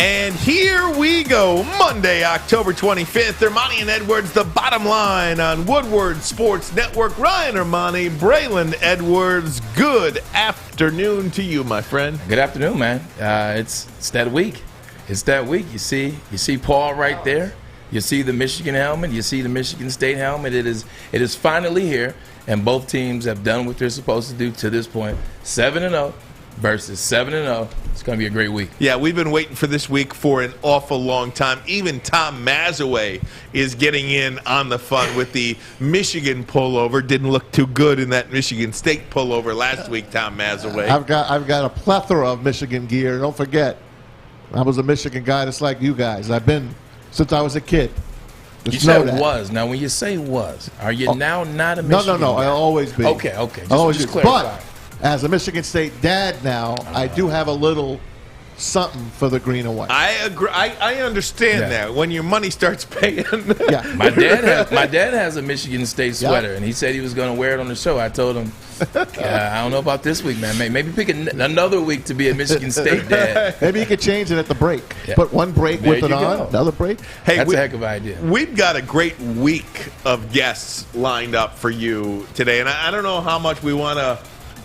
And here we go, Monday, October 25th. Armani and Edwards, The Bottom Line on Woodward Sports Network. Ryan Armani, Braylon Edwards, good afternoon to you, my friend. Good afternoon, man. It's that week. It's that week. You see Paul right there. You see the Michigan helmet. You see the Michigan State helmet. It is finally here, and both teams have done what they're supposed to do to this point. 7-0 versus 7-0. It's going to be a great week. Yeah, we've been waiting for this week for an awful long time. Even Tom Mazawey is getting in on the fun with the Michigan pullover. Didn't look too good in that Michigan State pullover last week, Tom Mazawey. I've got a plethora of Michigan gear. Don't forget, I was a Michigan guy just like you guys. I've been since I was a kid. You said was. Now, when you say was, are you now not a Michigan No. guy? I'll always be. Okay. Just clarify. But as a Michigan State dad now, I do have a little something for the green and white. I agree. I understand that when your money starts paying. Yeah. My dad has a Michigan State sweater, and he said he was going to wear it on the show. I told him, I don't know about this week, man. Maybe pick another week to be a Michigan State dad. Maybe you could change it at the break. Yeah. Put one break There with it you on, go. another break. Hey, That's a heck of an idea. We've got a great week of guests lined up for you today, and I don't know how much we want to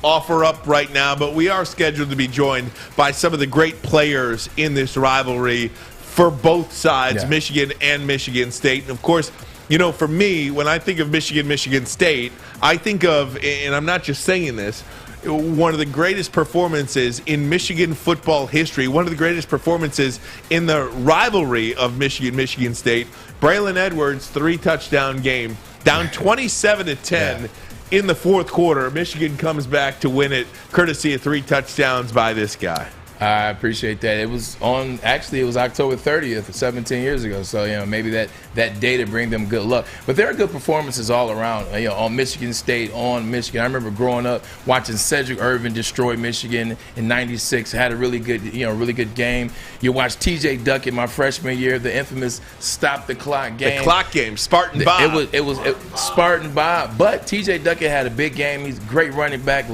offer up right now, but we are scheduled to be joined by some of the great players in this rivalry for both sides, Michigan and Michigan State. And of course, you know, for me, when I think of Michigan State, I think of, and I'm not just saying this, one of the greatest performances in Michigan football history, one of the greatest performances in the rivalry of Michigan State. Braylon Edwards, 3-touchdown game, down 27-10. In the fourth quarter, Michigan comes back to win it, courtesy of 3 touchdowns by this guy. I appreciate that. It was October 30th, 17 years ago. So, you know, maybe that day to bring them good luck. But there are good performances all around, you know, on Michigan State, on Michigan. I remember growing up watching Cedric Irvin destroy Michigan in '96. Had a really good game. You watched T.J. Duckett my freshman year, the infamous stop the clock game. The clock game, Spartan Bob. It was Spartan Bob. But T.J. Duckett had a big game. He's a great running back.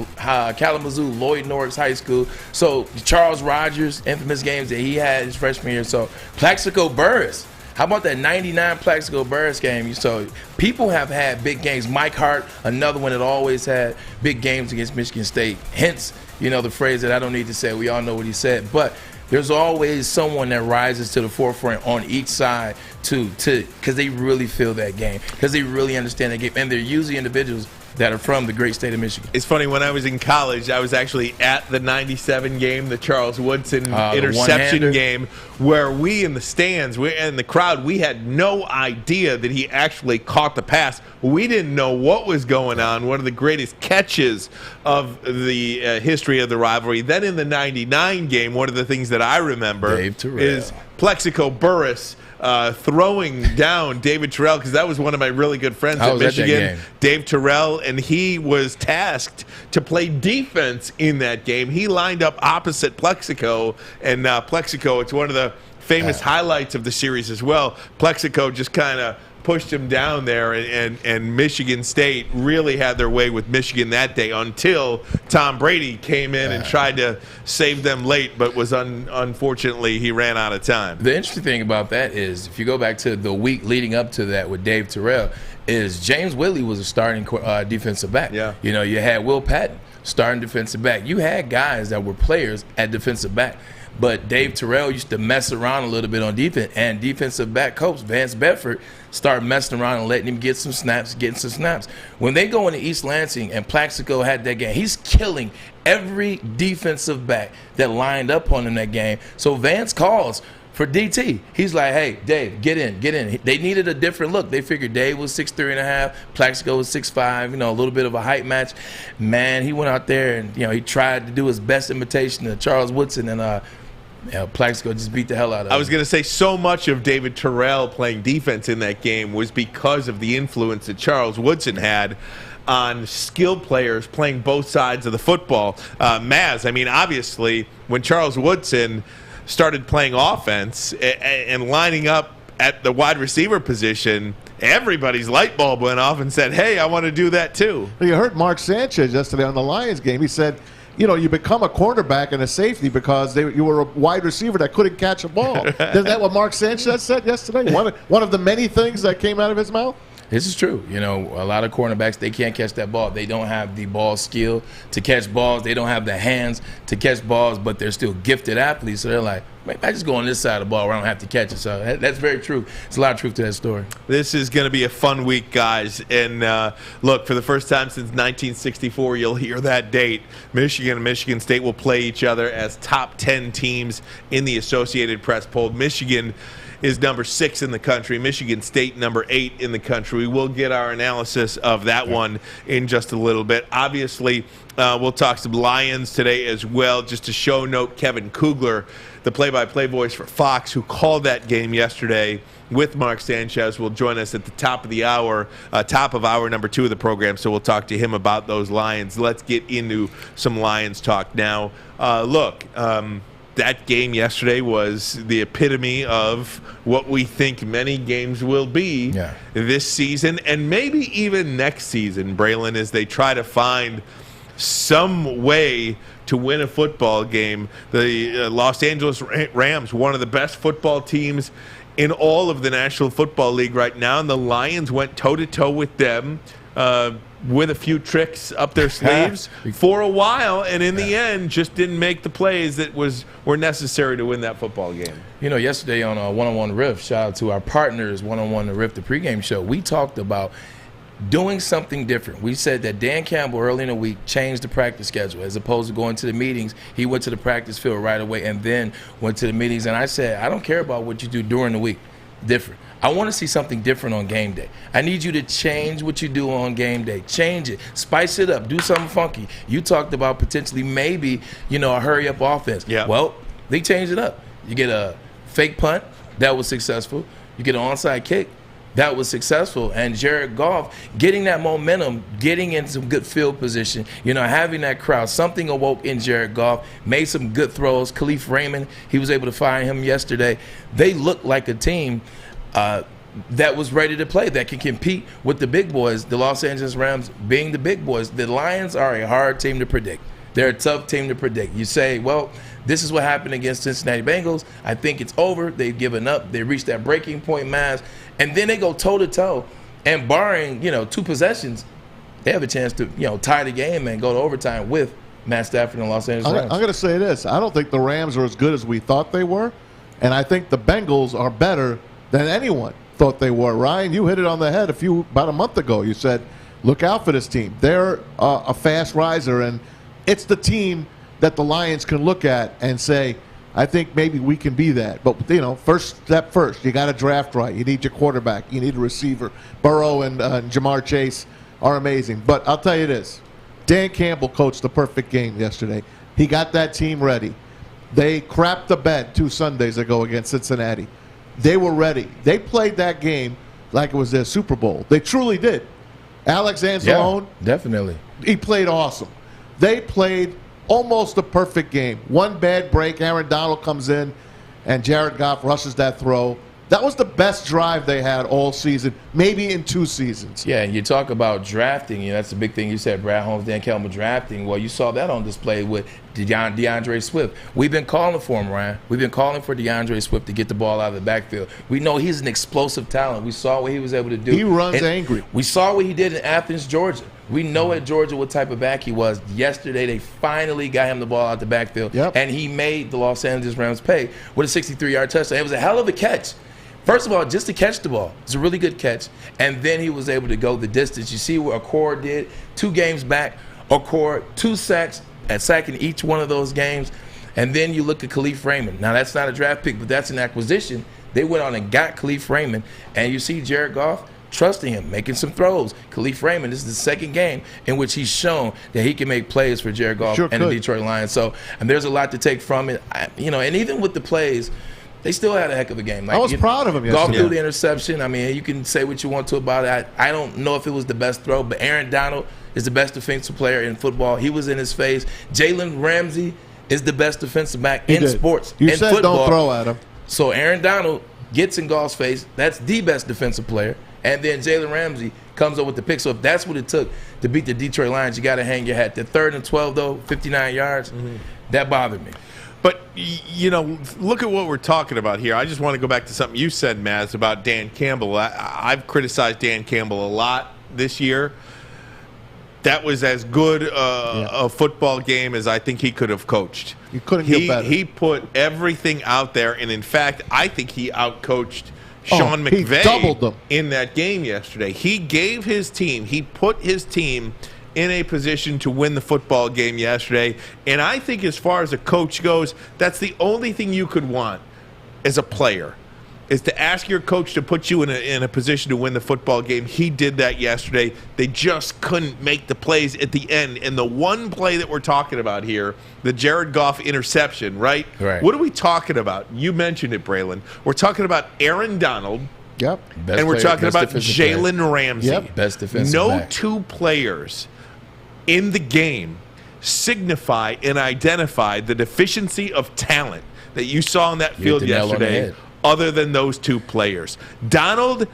Kalamazoo, Lloyd Norris High School. So Charles Rogers, infamous games that he had his freshman year. So Plaxico Burress. How about that 99 Plaxico Burress game? So people have had big games. Mike Hart, another one that always had big games against Michigan State. Hence, you know, the phrase that I don't need to say. We all know what he said. But there's always someone that rises to the forefront on each side because they really feel that game, because they really understand that game. And they're usually individuals that are from the great state of Michigan. It's funny, when I was in college, I was actually at the 97 game, the Charles Woodson interception game, where we in the stands, and the crowd, we had no idea that he actually caught the pass. We didn't know what was going on. One of the greatest catches of the history of the rivalry. Then in the 99 game, one of the things that I remember is Plaxico Burress throwing down David Terrell, because that was one of my really good friends at Michigan, Dave Terrell, and he was tasked to play defense in that game. He lined up opposite Plaxico, and Plaxico, it's one of the famous highlights of the series as well. Plaxico just kind of pushed him down there, and Michigan State really had their way with Michigan that day until Tom Brady came in and tried to save them late, but was unfortunately he ran out of time. The interesting thing about that is, if you go back to the week leading up to that with Dave Terrell, is James Whitley was a starting defensive back. Yeah. You know, you had Will Patton starting defensive back. You had guys that were players at defensive back. But Dave Terrell used to mess around a little bit on defense, and defensive back coach Vance Bedford started messing around and letting him get some snaps. When they go into East Lansing and Plaxico had that game, he's killing every defensive back that lined up on him that game. So Vance calls for DT. He's like, hey, Dave, get in. They needed a different look. They figured Dave was 6'3.5", Plaxico was 6'5", you know, a little bit of a height match. Man, he went out there and, you know, he tried to do his best imitation of Charles Woodson, and Plaxico just beat the hell out of him. I was going to say, so much of David Terrell playing defense in that game was because of the influence that Charles Woodson had on skilled players playing both sides of the football. Maz, I mean, obviously, when Charles Woodson started playing offense and lining up at the wide receiver position, everybody's light bulb went off and said, hey, I want to do that too. You heard Mark Sanchez yesterday on the Lions game. He said you become a cornerback and a safety because you were a wide receiver that couldn't catch a ball. Isn't that what Mark Sanchez said yesterday? One of the many things that came out of his mouth? This is true. A lot of cornerbacks, they can't catch that ball. They don't have the ball skill to catch balls. They don't have the hands to catch balls, but they're still gifted athletes. So they're like, maybe I just go on this side of the ball where I don't have to catch it. So that's very true. There's a lot of truth to that story. This is going to be a fun week, guys. And look, for the first time since 1964, you'll hear that date. Michigan and Michigan State will play each other as top 10 teams in the Associated Press poll. Michigan is number 6 in the country. Michigan State number 8 in the country. We will get our analysis of that one in just a little bit. Obviously, we'll talk some Lions today as well. Just to show note, Kevin Kugler, the play-by-play voice for Fox, who called that game yesterday with Mark Sanchez, will join us at the top of the hour, top of hour number 2 of the program. So we'll talk to him about those Lions. Let's get into some Lions talk now. That game yesterday was the epitome of what we think many games will be this season and maybe even next season, Braylon, as they try to find some way to win a football game. The Los Angeles Rams, one of the best football teams in all of the National Football League right now, and the Lions went toe-to-toe with them with a few tricks up their sleeves for a while, and in the end just didn't make the plays that were necessary to win that football game. Yesterday on One-on-One Riff, shout out to our partners, One-on-One Riff, the pregame show, we talked about doing something different. We said that Dan Campbell early in the week changed the practice schedule. As opposed to going to the meetings, he went to the practice field right away and then went to the meetings. And I said, I don't care about what you do during the week. Different. I want to see something different on game day. I need you to change what you do on game day. Change it. Spice it up. Do something funky. You talked about potentially maybe, a hurry-up offense. Yeah. Well, they changed it up. You get a fake punt. That was successful. You get an onside kick. That was successful. And Jared Goff getting that momentum, getting in some good field position, having that crowd. Something awoke in Jared Goff, made some good throws. Khalif Raymond, he was able to find him yesterday. They look like a team that was ready to play, that can compete with the big boys, the Los Angeles Rams being the big boys. The Lions are a hard team to predict. They're a tough team to predict. You say, well, this is what happened against Cincinnati Bengals. I think it's over. They've given up. They reached that breaking point mass. And then they go toe-to-toe. And barring, 2 possessions, they have a chance to, tie the game and go to overtime with Matt Stafford and Los Angeles Rams. I'm going to say this. I don't think the Rams are as good as we thought they were. And I think the Bengals are better than anyone thought they were. Ryan, you hit it on the head about a month ago. You said, look out for this team. They're a fast riser, and it's the team that the Lions can look at and say, I think maybe we can be that. But, first step first. You got to draft right. You need your quarterback. You need a receiver. Burrow and Jamar Chase are amazing. But I'll tell you this. Dan Campbell coached the perfect game yesterday. He got that team ready. They crapped the bed 2 Sundays ago against Cincinnati. They were ready. They played that game like it was their Super Bowl. They truly did. Alex Anzalone, definitely. He played awesome. They played almost a perfect game. One bad break, Aaron Donald comes in, and Jared Goff rushes that throw. That was the best drive they had all season, maybe in 2 seasons. Yeah, and you talk about drafting. That's the big thing you said, Brad Holmes, Dan Campbell drafting. Well, you saw that on display with DeAndre Swift. We've been calling for him, Ryan. We've been calling for DeAndre Swift to get the ball out of the backfield. We know he's an explosive talent. We saw what he was able to do. He runs angry. We saw what he did in Athens, Georgia. We know at Georgia what type of back he was. Yesterday, they finally got him the ball out the backfield, and he made the Los Angeles Rams pay with a 63-yard touchdown. It was a hell of a catch. First of all, just to catch the ball. It's a really good catch. And then he was able to go the distance. You see what Accord did 2 games back. Accord, 2 sacks, at sacking each one of those games. And then you look at Khalif Raymond. Now, that's not a draft pick, but that's an acquisition. They went on and got Khalif Raymond. And you see Jared Goff trusting him, making some throws. Khalif Raymond, this is the 2nd game in which he's shown that he can make plays for Jared Goff and the Detroit Lions. So, and there's a lot to take from it. And even with the plays, they still had a heck of a game. I was proud of him yesterday. Goff threw the interception. I mean, you can say what you want to about it. I don't know if it was the best throw, but Aaron Donald is the best defensive player in football. He was in his face. Jalen Ramsey is the best defensive back in sports. You in said football. Don't throw at him. So Aaron Donald gets in Goff's face. That's the best defensive player. And then Jalen Ramsey comes up with the pick. So if that's what it took to beat the Detroit Lions, you got to hang your hat. The 3rd and 12, though, 59 yards, that bothered me. But, look at what we're talking about here. I just want to go back to something you said, Maz, about Dan Campbell. I've criticized Dan Campbell a lot this year. That was as good a football game as I think he could have coached. You couldn't get better. He put everything out there, and in fact, I think he outcoached Sean McVay doubled them in that game yesterday. He gave his team, he put his team in a position to win the football game yesterday. And I think as far as a coach goes, that's the only thing you could want as a player, is to ask your coach to put you in a position to win the football game. He did that yesterday. They just couldn't make the plays at the end. And the one play that we're talking about here, the Jared Goff interception, right? What are we talking about? You mentioned it, Braylon. We're talking about Aaron Donald. Yep. And we're talking about Jalen Ramsey. Yep. Best defensive back. Two players in the game signify and identify the deficiency of talent that you saw on that field yesterday, other than those two players. Donald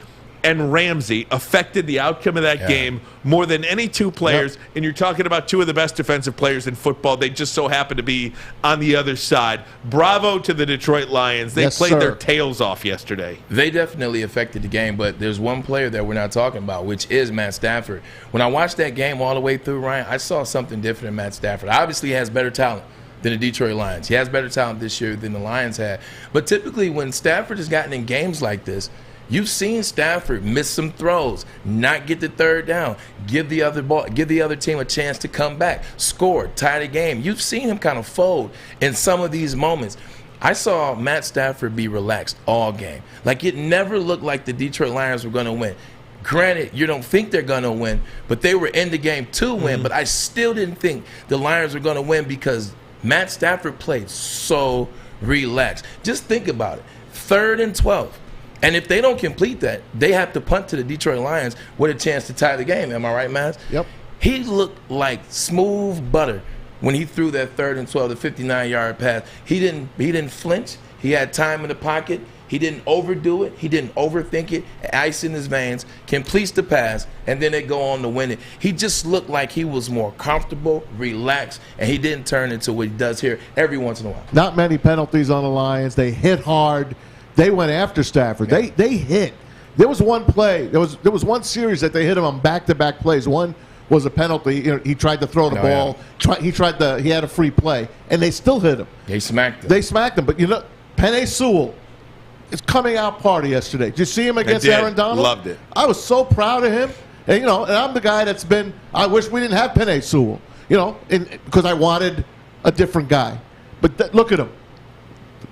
and Ramsey affected the outcome of that game more than any two players, and you're talking about two of the best defensive players in football. They just so happen to be on the other side. Bravo to the Detroit Lions. They played their tails off yesterday. They definitely affected the game, but there's one player that we're not talking about, which is Matt Stafford. When I watched that game all the way through, Ryan, I saw something different in Matt Stafford. Obviously, he has better talent than the Detroit Lions. He has better talent this year than the Lions had. But typically when Stafford has gotten in games like this, you've seen Stafford miss some throws, not get the 3rd down, give the other team a chance to come back, score, tie the game. You've seen him kind of fold in some of these moments. I saw Matt Stafford be relaxed all game. Like, it never looked like the Detroit Lions were going to win. Granted, you don't think they're going to win, but they were in the game to win. But I still didn't think the Lions were going to win because Matt Stafford played so relaxed. Just think about it. 3rd and 12. And if they don't complete that, they have to punt to the Detroit Lions with a chance to tie the game. Am I right, Matt? Yep. He looked like smooth butter when he threw that 3rd and 12, the 59-yard pass. He didn't flinch. He had time in the pocket. He didn't overdo it. He didn't overthink it. Ice in his veins, completes the pass, and then they go on to win it. He just looked like he was more comfortable, relaxed, and he didn't turn into what he does here every once in a while. Not many penalties on the Lions. They hit hard. They went after Stafford. They hit. There was one play. There was one series that they hit him on back-to-back plays. One was a penalty. He tried to throw the ball. He had a free play, and they still hit him. They smacked him. But Penn Sewell. His coming out party yesterday. Did you see him against Aaron Donald? Loved it. I was so proud of him. And, and I'm the guy that's been, I wish we didn't have Penn Sewell, because I wanted a different guy. But look at him.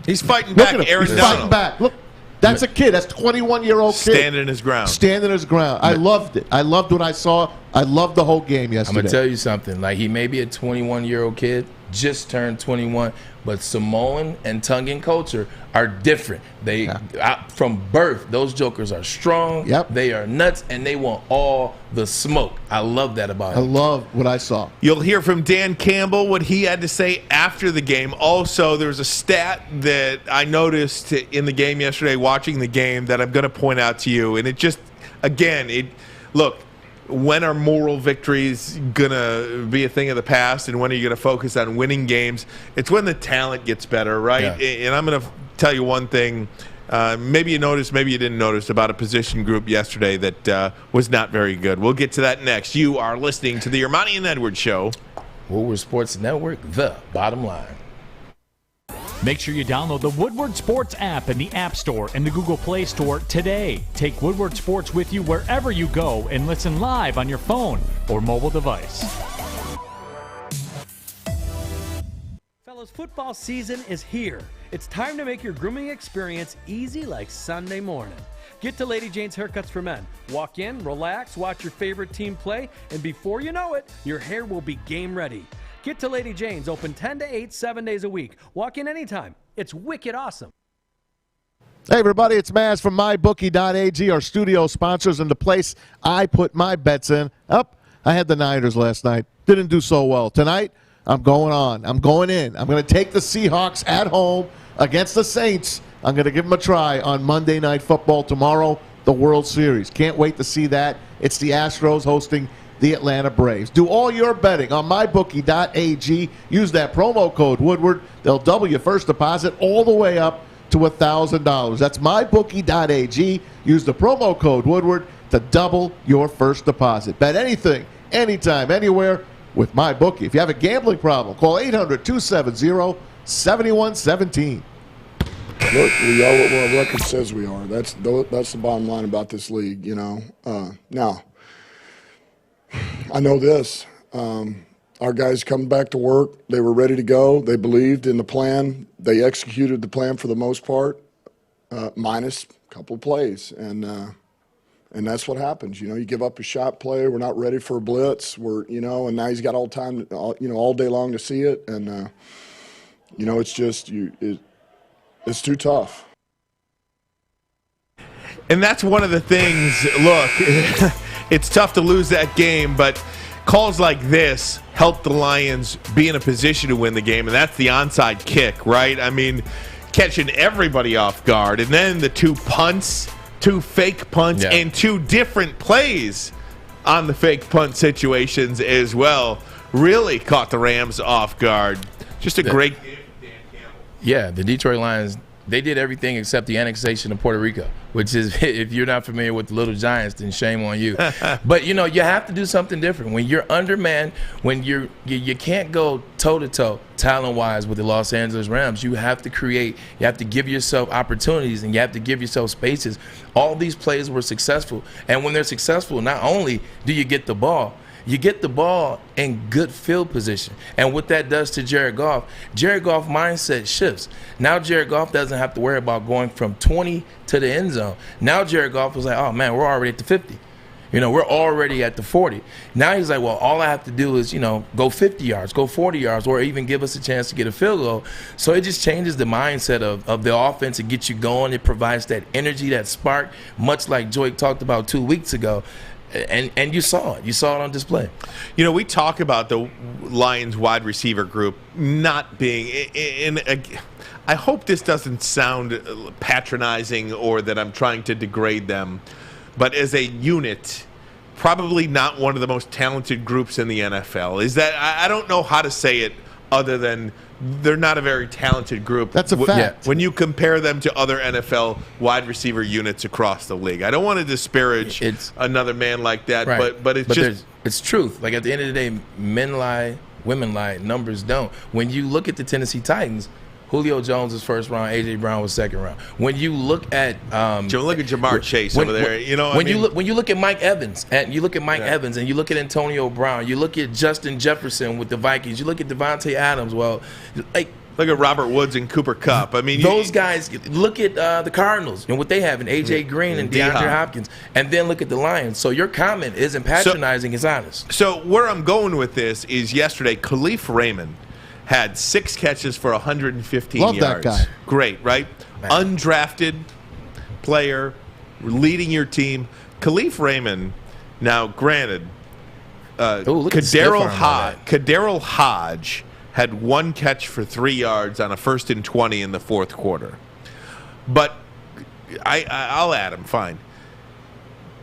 He's fighting back, Aaron Donald. He's fighting back. Look, that's a kid. That's a 21-year-old kid. Standing his ground. Standing his ground. I loved it. I loved what I saw. I loved the whole game yesterday. I'm going to tell you something. Like, he may be a 21-year-old kid, just turned 21, but Samoan and Tongan culture are different. From birth, those jokers are strong. Yep. They are nuts, and they want all the smoke. I love that about him. I love what I saw. You'll hear from Dan Campbell, what he had to say after the game. Also, there's a stat that I noticed in the game yesterday, watching the game, that I'm going to point out to you. And it just, look, when are moral victories going to be a thing of the past, and when are you going to focus on winning games? It's when the talent gets better, right? Yeah. And I'm going to tell you one thing. Maybe you noticed, maybe you didn't notice, about a position group yesterday that was not very good. We'll get to that next. You are listening to the Armani and Edwards Show. Woodward Sports Network, the bottom line. Make sure you download the Woodward Sports app in the App Store and the Google Play Store today. Take Woodward Sports with you wherever you go and listen live on your phone or mobile device. Fellas, football season is here. It's time to make your grooming experience easy like Sunday morning. Get to Lady Jane's Haircuts for Men. Walk in, relax, watch your favorite team play, and before you know it, your hair will be game ready. Get to Lady Jane's, open 10 to 8, 7 days a week. Walk in anytime. It's wicked awesome. Hey, everybody, it's Maz from MyBookie.ag, our studio sponsors, and the place I put my bets in. I had the Niners last night. Didn't do so well. Tonight, I'm going on. I'm going in. I'm going to take the Seahawks at home against the Saints. I'm going to give them a try on Monday Night Football tomorrow. the World Series. Can't wait to see that. It's the Astros hosting the Atlanta Braves. Do all your betting on mybookie.ag. Use that promo code Woodward. They'll double your first deposit all the way up to $1,000. That's mybookie.ag. Use the promo code Woodward to double your first deposit. Bet anything, anytime, anywhere with MyBookie. If you have a gambling problem, call 800-270-7117. Look, we are what our record says we are. That's the bottom line about this league, you know. Now, I know this. Our guys come back to work. They were ready to go. They believed in the plan. They executed the plan for the most part, minus a couple of plays. And that's what happens. You know, you give up a shot play. We're not ready for a blitz. And now he's got all time, all day long to see it. And, it's just it's too tough. And that's one of the things, look, it's tough to lose that game, but calls like this help the Lions be in a position to win the game, and that's the onside kick, right? I mean, catching everybody off guard. And then the two fake punts, and two different plays on the fake punt situations as well really caught the Rams off guard. Just a great game from Dan Campbell. Yeah, the Detroit Lions, they did everything except the annexation of Puerto Rico, which is, if you're not familiar with the Little Giants, then shame on you. But, you have to do something different. When you're undermanned, when you can't go toe-to-toe, talent-wise, with the Los Angeles Rams, you have to create, you have to give yourself opportunities, and you have to give yourself spaces. All these plays were successful. And when they're successful, not only do you get the ball, you get the ball in good field position. And what that does to Jared Goff mindset shifts. Now Jared Goff doesn't have to worry about going from 20 to the end zone. Now Jared Goff was like, oh, man, we're already at the 50. We're already at the 40. Now he's like, well, all I have to do is, go 50 yards, go 40 yards, or even give us a chance to get a field goal. So it just changes the mindset of the offense and gets you going. It provides that energy, that spark, much like Joy talked about 2 weeks ago. And you saw it. You saw it on display. We talk about the Lions wide receiver group not being I hope this doesn't sound patronizing or that I'm trying to degrade them, but as a unit, probably not one of the most talented groups in the NFL. Is that I don't know how to say it other than they're not a very talented group. That's a fact. When you compare them to other NFL wide receiver units across the league. I don't want to disparage another man like that, right. but it's truth. Like, at the end of the day, men lie, women lie, numbers don't. When you look at the Tennessee Titans, Julio Jones was first round, A.J. Brown was second round. When you look at Jamar Chase over there, when you look at Mike Evans, and you look at Evans, and you look at Antonio Brown, you look at Justin Jefferson with the Vikings, you look at Devontae Adams. Well, look at Robert Woods and Cooper Kupp. I mean, those guys. Look at the Cardinals and what they have in A.J. Green and DeAndre Hopkins, and then look at the Lions. So your comment isn't patronizing; it's honest. So where I'm going with this is yesterday, Khalif Raymond had 6 catches for 115 yards. Love that guy. Great, right? Man. Undrafted player, leading your team. Khalif Raymond, now granted, Kaderil Hodge had 1 catch for 3 yards on a 1st and 20 in the 4th quarter. But I'll add him, fine.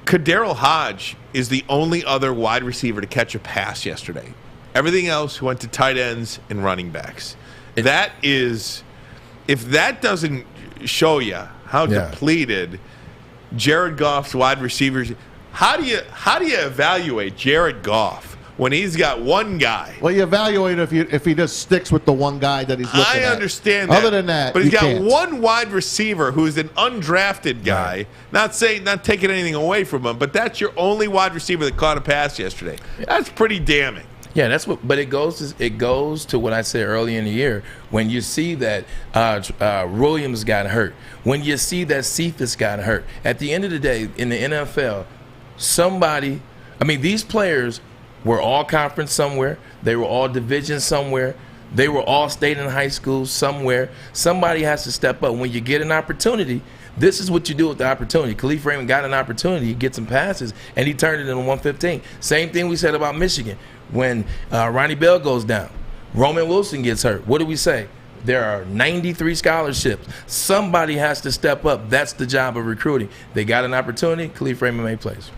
Kaderil Hodge is the only other wide receiver to catch a pass yesterday. Everything else went to tight ends and running backs. If that doesn't show you how depleted Jared Goff's wide receivers, how do you evaluate Jared Goff when he's got one guy? Well, you evaluate if he just sticks with the one guy that he's looking at. I understand that. Other than that, but he's got one wide receiver who's an undrafted guy. Right. Not taking anything away from him, but that's your only wide receiver that caught a pass yesterday. That's pretty damning. Yeah, that's what. But it goes to what I said earlier in the year. When you see that Williams got hurt, when you see that Cephas got hurt, at the end of the day, in the NFL, these players were all conference somewhere. They were all division somewhere. They were all state and high school somewhere. Somebody has to step up. When you get an opportunity, this is what you do with the opportunity. Khalif Raymond got an opportunity. He gets some passes, and he turned it into 115. Same thing we said about Michigan. When Ronnie Bell goes down, Roman Wilson gets hurt. What do we say? There are 93 scholarships. Somebody has to step up. That's the job of recruiting. They got an opportunity. Khalif Raymond made plays.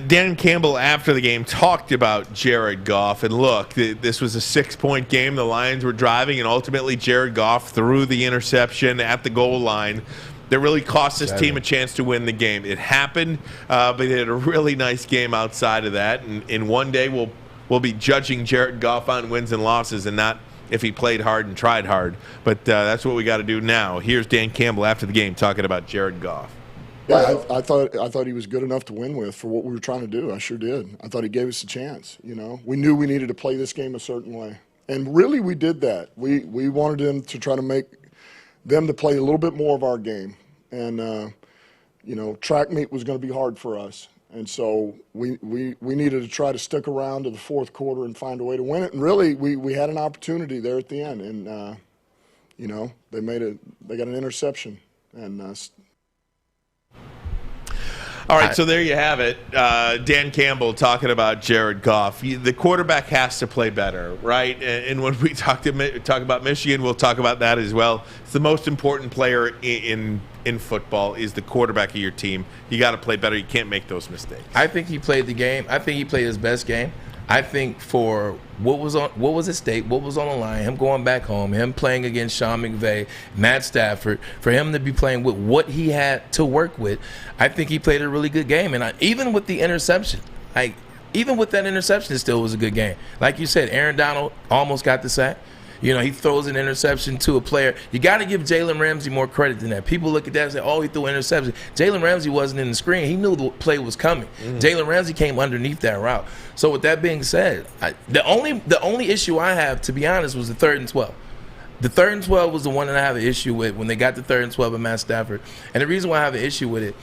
Dan Campbell, after the game, talked about Jared Goff. And look, this was a 6-point game. The Lions were driving, and ultimately Jared Goff threw the interception at the goal line that really cost this team a chance to win the game. It happened, but they had a really nice game outside of that. And in one day, we'll be judging Jared Goff on wins and losses and not if he played hard and tried hard. But that's what we got to do now. Here's Dan Campbell after the game talking about Jared Goff. Yeah, I thought he was good enough to win with for what we were trying to do. I sure did. I thought he gave us a chance. We knew we needed to play this game a certain way, and really we did that. We wanted them to try to make them to play a little bit more of our game, and track meet was going to be hard for us, and so we needed to try to stick around to the fourth quarter and find a way to win it. And really we had an opportunity there at the end, and they got an interception and. All right, so there you have it. Dan Campbell talking about Jared Goff. The quarterback has to play better, right? And when we talk about Michigan, we'll talk about that as well. It's the most important player in football is the quarterback of your team. You got to play better. You can't make those mistakes. I think he played the game. I think he played his best game. I think for what was at stake, what was on the line, him going back home, him playing against Sean McVay, Matt Stafford, for him to be playing with what he had to work with, I think he played a really good game. And even with the interception, even with that interception, it still was a good game. Like you said, Aaron Donald almost got the sack. He throws an interception to a player. You got to give Jalen Ramsey more credit than that. People look at that and say, oh, he threw an interception. Jalen Ramsey wasn't in the screen. He knew the play was coming. Jalen Ramsey came underneath that route. So with that being said, the only issue I have, to be honest, was the 3rd and 12. The 3rd and 12 was the one that I have an issue with when they got the 3rd and 12 at Matt Stafford. And the reason why I have an issue with it,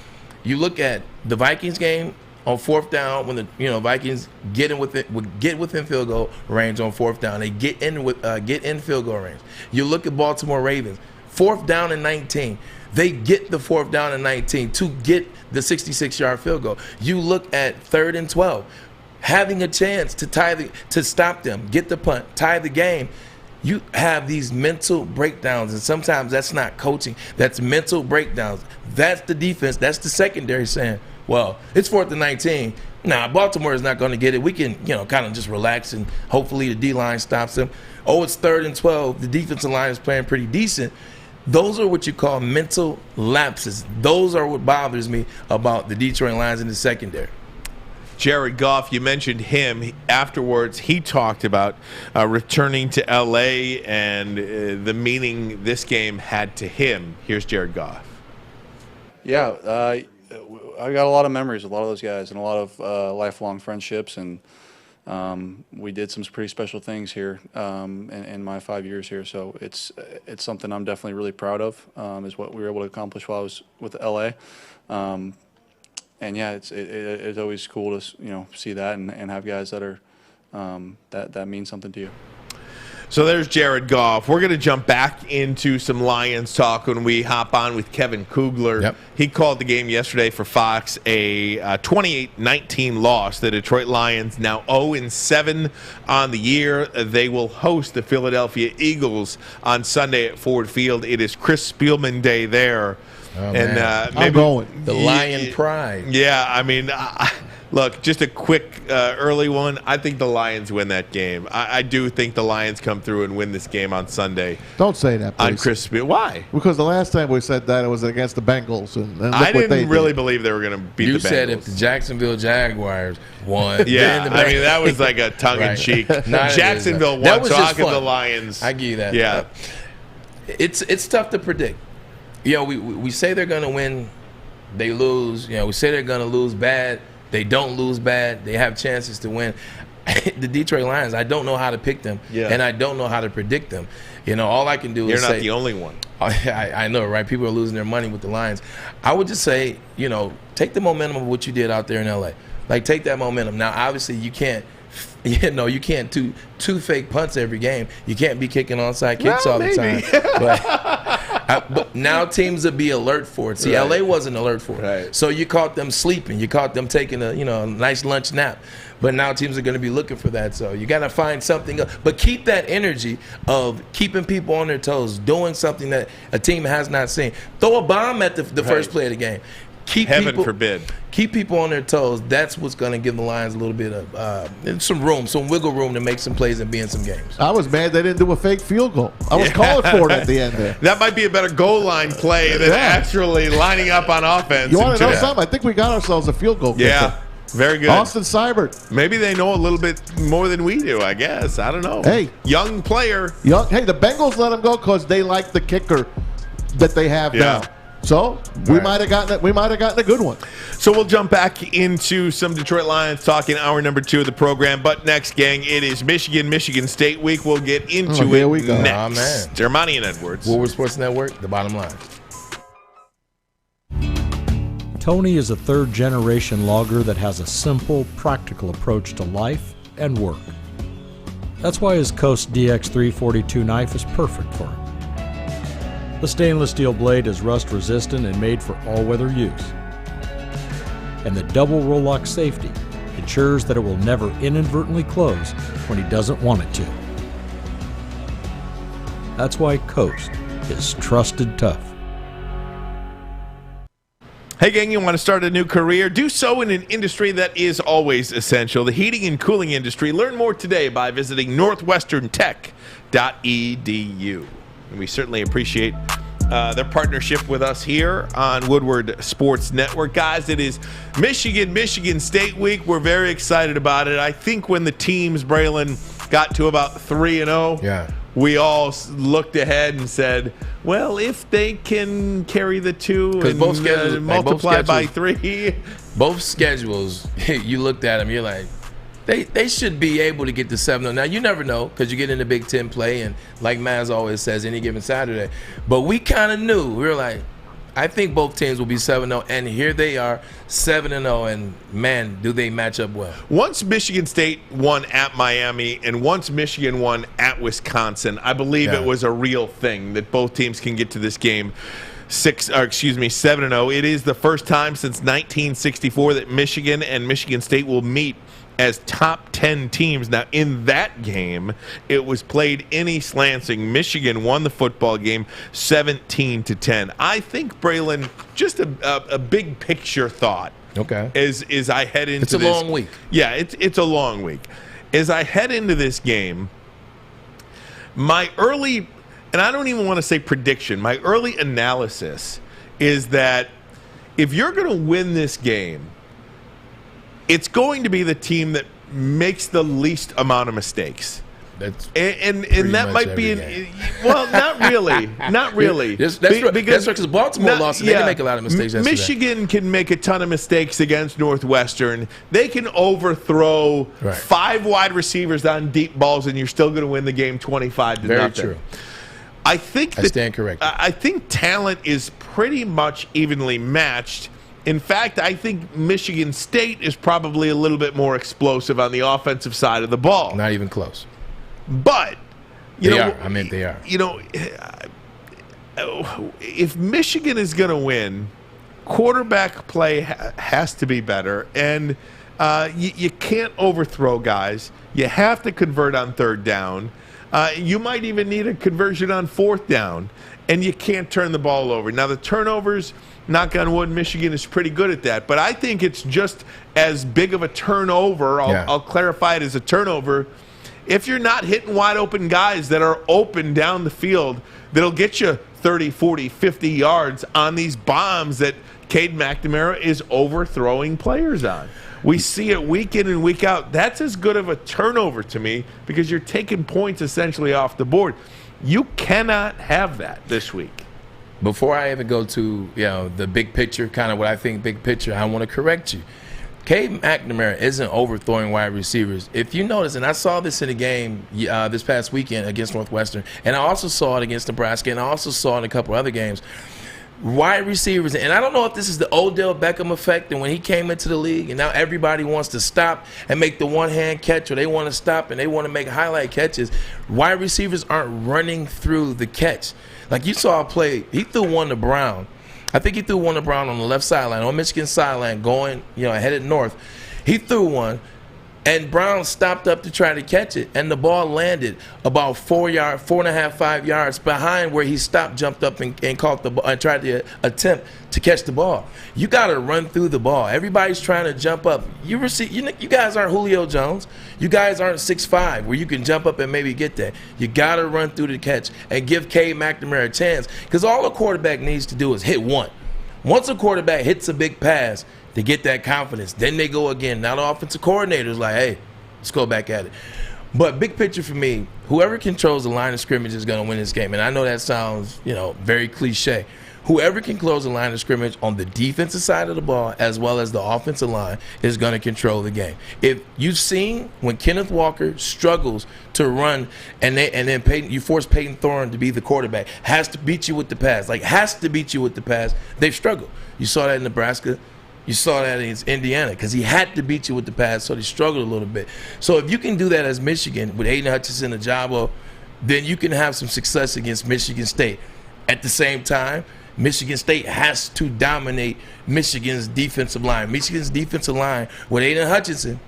you look at the Vikings game, on 4th down, when the Vikings get within field goal range on 4th down, they get in field goal range. You look at Baltimore Ravens, 4th down and 19. They get the 4th down and 19 to get the 66-yard field goal. You look at 3rd and 12, having a chance to stop them, get the punt, tie the game. You have these mental breakdowns, and sometimes that's not coaching. That's mental breakdowns. That's the defense. That's the secondary saying, well, it's 4th and 19. Nah, Baltimore is not going to get it. We can, kind of just relax, and hopefully the D-line stops them. Oh, it's 3rd and 12. The defensive line is playing pretty decent. Those are what you call mental lapses. Those are what bothers me about the Detroit Lions in the secondary. Jared Goff, you mentioned him. Afterwards, he talked about returning to L.A. and the meaning this game had to him. Here's Jared Goff. Yeah, I got a lot of memories with a lot of those guys and a lot of lifelong friendships, and we did some pretty special things here in my 5 years here. So it's something I'm definitely really proud of, is what we were able to accomplish while I was with LA. And yeah, it's always cool to see that and have guys that are that mean something to you. So there's Jared Goff. We're going to jump back into some Lions talk when we hop on with Kevin Kugler. Yep. He called the game yesterday for Fox a 28-19 loss. The Detroit Lions now 0-7 on the year. They will host the Philadelphia Eagles on Sunday at Ford Field. It is Chris Spielman Day there. Oh, and man. I'm going. The Lion pride. Yeah, I mean, look, just a quick early one. I think the Lions win that game. I do think the Lions come through and win this game on Sunday. Don't say that, please. On Chris Spielman. Why? Because the last time we said that, it was against the Bengals. And I didn't really believe they were going to beat the Bengals. You said if the Jacksonville Jaguars won. Yeah, I mean, that was like a tongue-in-cheek. Right. Jacksonville won, so I'll give the Lions. I give you that. Yeah. It's tough to predict. We say they're going to win, they lose. We say they're going to lose bad, they don't lose bad. They have chances to win. The Detroit Lions, I don't know how to pick them, and I don't know how to predict them. All I can do is say. You're not the only one. I know, right? People are losing their money with the Lions. I would just say, take the momentum of what you did out there in L.A. Like, take that momentum. Now, obviously, you can't. You can't do two fake punts every game. You can't be kicking onside kicks all the time. But But now teams will be alert for it. See, Right. LA wasn't alert for it. Right. So you caught them sleeping. You caught them taking a nice lunch nap. But now teams are going to be looking for that. So you got to find something else. But keep that energy of keeping people on their toes, doing something that a team has not seen. Throw a bomb at the first play of the game. Heaven forbid. Keep people on their toes. That's what's going to give the Lions a little bit of some wiggle room to make some plays and be in some games. I was mad they didn't do a fake field goal. I was calling for it at the end there. That might be a better goal line play than actually lining up on offense. You want to know something? I think we got ourselves a field goal kicker. Yeah. Very good. Austin Seibert. Maybe they know a little bit more than we do, I guess. I don't know. Hey. Young player. Hey, the Bengals let him go because they like the kicker that they have now. So we might have gotten a good one. So we'll jump back into some Detroit Lions talk in hour number 2 of the program. But next, gang, it is Michigan State week. We'll get into here we go. next. Oh, man. Germani and Edwards. Woodward Sports Network, the bottom line. Tony is a third-generation logger that has a simple, practical approach to life and work. That's why his Coast DX342 knife is perfect for him. The stainless steel blade is rust-resistant and made for all-weather use. And the double roll-lock safety ensures that it will never inadvertently close when he doesn't want it to. That's why Coast is trusted tough. Hey, gang, you want to start a new career? Do so in an industry that is always essential, the heating and cooling industry. Learn more today by visiting northwesterntech.edu. And we certainly appreciate their partnership with us here on Woodward Sports Network. Guys, it is Michigan State week. We're very excited about it. I think when the teams, Braylon, got to about 3-0, we all looked ahead and said, well, if they can carry the 2 and both schedules, multiply by 3. Both schedules, you looked at them, you're like, they should be able to get to 7-0. Now, you never know because you get into Big Ten play, and like Maz always says, any given Saturday. But we kind of knew. We were like, I think both teams will be 7-0, and here they are, 7-0, and man, do they match up well. Once Michigan State won at Miami and once Michigan won at Wisconsin, I believe it was a real thing that both teams can get to this game 7-0. It is the first time since 1964 that Michigan and Michigan State will meet as top 10 teams. Now, in that game, it was played in East Lansing. Michigan won the football game 17-10. I think, Braylon, just a big picture thought. Okay. As I head into this. It's a long week. Yeah, it's a long week. As I head into this game, my early, and I don't even want to say prediction, my early analysis is that if you're going to win this game, it's going to be the team that makes the least amount of mistakes. And that might be well, not really. That's because Baltimore lost, and they can make a lot of mistakes. Michigan can make a ton of mistakes against Northwestern. They can overthrow 5 wide receivers on deep balls, and you're still going to win the game 25-0. Very true. I think I stand corrected. I think talent is pretty much evenly matched. In fact, I think Michigan State is probably a little bit more explosive on the offensive side of the ball. Not even close. But they are. They are. You know, if Michigan is going to win, quarterback play has to be better, and you can't overthrow guys. You have to convert on 3rd down. You might even need a conversion on 4th down, and you can't turn the ball over. Now, the turnovers, knock on wood, Michigan is pretty good at that, but I think it's just as big of a turnover. I'll clarify it as a turnover. If you're not hitting wide open guys that are open down the field, that'll get you 30, 40, 50 yards on these bombs that Cade McNamara is overthrowing players on. We see it week in and week out. That's as good of a turnover to me because you're taking points essentially off the board. You cannot have that this week. Before I even go to the big picture, kind of what I think big picture, I want to correct you. Cade McNamara isn't overthrowing wide receivers. If you notice, and I saw this in a game this past weekend against Northwestern, and I also saw it against Nebraska, and I also saw it in a couple other games. Wide receivers, and I don't know if this is the Odell Beckham effect, and when he came into the league, and now everybody wants to stop and make the one-hand catch, or they want to stop and they want to make highlight catches. Wide receivers aren't running through the catch. Like you saw a play, he threw one to Brown. I think he threw one to Brown on the left sideline, on Michigan's sideline, going, headed north. He threw one, and Brown stopped up to try to catch it, and the ball landed about 4.5, 5 yards behind where he stopped, jumped up, and caught the ball, and tried to attempt to catch the ball. You got to run through the ball. Everybody's trying to jump up. You guys aren't Julio Jones. You guys aren't 6'5", where you can jump up and maybe get that. You got to run through the catch and give Cade McNamara a chance, because all a quarterback needs to do is hit one. Once a quarterback hits a big pass, to get that confidence, then they go again. Now the offensive coordinator's like, hey, let's go back at it. But big picture for me, whoever controls the line of scrimmage is going to win this game. And I know that sounds, very cliche. Whoever can close the line of scrimmage on the defensive side of the ball as well as the offensive line is going to control the game. If you've seen when Kenneth Walker struggles to run and then you force Peyton Thorne to be the quarterback, has to beat you with the pass, they've struggled. You saw that in Nebraska. You saw that against Indiana because he had to beat you with the pass, so they struggled a little bit. So if you can do that as Michigan with Aiden Hutchinson and Ajabo, then you can have some success against Michigan State. At the same time, Michigan State has to dominate Michigan's defensive line. Michigan's defensive line with Aiden Hutchinson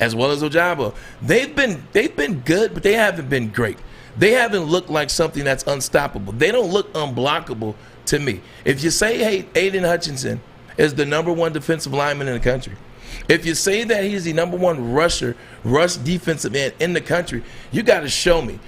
as well as Ajabo, they've been good, but they haven't been great. They haven't looked like something that's unstoppable. They don't look unblockable to me. If you say, hey, Aiden Hutchinson is the number one defensive lineman in the country, if you say that he's the number one rush defensive end in the country, you got to show me.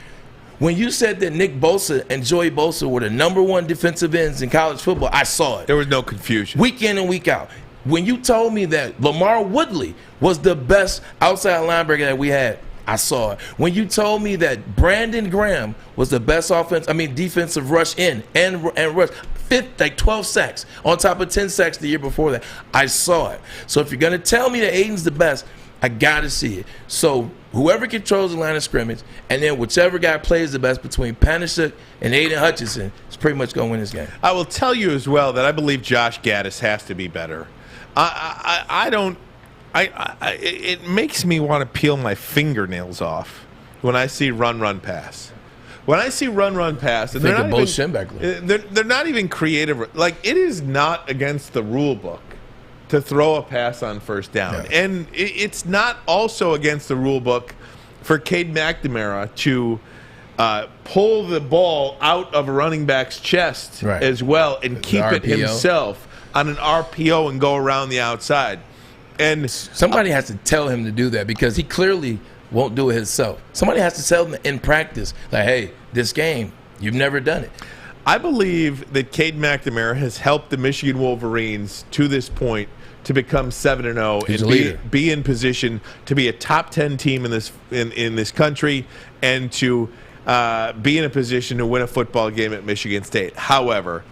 When you said that Nick Bosa and Joey Bosa were the number one defensive ends in college football, I saw it. There was no confusion. Week in and week out. When you told me that Lamar Woodley was the best outside linebacker that we had, I saw it. When you told me that Brandon Graham was the best defensive rush in and rush, 12 sacks on top of 10 sacks the year before that, I saw it. So if you're going to tell me that Aiden's the best, I got to see it. So whoever controls the line of scrimmage and then whichever guy plays the best between Panasiuk and Aiden Hutchinson is pretty much going to win this game. I will tell you as well that I believe Josh Gaddis has to be better. It makes me want to peel my fingernails off when I see run, pass. When I see run, pass, and they're not even creative. Like, it is not against the rule book to throw a pass on first down. Yeah. And it's not also against the rule book for Cade McNamara to pull the ball out of a running back's chest as well and keep it himself on an RPO and go around the outside. And somebody has to tell him to do that because he clearly won't do it himself. Somebody has to tell him in practice, like, hey, this game, you've never done it. I believe that Cade McNamara has helped the Michigan Wolverines to this point to become 7-0 and be in position to be a top 10 team in this country and to be in a position to win a football game at Michigan State. However,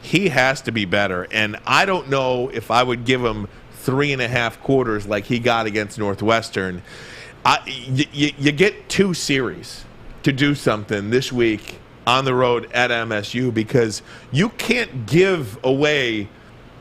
he has to be better, and I don't know if I would give him 3.5 quarters like he got against Northwestern. You get 2 series to do something this week on the road at MSU because you can't give away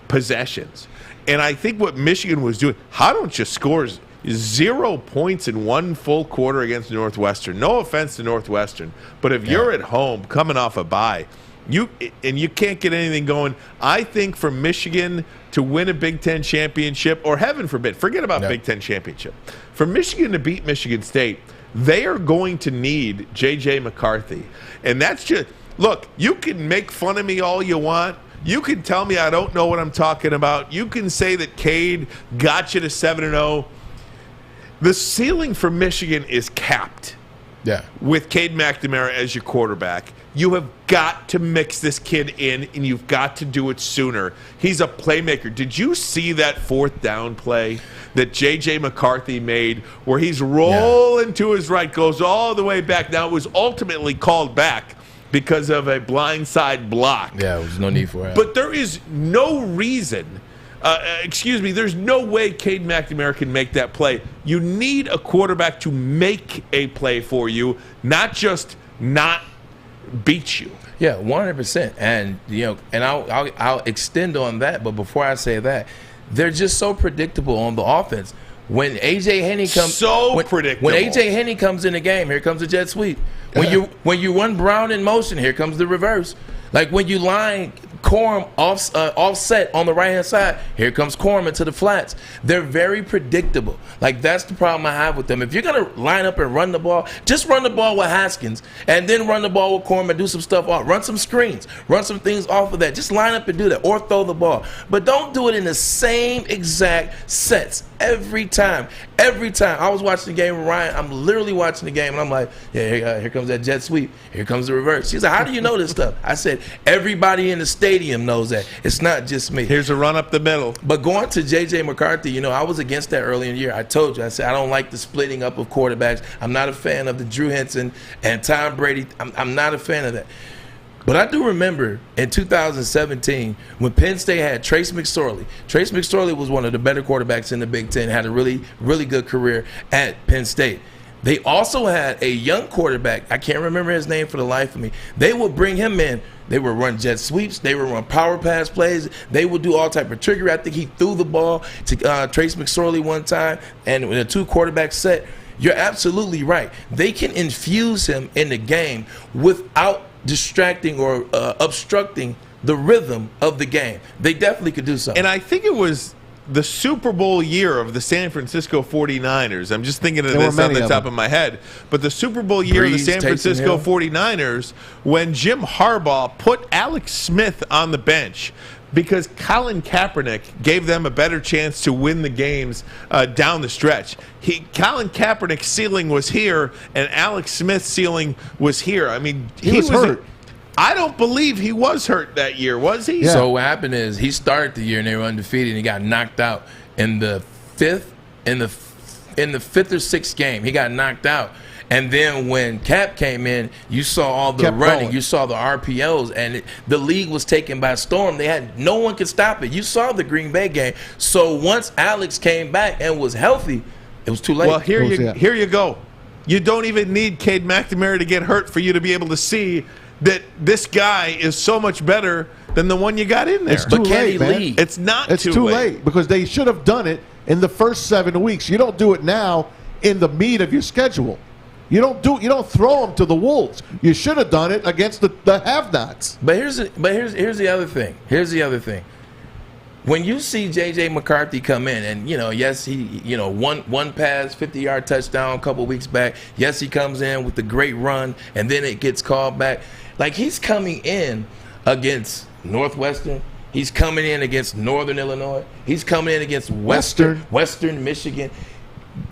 possessions. And I think what Michigan was doing, how don't you score 0 points in 1 full quarter against Northwestern? No offense to Northwestern, but if you're at home coming off a bye, you can't get anything going. I think for Michigan to win a Big Ten championship, or heaven forbid, forget about Big Ten championship. For Michigan to beat Michigan State, they are going to need J.J. McCarthy. And that's just, look, you can make fun of me all you want. You can tell me I don't know what I'm talking about. You can say that Cade got you to 7-0. The ceiling for Michigan is capped. Yeah. With Cade McNamara as your quarterback. You have got to mix this kid in, and you've got to do it sooner. He's a playmaker. Did you see that 4th down play that J.J. McCarthy made where he's rolling to his right, goes all the way back? Now, it was ultimately called back because of a blindside block. Yeah, there was no need for it. But there is no reason there's no way Cade McNamara can make that play. You need a quarterback to make a play for you, not just not beat you. Yeah, 100%. And I'll extend on that. But before I say that, they're just so predictable on the offense. When A.J. Henney comes, predictable. When A.J. Henney comes in the game, here comes the jet sweep. When you run Brown in motion, here comes the reverse. Like when you line Corum offset on the right-hand side, here comes Corum into the flats. They're very predictable. Like, that's the problem I have with them. If you're going to line up and run the ball, just run the ball with Haskins and then run the ball with Corum and do some stuff off. Run some screens. Run some things off of that. Just line up and do that or throw the ball. But don't do it in the same exact sets every time. Every time. I was watching the game with Ryan. I'm literally watching the game, and I'm like, yeah, here comes that jet sweep. Here comes the reverse. She's like, how do you know this stuff? I said, everybody in the stadium knows that. It's not just me. Here's a run up the middle. But going to J.J. McCarthy, I was against that early in the year. I told you. I said, I don't like the splitting up of quarterbacks. I'm not a fan of the Drew Henson and Tom Brady. I'm not a fan of that. But I do remember in 2017 when Penn State had Trace McSorley. Trace McSorley was one of the better quarterbacks in the Big Ten, had a really, really good career at Penn State. They also had a young quarterback. I can't remember his name for the life of me. They would bring him in. They would run jet sweeps. They would run power pass plays. They would do all type of trickery. I think he threw the ball to Trace McSorley one time, and with a 2-quarterback set, you're absolutely right. They can infuse him in the game without distracting or obstructing the rhythm of the game. They definitely could do something. And I think it was the Super Bowl year of the San Francisco 49ers. I'm just thinking of this on the top of my head. But the Super Bowl year of the San Francisco 49ers, when Jim Harbaugh put Alex Smith on the bench because Colin Kaepernick gave them a better chance to win the games down the stretch. Colin Kaepernick's ceiling was here, and Alex Smith's ceiling was here. I mean, he was hurt. I don't believe he was hurt that year, was he? Yeah. So what happened is he started the year and they were undefeated, and he got knocked out in the fifth or sixth game. He got knocked out. And then when Cap came in, you saw all the running, you saw the RPOs, and the league was taken by storm. No one could stop it. You saw the Green Bay game. So once Alex came back and was healthy, it was too late. Well, here you go. You don't even need Cade McNamara to get hurt for you to be able to see that this guy is so much better than the one you got in there. It's too late, man. It's not It's too late because they should have done it in the first 7 weeks. You don't do it now in the meat of your schedule. You don't throw them to the wolves. You should have done it against the have-nots. But here's the other thing. Here's the other thing. When you see J.J. McCarthy come in, and yes, he one pass, 50-yard touchdown a couple weeks back. Yes, he comes in with the great run, and then it gets called back. Like, he's coming in against Northwestern. He's coming in against Northern Illinois. He's coming in against Western Michigan.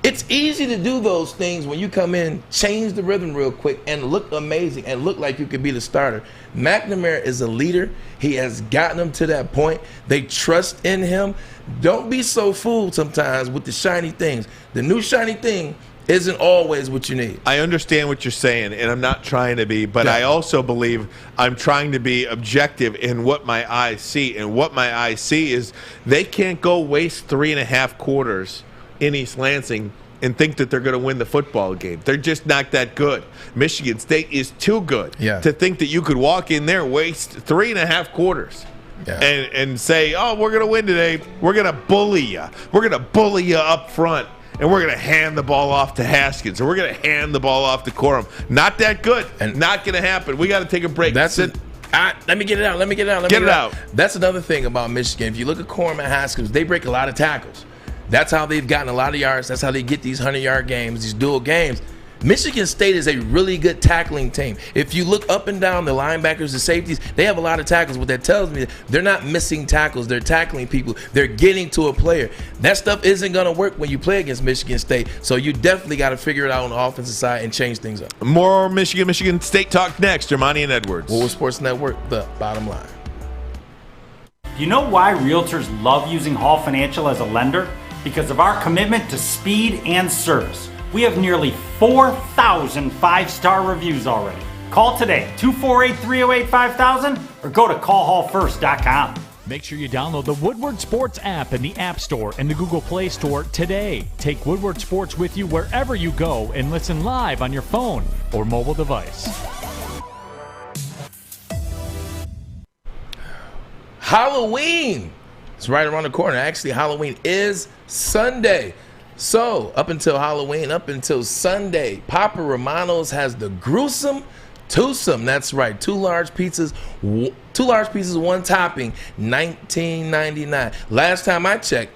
It's easy to do those things when you come in, change the rhythm real quick, and look amazing and look like you could be the starter. McNamara is a leader. He has gotten them to that point. They trust in him. Don't be so fooled sometimes with the shiny things. The new shiny thing isn't always what you need. I understand what you're saying, and I'm not trying to be, but I also believe I'm trying to be objective in what my eyes see. And what my eyes see is they can't go waste 3.5 quarters in East Lansing and think that they're going to win the football game. They're just not that good. Michigan State is too good to think that you could walk in there, waste 3.5 quarters, and say, oh, we're going to win today. We're going to bully you. We're going to bully you up front, and we're going to hand the ball off to Haskins, or we're going to hand the ball off to Corum. Not that good, and not going to happen. We got to take a break. That's it. Let me get it out. Get it out. That's another thing about Michigan. If you look at Corum and Haskins, they break a lot of tackles. That's how they've gotten a lot of yards. That's how they get these 100-yard games, these dual games. Michigan State is a really good tackling team. If you look up and down the linebackers, the safeties, they have a lot of tackles. What that tells me, they're not missing tackles. They're tackling people. They're getting to a player. That stuff isn't going to work when you play against Michigan State. So you definitely got to figure it out on the offensive side and change things up. More Michigan State talk next. Armani and Edwards. Woodward Sports Network, the bottom line. Do you know why realtors love using Hall Financial as a lender? Because of our commitment to speed and service. We have nearly 4,000 5-star reviews already. Call today, 248-308-5000, or go to callhallfirst.com. Make sure you download the Woodward Sports app in the App Store and the Google Play Store today. Take Woodward Sports with you wherever you go and listen live on your phone or mobile device. Halloween! It's right around the corner. Actually, Halloween is Sunday. So up until Halloween, up until Sunday, Papa Romano's has the gruesome twosome. That's right, two large pizzas, one topping, $19.99. Last time I checked,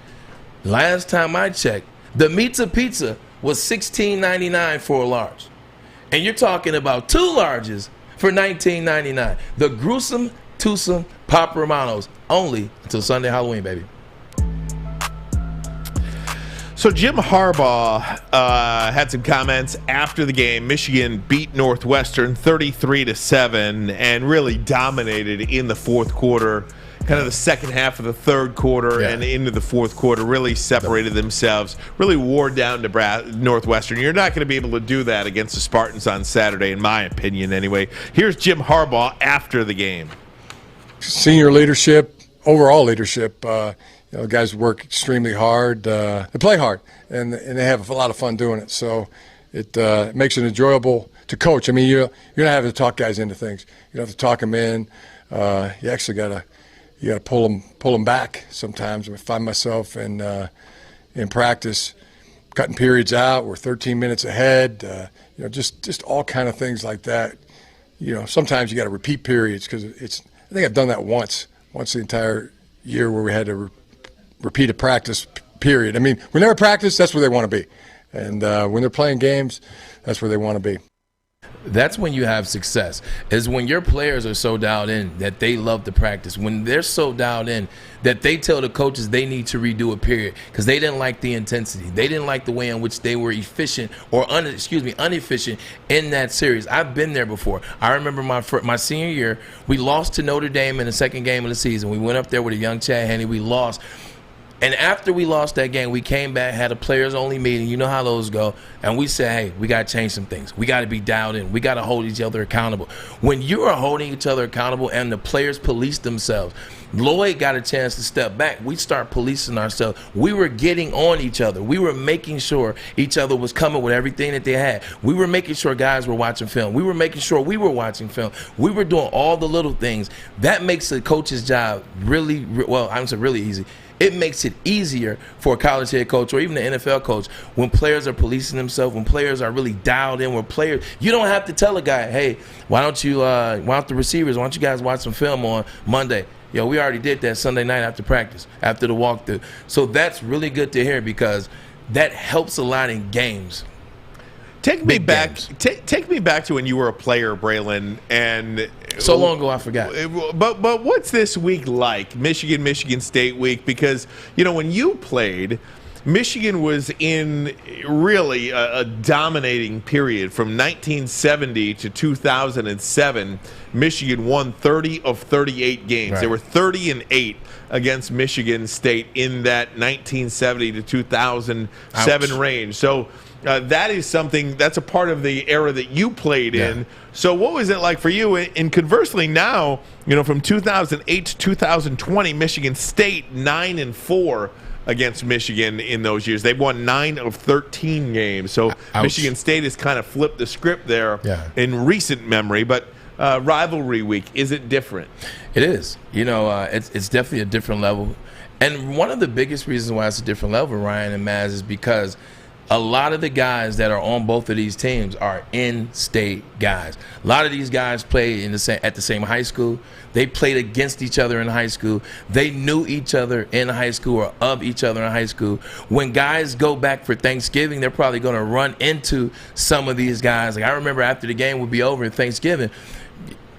the pizza was $16.99 for a large. And you're talking about two larges for $19.99. The gruesome twosome Papa Romano's, only until Sunday, Halloween, baby. So Jim Harbaugh had some comments after the game. Michigan beat Northwestern 33-7 and really dominated in the fourth quarter. Kind of the second half of the third quarter and into the fourth quarter, really separated themselves, really wore down Northwestern. You're not going to be able to do that against the Spartans on Saturday, in my opinion anyway. Here's Jim Harbaugh after the game. Senior leadership, overall leadership, guys work extremely hard. They play hard, and they have a lot of fun doing it. So it makes it enjoyable to coach. I mean, you're not having to talk guys into things. You don't have to talk them in. You actually got to pull them back sometimes. I find myself in practice cutting periods out. We're 13 minutes ahead. Just all kind of things like that. Sometimes you got to repeat periods because I think I've done that once the entire year where we had to repeat a practice period. I mean, when they're at practice, that's where they want to be. And when they're playing games, that's where they want to be. That's when you have success, is when your players are so dialed in that they love to practice. When they're so dialed in that they tell the coaches they need to redo a period because they didn't like the intensity. They didn't like the way in which they were efficient or inefficient in that series. I've been there before. I remember my senior year, we lost to Notre Dame in the second game of the season. We went up there with a young Chad Henne. We lost. And after we lost that game, we came back, had a players-only meeting. You know how those go. And we said, hey, we got to change some things. We got to be dialed in. We got to hold each other accountable. When you are holding each other accountable and the players police themselves, Lloyd got a chance to step back. We start policing ourselves. We were getting on each other. We were making sure each other was coming with everything that they had. We were making sure guys were watching film. We were making sure we were watching film. We were doing all the little things. That makes the coach's job really easy. It makes it easier for a college head coach or even the NFL coach when players are policing themselves, when players are really dialed in, you don't have to tell a guy, hey, why don't the receivers, why don't you guys watch some film on Monday? We already did that Sunday night after practice, after the walkthrough. So that's really good to hear because that helps a lot in games. Take me back to when you were a player, Braylon, and so long ago I forgot. But what's this week like, Michigan State week? Because when you played, Michigan was in really a dominating period from 1970 to 2007. Michigan won 30 of 38 games. Right. They were 30-8 against Michigan State in that 1970 to 2007 range. So. That is something that's a part of the era that you played in. So what was it like for you? And conversely now, from 2008 to 2020, Michigan State 9-4 against Michigan in those years. They've won 9 of 13 games. So Michigan State has kind of flipped the script there in recent memory. But rivalry week, is it different? It is. It's definitely a different level. And one of the biggest reasons why it's a different level, Ryan and Maz, is because a lot of the guys that are on both of these teams are in-state guys. A lot of these guys play at the same high school. They played against each other in high school. They knew each other in high school or of each other in high school. When guys go back for Thanksgiving, they're probably going to run into some of these guys. Like I remember after the game would be over at Thanksgiving,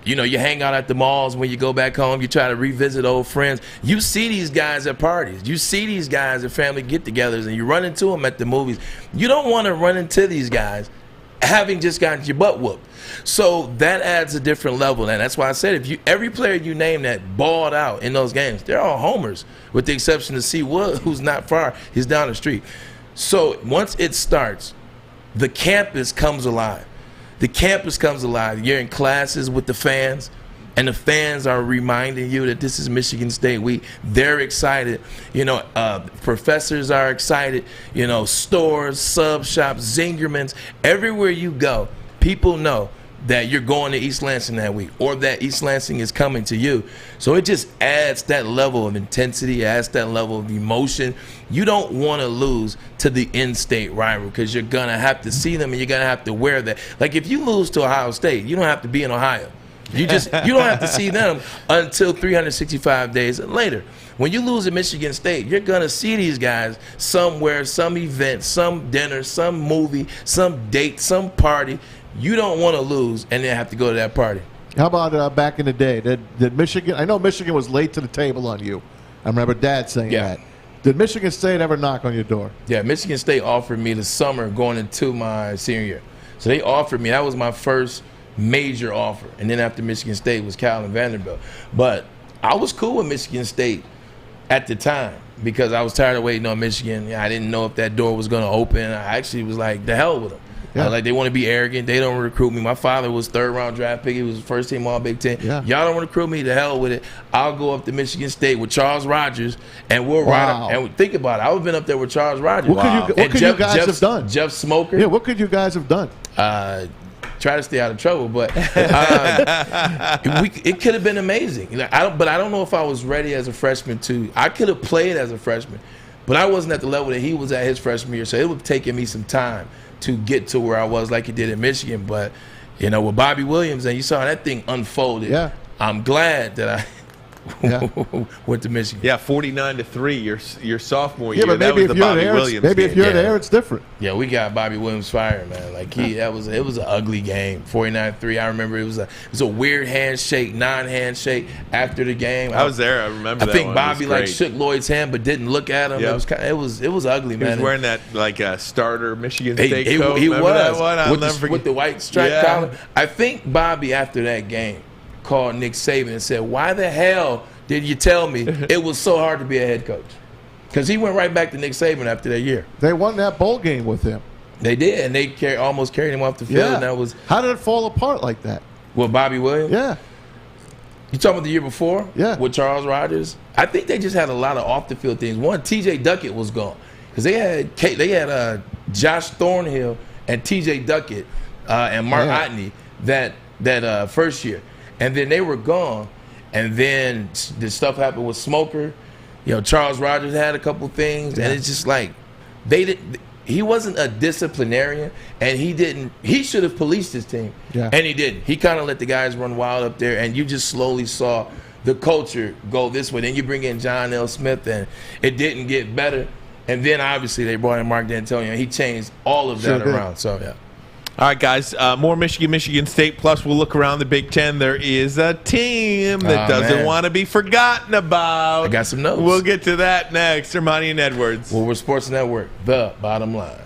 you hang out at the malls when you go back home. You try to revisit old friends. You see these guys at parties. You see these guys at family get-togethers, and you run into them at the movies. You don't want to run into these guys having just gotten your butt whooped. So that adds a different level, and that's why I said every player you name that balled out in those games, they're all homers, with the exception of C. Wood, who's not far. He's down the street. So once it starts, the campus comes alive. You're in classes with the fans, and the fans are reminding you that this is Michigan State week. They're excited. Professors are excited. Stores, sub shops, Zingerman's, everywhere you go, people know that you're going to East Lansing that week, or that East Lansing is coming to you. So it just adds that level of intensity, adds that level of emotion. You don't want to lose to the in-state rival because you're going to have to see them and you're going to have to wear that. Like if you lose to Ohio State, you don't have to be in Ohio. You don't have to see them until 365 days later. When you lose at Michigan State, you're going to see these guys somewhere, some event, some dinner, some movie, some date, some party. You don't want to lose and then have to go to that party. How about back in the day? Did Michigan – I know Michigan was late to the table on you. I remember Dad saying that. Did Michigan State ever knock on your door? Yeah, Michigan State offered me the summer going into my senior year. So they offered me – that was my first major offer. And then after Michigan State was Cal and Vanderbilt. But I was cool with Michigan State at the time because I was tired of waiting on Michigan. I didn't know if that door was going to open. I actually was like, the hell with them. Yeah. Like, they want to be arrogant. They don't recruit me. My father was third-round draft pick. He was first team All-Big Ten. Yeah. Y'all don't recruit me. The hell with it. I'll go up to Michigan State with Charles Rogers, and we'll ride up. And think about it. I would have been up there with Charles Rogers. What could you guys have done? Jeff Smoker. Yeah, what could you guys have done? Try to stay out of trouble, but it could have been amazing. But I don't know if I was ready as a freshman too. I could have played as a freshman, but I wasn't at the level that he was at his freshman year, so it would have taken me some time to get to where I was like it did in Michigan. But, with Bobby Williams, and you saw that thing unfolded. Yeah. I'm glad that I went to Michigan. Yeah, 49-3 your sophomore year. Yeah, but maybe if you're there, it's different. Yeah, we got Bobby Williams fired, man. Like it was an ugly game. 49-3. I remember it was a weird handshake, non-handshake after the game. I was there. I remember. I think Bobby shook Lloyd's hand but didn't look at him. Yep. It was ugly, man. He was wearing that starter Michigan State coat. He was. That one? I'll never forget. With the white stripe collar. I think Bobby after that game called Nick Saban and said, "Why the hell did you tell me it was so hard to be a head coach?" Because he went right back to Nick Saban after that year. They won that bowl game with him. They did, and they almost carried him off the field. Yeah. And how did it fall apart like that? With Bobby Williams? Yeah. You talking about the year before? Yeah. With Charles Rogers? I think they just had a lot of off-the-field things. One, T.J. Duckett was gone. Because they had Josh Thornhill and T.J. Duckett and Mark Otney that first year. And then they were gone. And then the stuff happened with Smoker. Charles Rogers had a couple things. And it's just like he wasn't a disciplinarian. And he should have policed his team. Yeah. And he didn't. He kind of let the guys run wild up there. And you just slowly saw the culture go this way. Then you bring in John L. Smith, and it didn't get better. And then obviously they brought in Mark D'Antonio. He changed all of that around. So, yeah. All right, guys, more Michigan State, plus we'll look around the Big Ten. There is a team that doesn't want to be forgotten about. I got some notes. We'll get to that next. Armani and Edwards. Woodward Sports Network, the bottom line.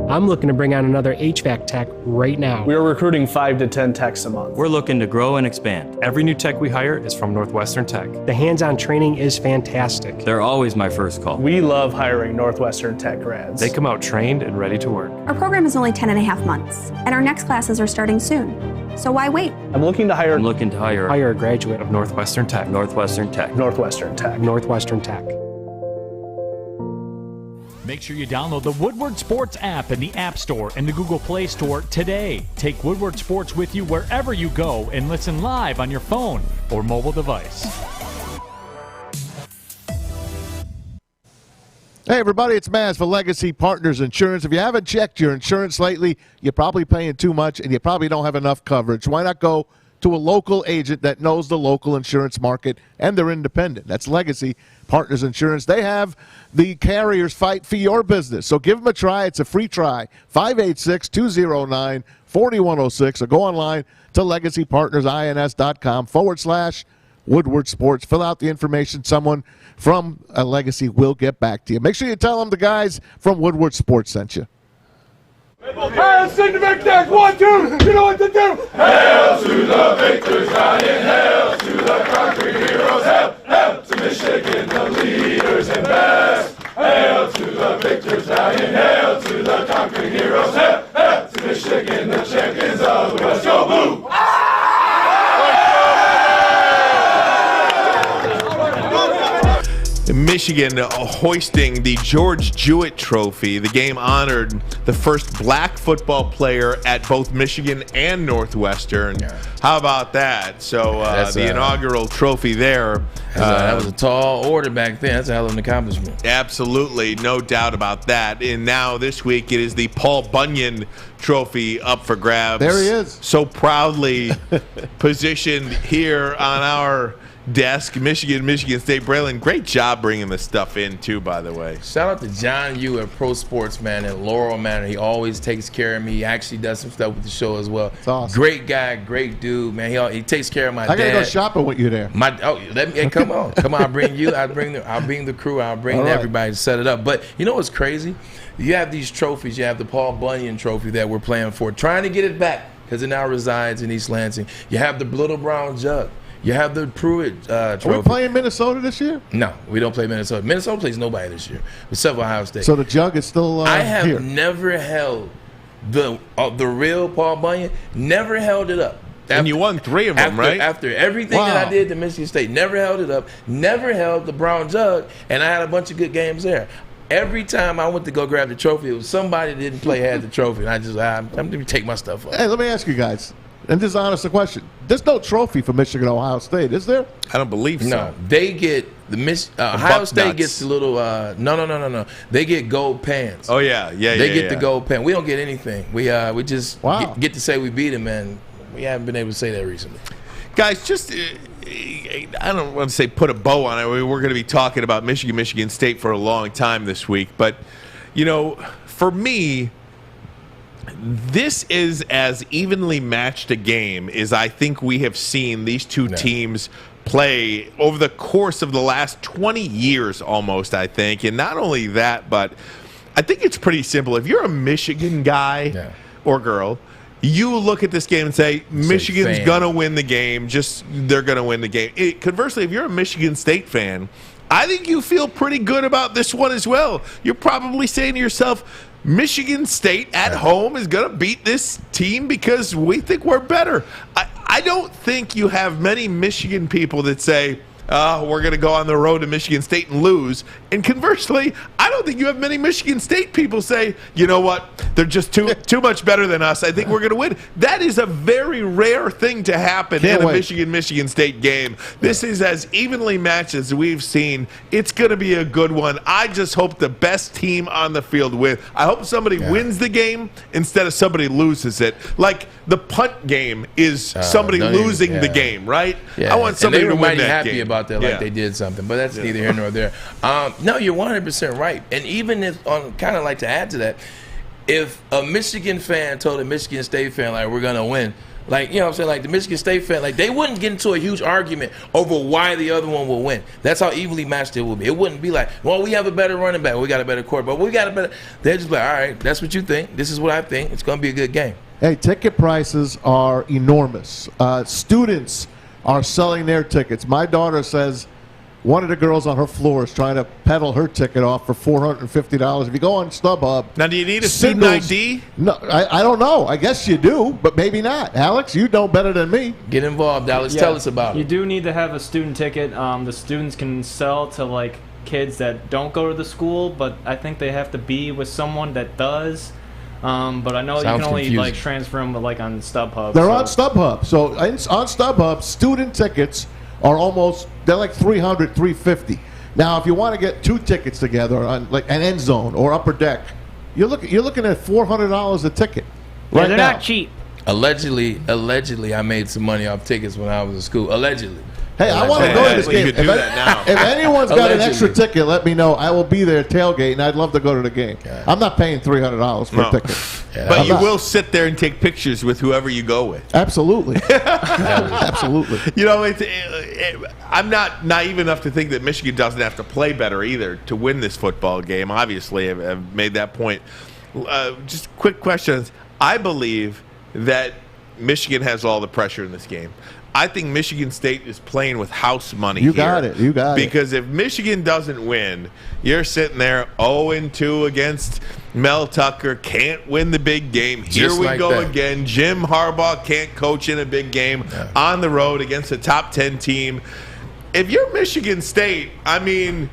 I'm looking to bring on another HVAC tech right now. We are recruiting 5 to 10 techs a month. We're looking to grow and expand. Every new tech we hire is from Northwestern Tech. The hands-on training is fantastic. They're always my first call. We love hiring Northwestern Tech grads. They come out trained and ready to work. Our program is only 10.5 months, and our next classes are starting soon. So why wait? I'm looking to hire a graduate of Northwestern Tech. Northwestern Tech. Northwestern Tech. Northwestern Tech. Make sure you download the Woodward Sports app in the App Store and the Google Play Store today. Take Woodward Sports with you wherever you go and listen live on your phone or mobile device. Hey, everybody, it's Maz for Legacy Partners Insurance. If you haven't checked your insurance lately, you're probably paying too much and you probably don't have enough coverage. Why not go to a local agent that knows the local insurance market and they're independent? That's Legacy Partners Insurance. They have the carriers fight for your business. So give them a try. It's a free try. 586-209-4106 or go online to legacypartnersins.com/Woodward Sports. Fill out the information. Someone from Legacy will get back to you. Make sure you tell them the guys from Woodward Sports sent you. Hail, sing the victors, 1, 2, you know what to do. Hail to the victors, Ryan, hail to the conquering heroes, hail, hail to Michigan, the leaders and best. Hail to the victors, Ryan, hail to the conquering heroes, hail, hail to Michigan, the champions of the West. Go Blue! Michigan hoisting the George Jewett Trophy. The game honored the first black football player at both Michigan and Northwestern. Yeah. How about that? So the inaugural trophy there. That was a tall order back then. That's a hell of an accomplishment. Absolutely, no doubt about that. And now this week it is the Paul Bunyan Trophy up for grabs. There he is. So proudly positioned here on our desk. Michigan State. Braylon, great job bringing this stuff in too, by the way. Shout out to John Yu at Pro Sports, man, at Laurel Manor. He always takes care of me. He actually does some stuff with the show as well. That's awesome. Great guy, great dude, man. He takes care of my dad. I gotta go shopping with you there. Come on. I'll bring you. I'll bring the crew. I'll bring everybody to set it up. But you know what's crazy? You have these trophies. You have the Paul Bunyan Trophy that we're playing for, trying to get it back because it now resides in East Lansing. You have the Little Brown Jug. You have the Pruitt Trophy. Are we playing Minnesota this year? No, we don't play Minnesota. Minnesota plays nobody this year, except for Ohio State. So the jug is still I have here. never held the real Paul Bunyan. Never held it up. And you won 3 of them, right? After everything that I did to Michigan State, never held it up. Never held the Brown Jug, and I had a bunch of good games there. Every time I went to go grab the trophy, it was somebody that didn't play had the trophy, and I'm going to take my stuff up. Hey, let me ask you guys. And this is honest question. There's no trophy for Michigan Ohio State, is there? I don't believe so. No, they get Ohio State gets a little. No. They get gold pants. Oh yeah. They get the gold pants. We don't get anything. We just get to say we beat them, and we haven't been able to say that recently. Guys, just I don't want to say put a bow on it. We're going to be talking about Michigan State for a long time this week, but for me, this is as evenly matched a game as I think we have seen these two teams play over the course of the last 20 years almost, I think. And not only that, but I think it's pretty simple. If you're a Michigan guy or girl, you look at this game and say, Michigan's going to win the game. They're going to win the game. Conversely, if you're a Michigan State fan, I think you feel pretty good about this one as well. You're probably saying to yourself, Michigan State at home is going to beat this team because we think we're better. I don't think you have many Michigan people that say, we're going to go on the road to Michigan State and lose. And conversely, I don't think you have many Michigan State people say, you know what, they're just too much better than us. I think we're going to win. That is a very rare thing to happen in a Michigan State game. This is as evenly matched as we've seen. It's going to be a good one. I just hope the best team on the field wins. I hope somebody wins the game instead of somebody loses it. Like the punt game is somebody losing the game, right? Yeah. I want somebody to win that game. About that, like they did something, but that's neither here nor there. No, you're 100% right. And even if, kind of like to add to that, if a Michigan fan told a Michigan State fan, like, we're going to win, like, you know what I'm saying, like the Michigan State fan, like they wouldn't get into a huge argument over why the other one will win. That's how evenly matched it will be. It wouldn't be like, well, we have a better running back, we got a better quarterback, we got a better. They're just like, all right, that's what you think. This is what I think. It's going to be a good game. Hey, ticket prices are enormous. Students are selling their tickets. My daughter says one of the girls on her floor is trying to peddle her ticket off for $450. If you go on StubHub. Now, do you need a student ID? No, I don't know. I guess you do, but maybe not. Alex, you know better than me. Get involved, Alex. Tell us about it. You do need to have a student ticket. The students can sell to like kids that don't go to the school, but I think they have to be with someone that does. But I know you can only like transfer them like on StubHub. They're on StubHub. So on StubHub, student tickets are they're like $300, $350. Now, if you want to get 2 tickets together on like an end zone or upper deck, you're looking at $400 a ticket. Right, they're not cheap. Allegedly, I made some money off tickets when I was in school. Allegedly. Hey, I want to go to this game. If anyone's got an extra ticket, let me know. I will be there tailgate, and I'd love to go to the game. I'm not paying $300 for a ticket. But you will sit there and take pictures with whoever you go with. Absolutely. Absolutely. You know, I'm not naive enough to think that Michigan doesn't have to play better either to win this football game. Obviously, I've made that point. Just quick questions. I believe that Michigan has all the pressure in this game. I think Michigan State is playing with house money here. You got it. Because if Michigan doesn't win, you're sitting there 0-2 against Mel Tucker, can't win the big game. Here we go again. Jim Harbaugh can't coach in a big game on the road against a top 10 team. If you're Michigan State, I mean,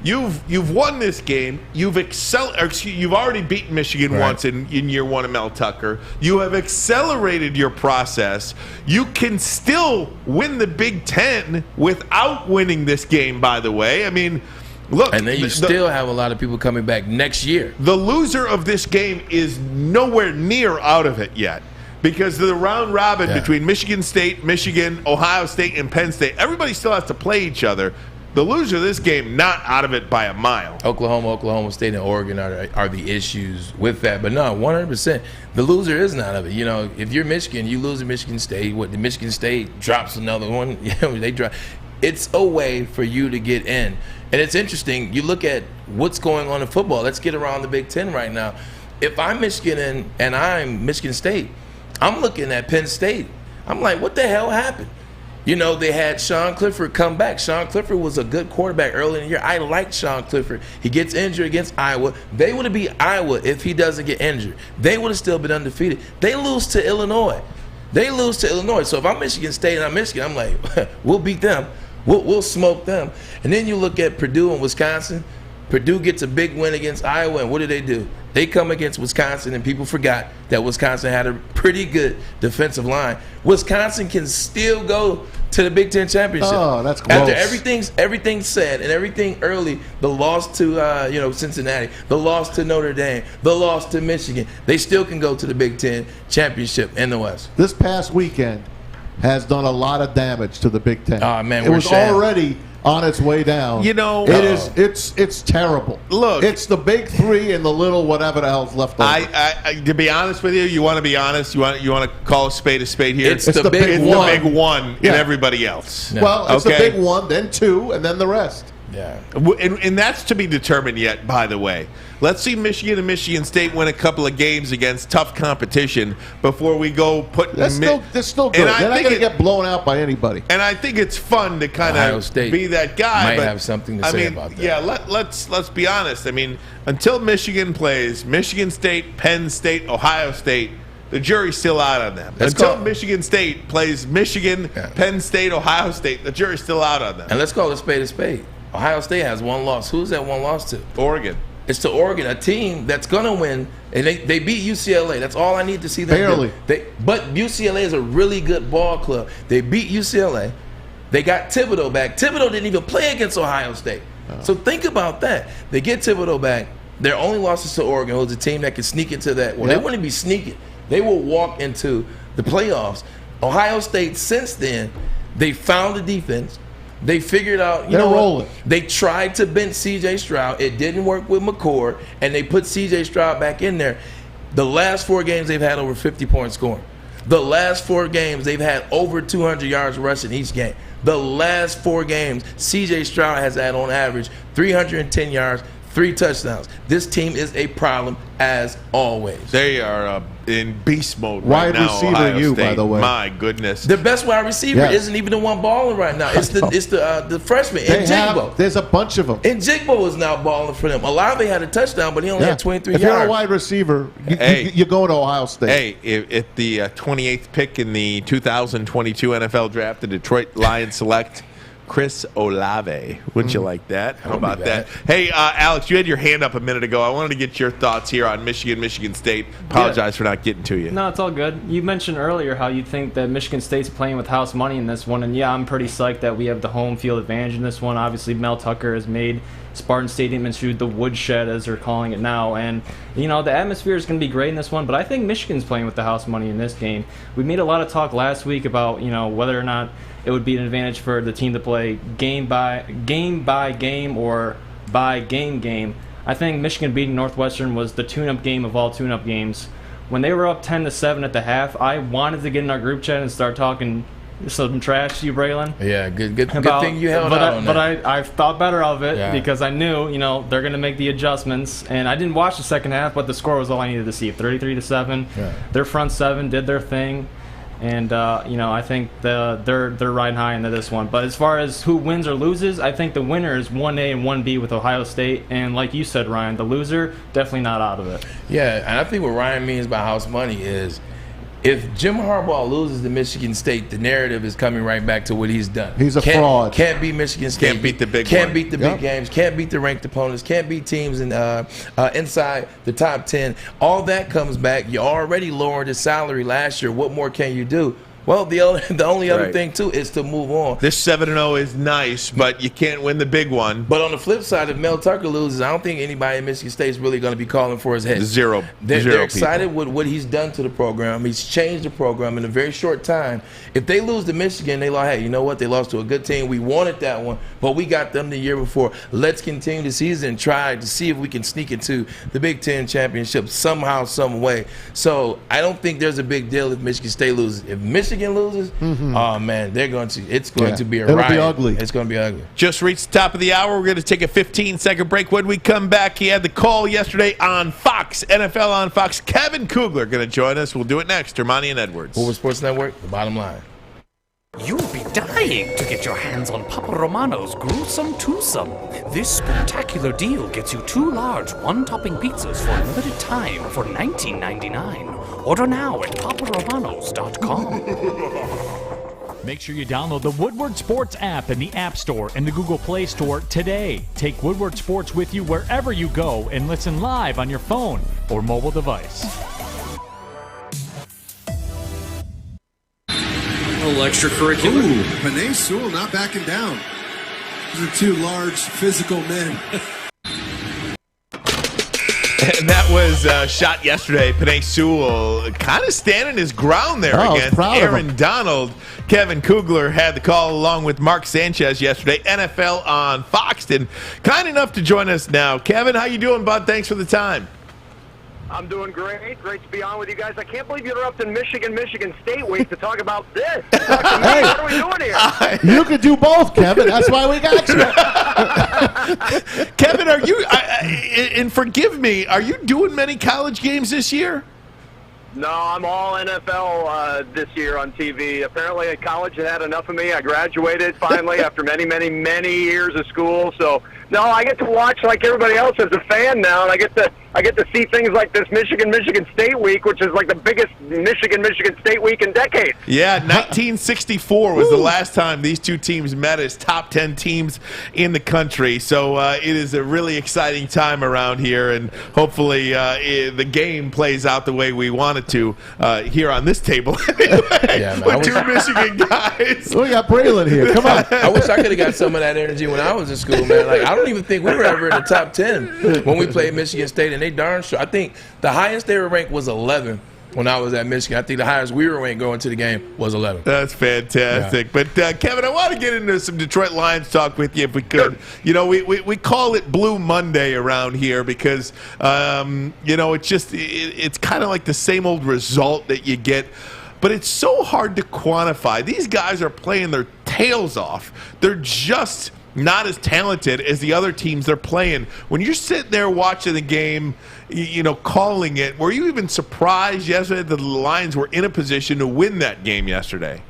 You've won this game. You've already beaten Michigan once in year one of Mel Tucker. You have accelerated your process. You can still win the Big Ten without winning this game, by the way. I mean, look. And then you still have a lot of people coming back next year. The loser of this game is nowhere near out of it yet. Because of the round robin between Michigan State, Michigan, Ohio State, and Penn State, everybody still has to play each other. The loser of this game, not out of it by a mile. Oklahoma State, and Oregon are the issues with that. But no, 100%. The loser is not of it. You know, if you're Michigan, you lose to Michigan State. The Michigan State drops another one. They drop. It's a way for you to get in. And it's interesting. You look at what's going on in football. Let's get around the Big Ten right now. If I'm Michigan and I'm Michigan State, I'm looking at Penn State. I'm like, what the hell happened? You know, they had Sean Clifford come back. Sean Clifford was a good quarterback early in the year. I liked Sean Clifford. He gets injured against Iowa. They would have beat Iowa if he doesn't get injured. They would have still been undefeated. They lose to Illinois. So if I'm Michigan State and I'm Michigan, I'm like, we'll beat them. We'll smoke them. And then you look at Purdue and Wisconsin. Purdue gets a big win against Iowa, and what do? They come against Wisconsin, and people forgot that Wisconsin had a pretty good defensive line. Wisconsin can still go to the Big Ten championship. Oh, that's close. After everything's said and everything early, the loss to Cincinnati, the loss to Notre Dame, the loss to Michigan, they still can go to the Big Ten championship in the West. This past weekend has done a lot of damage to the Big Ten. Oh man, it was already on its way down. You know, it's terrible. Look, it's the big three and the little whatever the hell's left over. I to be honest with you, you want to be honest. You want to call a spade here. It's the big one, and everybody else. Yeah. Well, it's the big one, then two, and then the rest. Yeah, and that's to be determined yet. By the way, let's see Michigan and Michigan State win a couple of games against tough competition before we go put. They're still good. They're not going to get blown out by anybody. And I think it's fun to kind of be that guy. Might have something to say about that. Yeah, let's be honest. I mean, until Michigan plays Michigan State, Penn State, Ohio State, the jury's still out on them. Until Michigan State plays Michigan, Penn State, Ohio State, the jury's still out on them. And let's call a spade. Ohio State has one loss. Who's that one loss to? Oregon. It's to Oregon, a team that's going to win. And they beat UCLA. That's all I need to see them barely. But UCLA is a really good ball club. They beat UCLA. They got Thibodeau back. Thibodeau didn't even play against Ohio State. Oh. So think about that. They get Thibodeau back. Their only losses to Oregon, who's a team that can sneak into that. Well, they wouldn't be sneaking. They will walk into the playoffs. Ohio State, since then, they found the defense. They figured out, rolling. They tried to bench C.J. Stroud. It didn't work with McCord, and they put C.J. Stroud back in there. The last 4 games, they've had over 50-point scoring. The last 4 games, they've had over 200 yards rushing each game. The last 4 games, C.J. Stroud has had, on average, 310 yards, 3 touchdowns. This team is a problem, as always. They are in beast mode right now. Wide receiver, by the way. My goodness. The best wide receiver isn't even the one balling right now. It's the freshman, Njigbo. There's a bunch of them. Njigbo is now balling for them. Olave had a touchdown, but he only had 23 yards. If you're a wide receiver, you're going to Ohio State. Hey, at the 28th pick in the 2022 NFL Draft, the Detroit Lions select Chris Olave. Wouldn't you like that? How about that? Hey, Alex, you had your hand up a minute ago. I wanted to get your thoughts here on Michigan State. Apologize for not getting to you. No, it's all good. You mentioned earlier how you think that Michigan State's playing with house money in this one, and yeah, I'm pretty psyched that we have the home field advantage in this one. Obviously, Mel Tucker has made Spartan Stadium into the woodshed, as they're calling it now, and the atmosphere is going to be great in this one, but I think Michigan's playing with the house money in this game. We made a lot of talk last week about whether or not it would be an advantage for the team to play game by game or by game. I think Michigan beating Northwestern was the tune-up game of all tune-up games. When they were up 10-7 at the half, I wanted to get in our group chat and start talking some trash to you, Braylon. Yeah, good thing you held out on that. But I thought better of it because I knew, they're going to make the adjustments. And I didn't watch the second half, but the score was all I needed to see. 33-7. Yeah. Their front seven did their thing. And, I think they're riding high into this one. But as far as who wins or loses, I think the winner is 1A and 1B with Ohio State. And like you said, Ryan, the loser, definitely not out of it. Yeah, and I think what Ryan means by house money is If Jim Harbaugh loses to Michigan State, the narrative is coming right back to what he's done. He's a fraud. Can't beat Michigan State. Can't beat the big Can't one. beat the big games. Can't beat the ranked opponents. Can't beat teams inside the top 10. All that comes back. You already lowered his salary last year. What more can you do? Well, the only other thing, too, is to move on. This 7-0 is nice, but you can't win the big one. But on the flip side, if Mel Tucker loses, I don't think anybody in Michigan State is really going to be calling for his head. Zero They're excited with what he's done to the program. He's changed the program in a very short time. If they lose to Michigan, they like, hey, you know what? They lost to a good team. We wanted that one, but we got them the year before. Let's continue the season and try to see if we can sneak into the Big Ten championship somehow, some way. So I don't think there's a big deal if Michigan State loses. If Michigan loses, oh man, it's going to be a riot. It'll be ugly. It's going to be ugly. Just reached the top of the hour. We're going to take a 15-second break. When we come back, he had the call yesterday on Fox, NFL on Fox. Kevin Kugler going to join us. We'll do it next. Hermione and Edwards. Woodward Sports Network, the bottom line. You'll be dying to get your hands on Papa Romano's gruesome twosome. This spectacular deal gets you 2 large one-topping pizzas for a limited time for $19.99. Order now at paparomanos.com. Make sure you download the Woodward Sports app in the App Store and the Google Play Store today. Take Woodward Sports with you wherever you go and listen live on your phone or mobile device. Extracurricular. Ooh, Penn Sewell not backing down. These are 2 large physical men. And that was shot yesterday. Penn Sewell kind of standing his ground there against Aaron Donald. Kevin Kugler had the call along with Mark Sanchez yesterday. NFL on Fox. And kind enough to join us now. Kevin, how you doing, bud? Thanks for the time. I'm doing great. Great to be on with you guys. I can't believe you interrupted Michigan State week to talk about this. Hey, what are we doing here? You could do both, Kevin. That's why we got you. Kevin, are you, and forgive me, are you doing many college games this year? No, I'm all NFL this year on TV. Apparently, college had enough of me. I graduated finally after many, many, many years of school. So, no, I get to watch like everybody else as a fan now, and I get to see things like this Michigan State week, which is like the biggest Michigan State week in decades. Yeah, 1964 was the last time these two teams met as top 10 teams in the country. So it is a really exciting time around here, and hopefully the game plays out the way we want it to here on this table. Anyway, with 2 Michigan guys. We got Braylon here. Come on. I wish I could have got some of that energy when I was in school, man. Like, I don't even think we were ever in the top 10 when we played Michigan State, and they darn sure. I think the highest they were ranked was 11 when I was at Michigan. I think the highest we were ranked going to the game was 11. That's fantastic. Yeah. But, Kevin, I want to get into some Detroit Lions talk with you if we could. You know, we call it Blue Monday around here because, you know, it's kind of like the same old result that you get. But it's so hard to quantify. These guys are playing their tails off. They're just not as talented as the other teams they're playing. When you're sitting there watching the game, you know, calling it, were you even surprised yesterday that the Lions were in a position to win that game yesterday?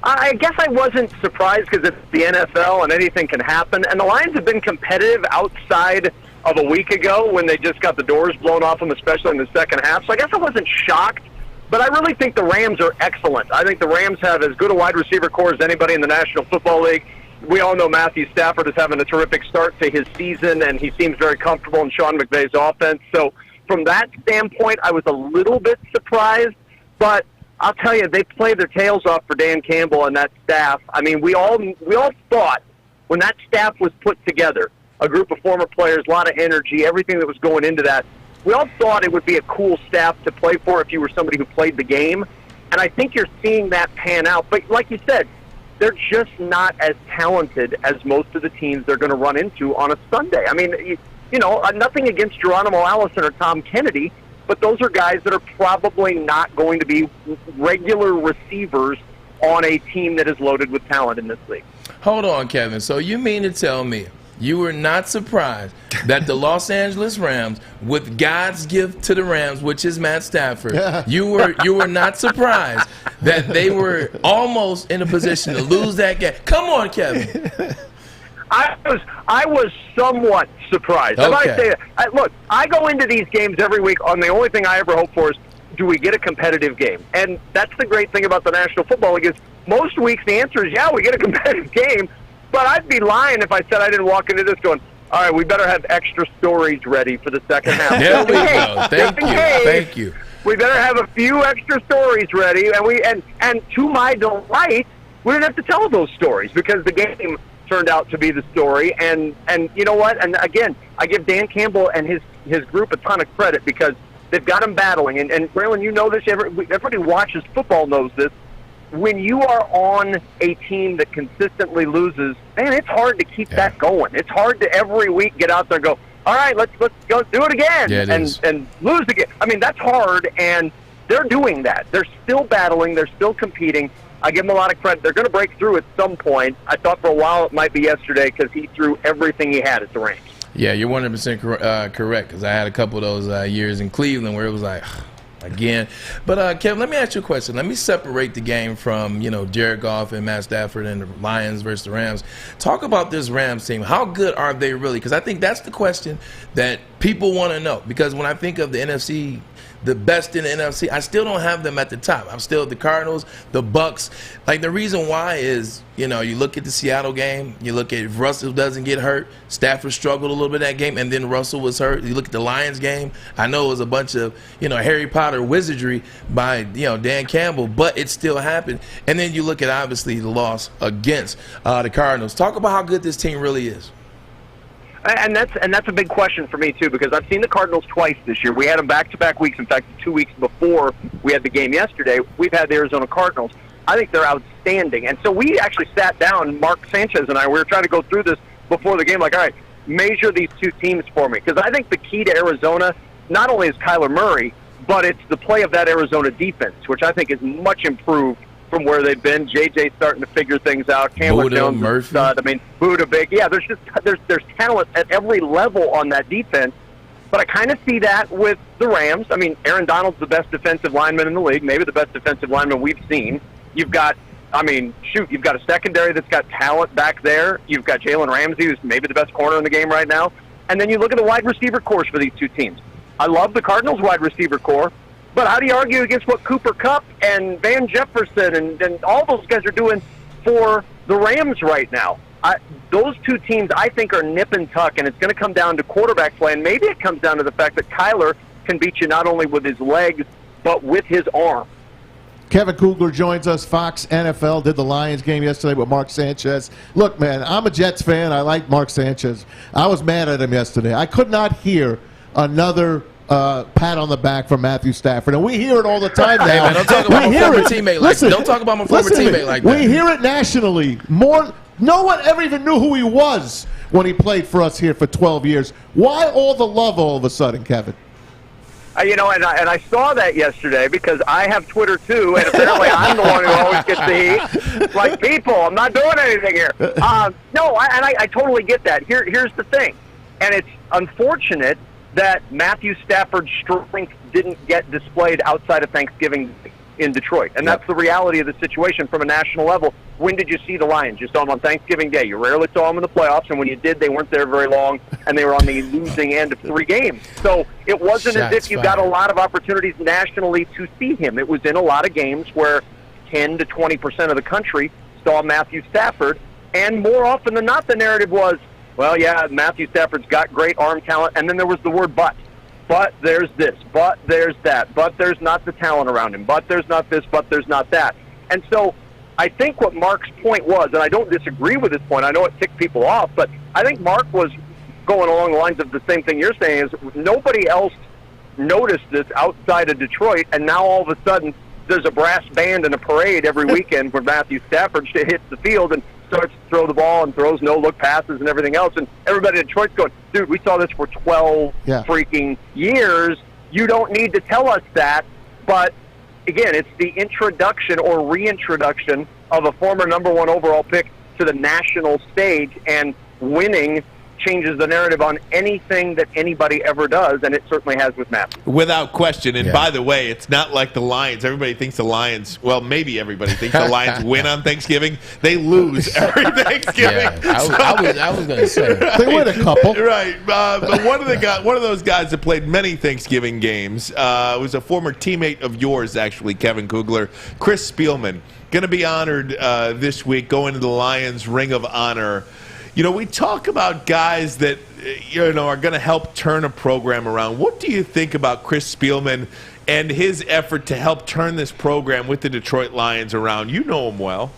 I guess I wasn't surprised because it's the NFL and anything can happen. And the Lions have been competitive outside of a week ago when they just got the doors blown off them, especially in the second half. So I guess I wasn't shocked. But I really think the Rams are excellent. I think the Rams have as good a wide receiver core as anybody in the National Football League. We all know Matthew Stafford is having a terrific start to his season, and he seems very comfortable in Sean McVay's offense. So from that standpoint, I was a little bit surprised. But I'll tell you, they played their tails off for Dan Campbell and that staff. I mean, we all thought when that staff was put together, a group of former players, a lot of energy, everything that was going into that, we all thought it would be a cool staff to play for if you were somebody who played the game. And I think you're seeing that pan out. But like you said, they're just not as talented as most of the teams they're going to run into on a Sunday. I mean, you know, nothing against Geronimo Allison or Tom Kennedy, but those are guys that are probably not going to be regular receivers on a team that is loaded with talent in this league. Hold on, Kevin. So you mean to tell me you were not surprised that the Los Angeles Rams, with God's gift to the Rams, which is Matt Stafford, you were not surprised that they were almost in a position to lose that game? Come on, Kevin. I was somewhat surprised. Okay. I might say, look, I go into these games every week on the only thing I ever hope for is do we get a competitive game? And that's the great thing about the National Football League is most weeks the answer is, yeah, we get a competitive game, but I'd be lying if I said I didn't walk into this going, all right, we better have extra stories ready for the second half. There we go. Thank you. We better have a few extra stories ready, and to my delight, we didn't have to tell those stories because the game turned out to be the story. And you know what? And again, I give Dan Campbell and his group a ton of credit because they've got them battling. And Braylon, you know this. Everybody who watches football knows this. When you are on a team that consistently loses, man, it's hard to keep that going. It's hard to every week get out there and go, all right, let's go do it again and lose again. I mean, that's hard, and they're doing that. They're still battling. They're still competing. I give them a lot of credit. They're going to break through at some point. I thought for a while it might be yesterday because he threw everything he had at the Rams. Yeah, you're 100% correct because I had a couple of those years in Cleveland where it was like, again. But, Kevin, let me ask you a question. Let me separate the game from, Jared Goff and Matt Stafford and the Lions versus the Rams. Talk about this Rams team. How good are they really? Because I think that's the question that people want to know. Because when I think of the NFC, the best in the NFC, I still don't have them at the top. I'm still the Cardinals, the Bucks. Like, the reason why is, you look at the Seattle game, you look at if Russell doesn't get hurt, Stafford struggled a little bit that game, and then Russell was hurt. You look at the Lions game, I know it was a bunch of, Harry Potter wizardry by, Dan Campbell, but it still happened. And then you look at, obviously, the loss against the Cardinals. Talk about how good this team really is. And that's a big question for me, too, because I've seen the Cardinals twice this year. We had them back-to-back weeks. In fact, 2 weeks before we had the game yesterday, we've had the Arizona Cardinals. I think they're outstanding. And so we actually sat down, Mark Sanchez and I, we were trying to go through this before the game, like, all right, measure these two teams for me. Because I think the key to Arizona not only is Kyler Murray, but it's the play of that Arizona defense, which I think is much improved from where they've been. JJ's starting to figure things out. Campbell Jones, Murphy. Buda big. Yeah, there's talent at every level on that defense. But I kind of see that with the Rams. I mean, Aaron Donald's the best defensive lineman in the league, maybe the best defensive lineman we've seen. You've got a secondary that's got talent back there. You've got Jalen Ramsey, who's maybe the best corner in the game right now. And then you look at the wide receiver corps for these two teams. I love the Cardinals' wide receiver corps. But how do you argue against what Cooper Kupp and Van Jefferson and all those guys are doing for the Rams right now? Those two teams, I think, are nip and tuck, and it's going to come down to quarterback play. And maybe it comes down to the fact that Kyler can beat you not only with his legs, but with his arm. Kevin Kugler joins us, Fox NFL, did the Lions game yesterday with Mark Sanchez. Look, man, I'm a Jets fan. I like Mark Sanchez. I was mad at him yesterday. I could not hear another pat on the back from Matthew Stafford, and we hear it all the time now. Hey, man, don't talk about my former teammate like that. Don't talk about my former teammate like that. We hear it nationally. No one ever even knew who he was when he played for us here for 12 years. Why all the love all of a sudden, Kevin? And I saw that yesterday because I have Twitter too, and apparently I'm the one who always gets the heat. Like, people, I'm not doing anything here. I totally get that. Here's the thing, and it's unfortunate that Matthew Stafford's strength didn't get displayed outside of Thanksgiving in Detroit. And that's the reality of the situation from a national level. When did you see the Lions? You saw them on Thanksgiving Day. You rarely saw them in the playoffs, and when you did, they weren't there very long, and they were on the losing end of 3 games. So it wasn't as if you got a lot of opportunities nationally to see him. It was in a lot of games where 10 to 20% of the country saw Matthew Stafford, and more often than not, the narrative was, well, yeah, Matthew Stafford's got great arm talent, and then there was the word but. But there's this, but there's that, but there's not the talent around him, but there's not this, but there's not that. And so I think what Mark's point was, and I don't disagree with his point, I know it ticked people off, but I think Mark was going along the lines of the same thing you're saying, is nobody else noticed this outside of Detroit, and now all of a sudden there's a brass band and a parade every weekend where Matthew Stafford hits the field and starts to throw the ball and throws no-look passes and everything else. And everybody in Detroit's going, dude, we saw this for 12 freaking years. You don't need to tell us that. But, again, it's the introduction or reintroduction of a former number 1 overall pick to the national stage and winning changes the narrative on anything that anybody ever does, and it certainly has with Matthew. Without question. And by the way, it's not like the Lions. Everybody thinks the Lions, well, maybe everybody thinks the Lions win on Thanksgiving. They lose every Thanksgiving. I was going to say. Right, they win a couple. Right. But one of those guys that played many Thanksgiving games was a former teammate of yours, actually, Kevin Kugler, Chris Spielman. Going to be honored this week, going to the Lions Ring of Honor. You know, we talk about guys that, are going to help turn a program around. What do you think about Chris Spielman and his effort to help turn this program with the Detroit Lions around? You know him well.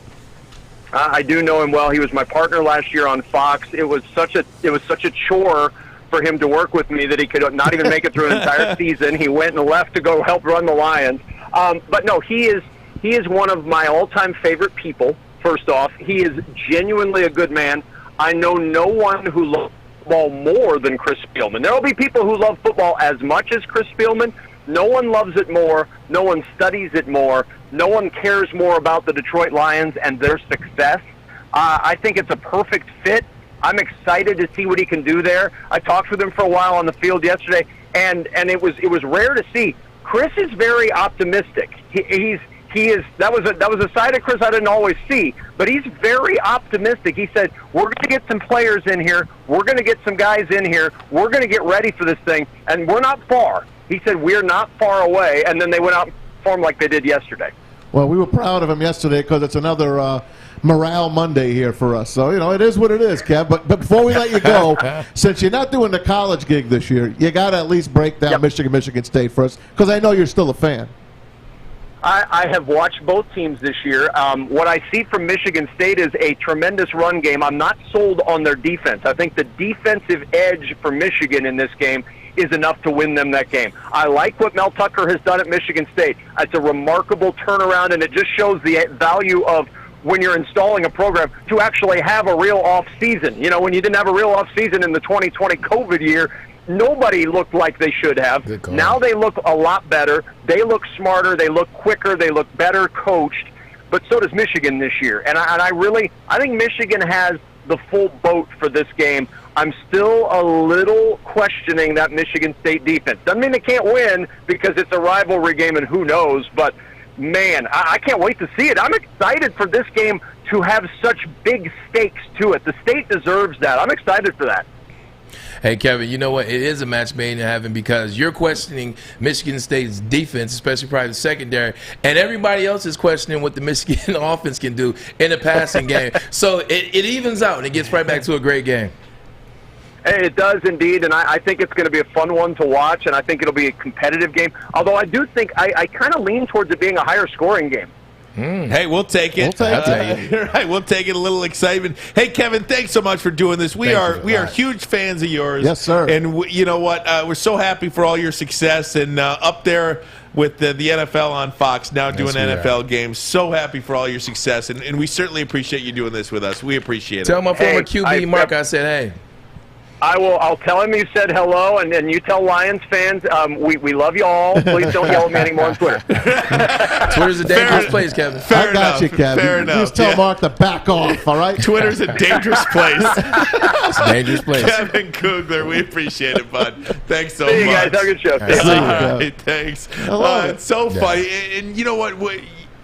I do know him well. He was my partner last year on Fox. It was such a chore for him to work with me that he could not even make it through an entire season. He went and left to go help run the Lions. But no, he is one of my all-time favorite people, first off. He is genuinely a good man. I know no one who loves football more than Chris Spielman. There will be people who love football as much as Chris Spielman. No one loves it more. No one studies it more. No one cares more about the Detroit Lions and their success. I think it's a perfect fit. I'm excited to see what he can do there. I talked with him for a while on the field yesterday, and it was rare to see. Chris is very optimistic. He is. That was a side of Chris I didn't always see, but he's very optimistic. He said, "We're going to get some players in here. We're going to get some guys in here. We're going to get ready for this thing, and we're not far." He said, "We're not far away," and then they went out and performed like they did yesterday. Well, we were proud of him yesterday because it's another Morale Monday here for us. So, it is what it is, Kev. But before we let you go, since you're not doing the college gig this year, you got to at least break down Michigan State for us, because I know you're still a fan. I have watched both teams this year. What I see from Michigan State is a tremendous run game. I'm not sold on their defense. I think the defensive edge for Michigan in this game is enough to win them that game. I like what Mel Tucker has done at Michigan State. It's a remarkable turnaround, and it just shows the value of when you're installing a program to actually have a real off season. When you didn't have a real off season in the 2020 COVID year, nobody looked like they should have. Now they look a lot better. They look smarter. They look quicker. They look better coached. But so does Michigan this year. And I think Michigan has the full boat for this game. I'm still a little questioning that Michigan State defense. Doesn't mean they can't win because it's a rivalry game and who knows. But, man, I can't wait to see it. I'm excited for this game to have such big stakes to it. The state deserves that. I'm excited for that. Hey, Kevin, you know what? It is a match made in heaven because you're questioning Michigan State's defense, especially probably the secondary, and everybody else is questioning what the Michigan offense can do in the passing game. So it evens out, and it gets right back to a great game. It does indeed, and I think it's going to be a fun one to watch, and I think it'll be a competitive game. Although I do think I kind of lean towards it being a higher scoring game. Hey, we'll take it. Right, we'll take it. A little excitement. Hey, Kevin, thanks so much for doing this. We are huge fans of yours. Yes, sir. And you know what? We're so happy for all your success and up there with the NFL on Fox now doing NFL games. So happy for all your success, and we certainly appreciate you doing this with us. We appreciate it. Tell my former QB Mark I said hey. I'll tell him you said hello, and you tell Lions fans we love you all. Please don't yell at me anymore on Twitter. Twitter's a dangerous place, Kevin. I got you, Kevin. Fair enough. Just tell Mark to back off, all right? Twitter's a dangerous place. It's a dangerous place. Kevin Kugler, we appreciate it, bud. Thanks so much. See you guys. Have a good show. All right, thanks. It's so funny. And you know what?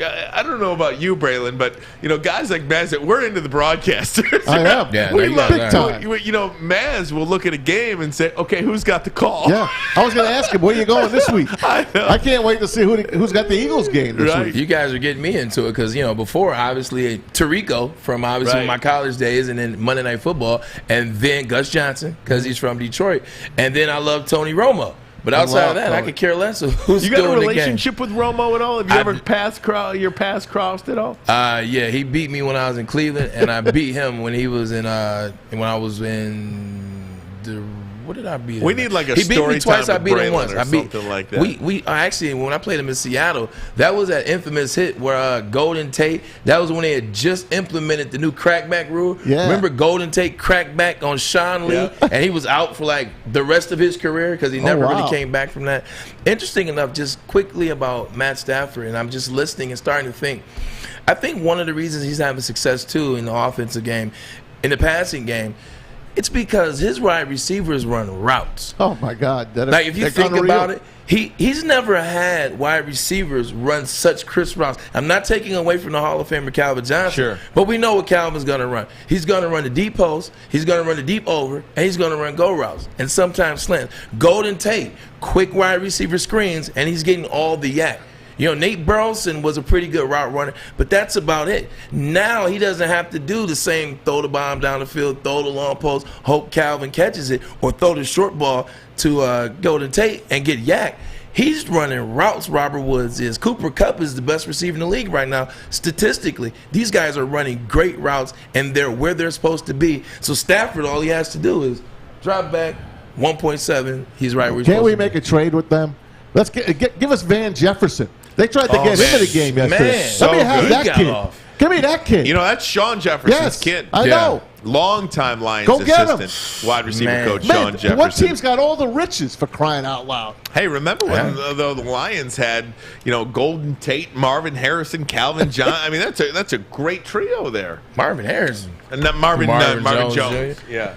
I don't know about you, Braylon, but guys like Maz, we're into the broadcasters. I am. Yeah, we love big time. Maz will look at a game and say, "Okay, who's got the call?" Yeah, I was going to ask him, where are you going this week? I can't wait to see who's got the Eagles game this week. You guys are getting me into it because before, obviously, Tirico from my college days, and then Monday Night Football, and then Gus Johnson because he's from Detroit, and then I love Tony Romo. But outside of that, I could care less of who's doing the game. You got a relationship with Romo at all? Have you ever your paths crossed at all? Yeah, he beat me when I was in Cleveland, and I beat him when he was in when I was in the. What did I beat him? We need like a He beat me twice. I beat him once. Or something like that. We actually, when I played him in Seattle, that was that infamous hit where Golden Tate. That was when they had just implemented the new crackback rule. Yeah. Remember Golden Tate cracked back on Sean Lee, and he was out for like the rest of his career because he never really came back from that. Interesting enough, just quickly about Matt Stafford, and I'm just listening and starting to think. I think one of the reasons he's having success too in the offensive game, in the passing game. It's because his wide receivers run routes. Oh my God! Like if you think about it, he's never had wide receivers run such crisp routes. I'm not taking away from the Hall of Famer Calvin Johnson, but we know what Calvin's going to run. He's going to run the deep post, he's going to run the deep over, and he's going to run go routes and sometimes slants. Golden Tate, quick wide receiver screens, and he's getting all the yak. You know, Nate Burleson was a pretty good route runner, but that's about it. Now he doesn't have to do the same throw the bomb down the field, throw the long post, hope Calvin catches it, or throw the short ball to Golden Tate and get yak. He's running routes, Robert Woods is. Cooper Kupp is the best receiver in the league right now, statistically. These guys are running great routes, and they're where they're supposed to be. So Stafford, all he has to do is drop back, 1.7. He's right where he's supposed to be. Can't we make a trade with them? Let's give us Van Jefferson. They tried to get him in the game yesterday. So Let me have that kid. off. Give me that kid. You know, that's Sean Jefferson's kid. I know. Long-time Lions Go get assistant, wide receiver coach Sean Jefferson. What team's got all the riches, for crying out loud? Hey, remember when the Lions had, Golden Tate, Marvin Harrison, Calvin John? I mean, that's a great trio there. Marvin Harrison. And not Marvin Jones. Yeah.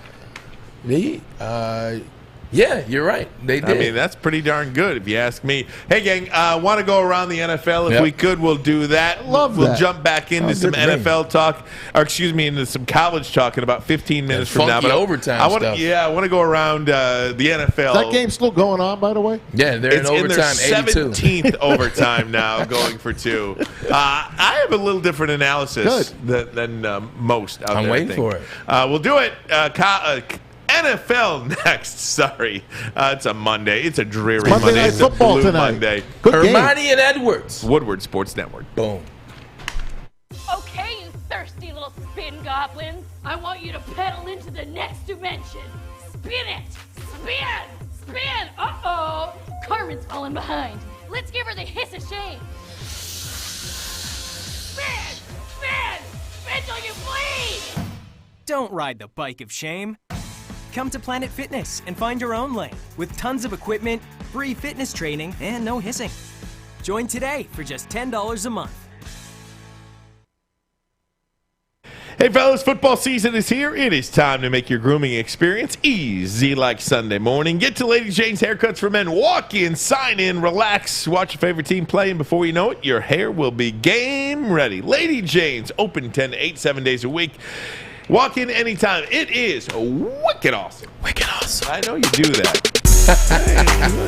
Yeah, you're right. They did. I mean, that's pretty darn good if you ask me. Hey, gang, want to go around the NFL? If we could, we'll do that. We'll jump back into some NFL talk, or excuse me, into some college talk in about 15 minutes from now. But overtime stuff. Yeah, I want to go around the NFL. Is that game still going on, by the way? Yeah, they're in overtime, in their 82. 17th overtime now, going for 2. I have a little different analysis than most out there. I'm waiting for it. We'll do it. NFL next. Sorry. It's a Monday. It's a dreary Monday. Night It's football a blue tonight. Monday. Hermione and Edwards. Woodward Sports Network. Boom. Okay, you thirsty little spin goblins. I want you to pedal into the next dimension. Spin it. Spin. Spin. Uh-oh. Carmen's falling behind. Let's give her the hiss of shame. Spin. Spin. Spin till you bleed. Don't ride the bike of shame. Come to Planet Fitness and find your own lane with tons of equipment, free fitness training, and no hissing. Join today for just $10 a month. Hey, fellas, football season is here. It is time to make your grooming experience easy like Sunday morning. Get to Lady Jane's Haircuts for Men. Walk in, sign in, relax, watch your favorite team play, and before you know it, your hair will be game ready. Lady Jane's, open 10 to 8, 7 days a week. Walk in anytime. It is wicked awesome. Wicked awesome. I know you do that.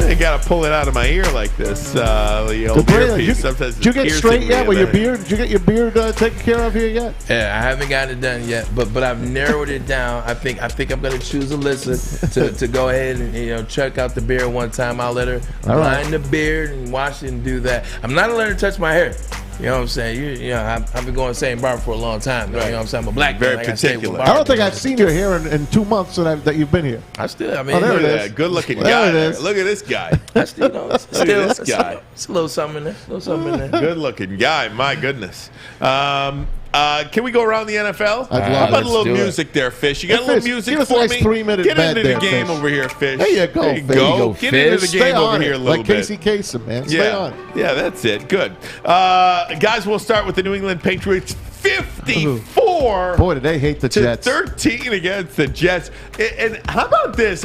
I got to pull it out of my ear like this. The old earpiece. Sometimes did you get straight yet with your beard? Did you get your beard taken care of here yet? Yeah, I haven't got it done yet, but I've narrowed it down. I think I'm going to choose Alyssa to go ahead and check out the beard one time. I'll let her line the beard and wash it and do that. I'm not letting her touch my hair. You know what I'm saying? I've been going to the same barber for a long time. Right. You know what I'm saying? I'm a black very man. particular. I don't think I've seen your hair in 2 months that you've been here. I mean, look at that good-looking guy. Look at this guy. Look at this guy. It's a little something in there. Good-looking guy. My goodness. Can we go around the NFL? How about a little music there, Fish? You got a little music give us for a nice me? 3-minute Get bed into the there, game Fish. over here, Fish. There you go, There you Fish. go. Get into the Stay game over on here a it, little like bit. Casey Kasem, man. Stay on. Yeah, that's it. Good. Guys, we'll start with the New England Patriots. 54 Boy, did they hate the to Jets. 13 against the Jets. And how about this?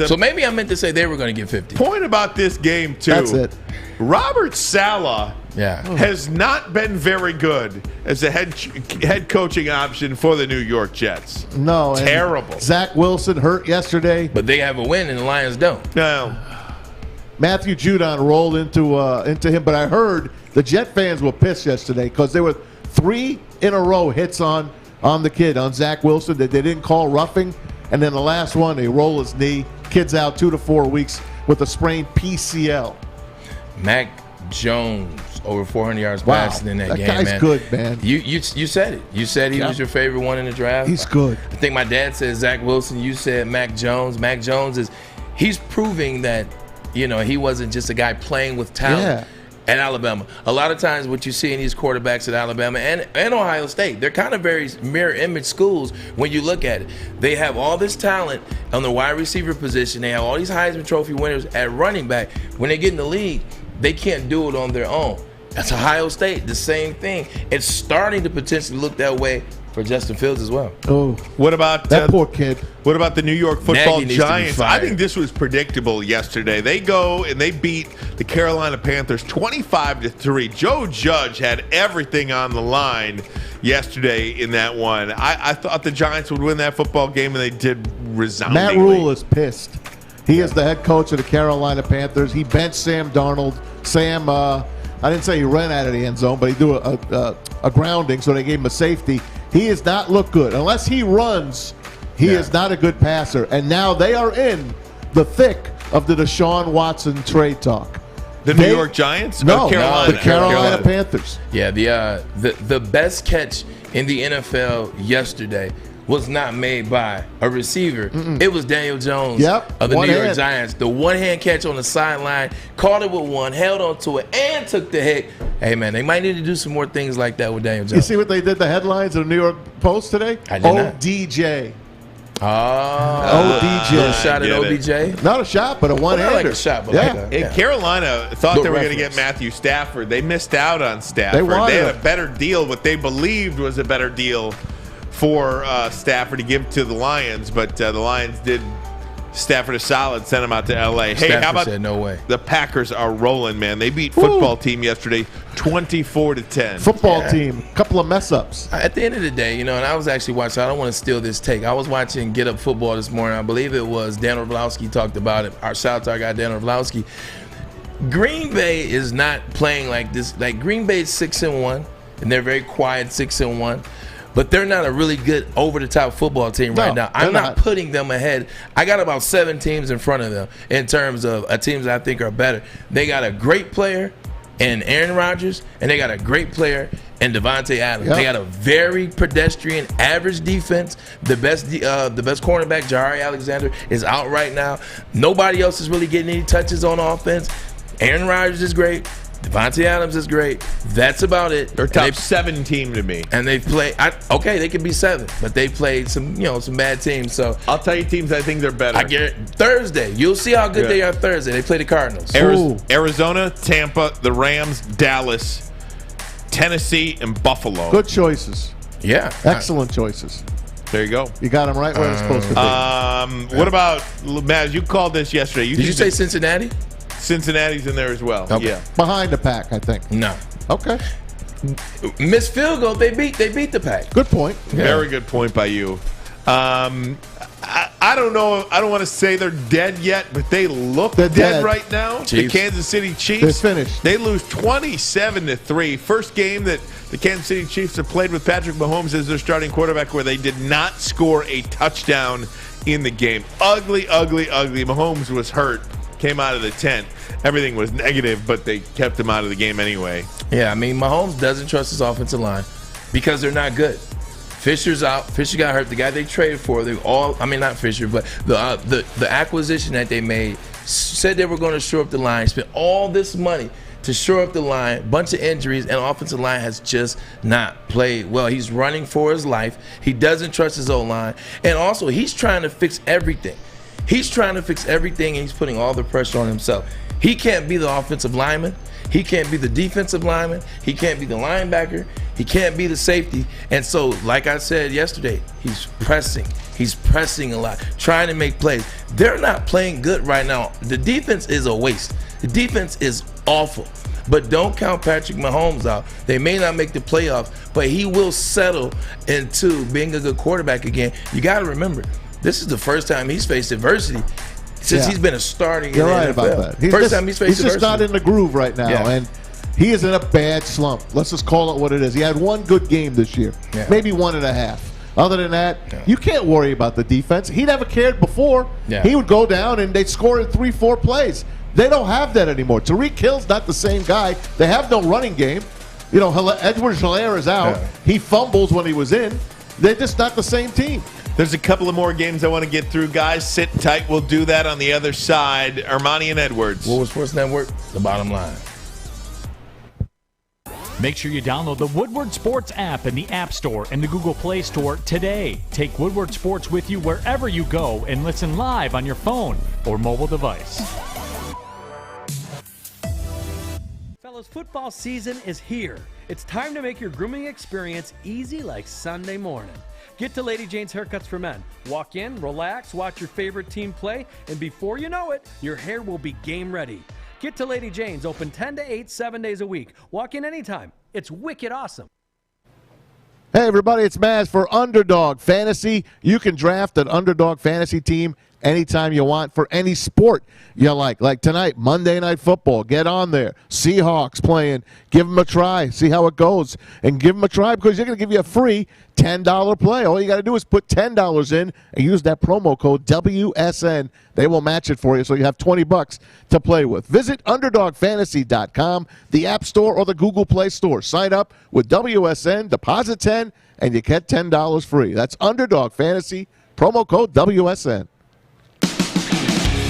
So maybe I meant to say they were going to get 50. Point about this game, too. That's it. Robert Saleh has not been very good as a head coaching option for the New York Jets. No. Terrible. Zach Wilson hurt yesterday. But they have a win and the Lions don't. No. Matthew Judon rolled into him, but I heard the Jet fans were pissed yesterday because there were 3 in a row hits on the kid, on Zach Wilson, that they didn't call roughing. And then the last one, they roll his knee. Kid's out 2 to 4 weeks with a sprained PCL. Mac Jones, over 400 yards passing in that game, man. That guy's good, man. You said it. You said he was your favorite one in the draft. He's good. I think my dad said Zach Wilson. You said Mac Jones. Mac Jones he's proving that, he wasn't just a guy playing with talent. At Alabama. A lot of times what you see in these quarterbacks at Alabama and Ohio State, they're kind of very mirror image schools when you look at it. They have all this talent on the wide receiver position. They have all these Heisman Trophy winners at running back. When they get in the league, they can't do it on their own. That's Ohio State, the same thing. It's starting to potentially look that way for Justin Fields as well. Oh, what about that poor kid? What about the New York Football Giants? I fired. think this was predictable yesterday. They go and they beat the Carolina Panthers 25-3. Joe Judge had everything on the line yesterday in that one. I thought the Giants would win that football game, and they did resoundingly. Matt Rule is pissed. He is the head coach of the Carolina Panthers. He benched Sam Darnold. Sam, I didn't say he ran out of the end zone, but he threw a grounding, so they gave him a safety. He has not looked good. Unless he runs, he is not a good passer. And now they are in the thick of the Deshaun Watson trade talk. The New York Giants? No, Carolina? The Carolina Panthers. Yeah, the best catch in the NFL yesterday was not made by a receiver. It was Daniel Jones of the New York Giants. The one-hand catch on the sideline, caught it with one, held onto it, and took the hit. Hey, man, they might need to do some more things like that with Daniel Jones. You see what they did, the headlines of the New York Post today? I did not. ODJ. ODJ. Little shot at OBJ? Not a shot, but a one-hander. Not like a shot, but And Carolina thought they were going to get Matthew Stafford. They missed out on Stafford. They had a better deal, what they believed was a better deal for Stafford to give to the Lions, but the Lions did Stafford a solid, sent him out to L.A. Hey, Stafford how about said no way. The Packers are rolling, man. They beat football team yesterday 24-10. Football team, couple of mess-ups. At the end of the day, and I was actually watching, I don't want to steal this take. I was watching Get Up Football this morning. I believe it was Dan Orlovsky talked about it. Our shout out to our guy Dan Orlovsky. Green Bay is not playing like this. Like, Green Bay is 6-1, and they're very quiet 6-1. But they're not a really good over-the-top football team right now. I'm not putting them ahead. I got about 7 teams in front of them in terms of teams that I think are better. They got a great player in Aaron Rodgers, and they got a great player in Devontae Adams. They got a very pedestrian, average defense. The best cornerback, Jahari Alexander, is out right now. Nobody else is really getting any touches on offense. Aaron Rodgers is great. Devontae Adams is great. That's about it. They're top 7 team to me. And they've played they could be 7, but they played some bad teams. So I'll tell you teams I think they're better. I get Thursday. You'll see how good they are Thursday. They play the Cardinals. Arizona, Tampa, the Rams, Dallas, Tennessee, and Buffalo. Good choices. Yeah. Excellent choices. There you go. You got them right where it's supposed to be. What about, Matt, you called this yesterday. Did you say Cincinnati? Cincinnati's in there as well. Okay. Yeah. Behind the pack, I think. No. Okay. Missed field goal. They beat the pack. Good point. Yeah. Very good point by you. I don't know. I don't want to say they're dead yet, but they look dead right now. Chiefs. The Kansas City Chiefs. They're finished. They lose 27-3. First game that the Kansas City Chiefs have played with Patrick Mahomes as their starting quarterback where they did not score a touchdown in the game. Ugly. Mahomes was hurt. Came out of the tent. Everything was negative, but they kept him out of the game anyway. Yeah, I mean, Mahomes doesn't trust his offensive line because they're not good. Fisher's out. Fisher got hurt. The guy they traded for, not Fisher, but the acquisition that they made said they were going to shore up the line, spent all this money to shore up the line, bunch of injuries, and offensive line has just not played well. He's running for his life. He doesn't trust his O-line. And also, he's trying to fix everything. And he's putting all the pressure on himself. He can't be the offensive lineman. He can't be the defensive lineman. He can't be the linebacker. He can't be the safety. And so, like I said yesterday, he's pressing. He's pressing a lot, trying to make plays. They're not playing good right now. The defense is a waste. The defense is awful. But don't count Patrick Mahomes out. They may not make the playoffs, but he will settle into being a good quarterback again. You got to remember, this is the first time he's faced adversity since he's been a starting in the NFL. About that. First time he's faced adversity. He's just not in the groove right now, and he is in a bad slump. Let's just call it what it is. He had one good game this year, maybe 1.5. Other than that, you can't worry about the defense. He never cared before. He would go down and they'd score in 3-4 plays. They don't have that anymore. Tyreek Hill's not the same guy. They have no running game. Edwards-Helaire is out. He fumbles when he was in. They're just not the same team. There's a couple of more games I want to get through, guys. Sit tight. We'll do that on the other side. Armani and Edwards. Woodward Sports Network, the bottom line. Make sure you download the Woodward Sports app in the App Store and the Google Play Store today. Take Woodward Sports with you wherever you go and listen live on your phone or mobile device. Fellas, football season is here. It's time to make your grooming experience easy like Sunday morning. Get to Lady Jane's Haircuts for Men. Walk in, relax, watch your favorite team play, and before you know it, your hair will be game ready. Get to Lady Jane's, open 10 to 8, 7 days a week. Walk in anytime. It's wicked awesome. Hey, everybody, it's Maz for Underdog Fantasy. You can draft an Underdog Fantasy team anytime you want for any sport you like. Like tonight, Monday Night Football. Get on there. Seahawks playing. Give them a try. See how it goes. And give them a try because they're going to give you a free $10 play. All you got to do is put $10 in and use that promo code WSN. They will match it for you, so you have $20 to play with. Visit UnderdogFantasy.com, the App Store, or the Google Play Store. Sign up with WSN, deposit 10, and you get $10 free. That's Underdog Fantasy, promo code WSN.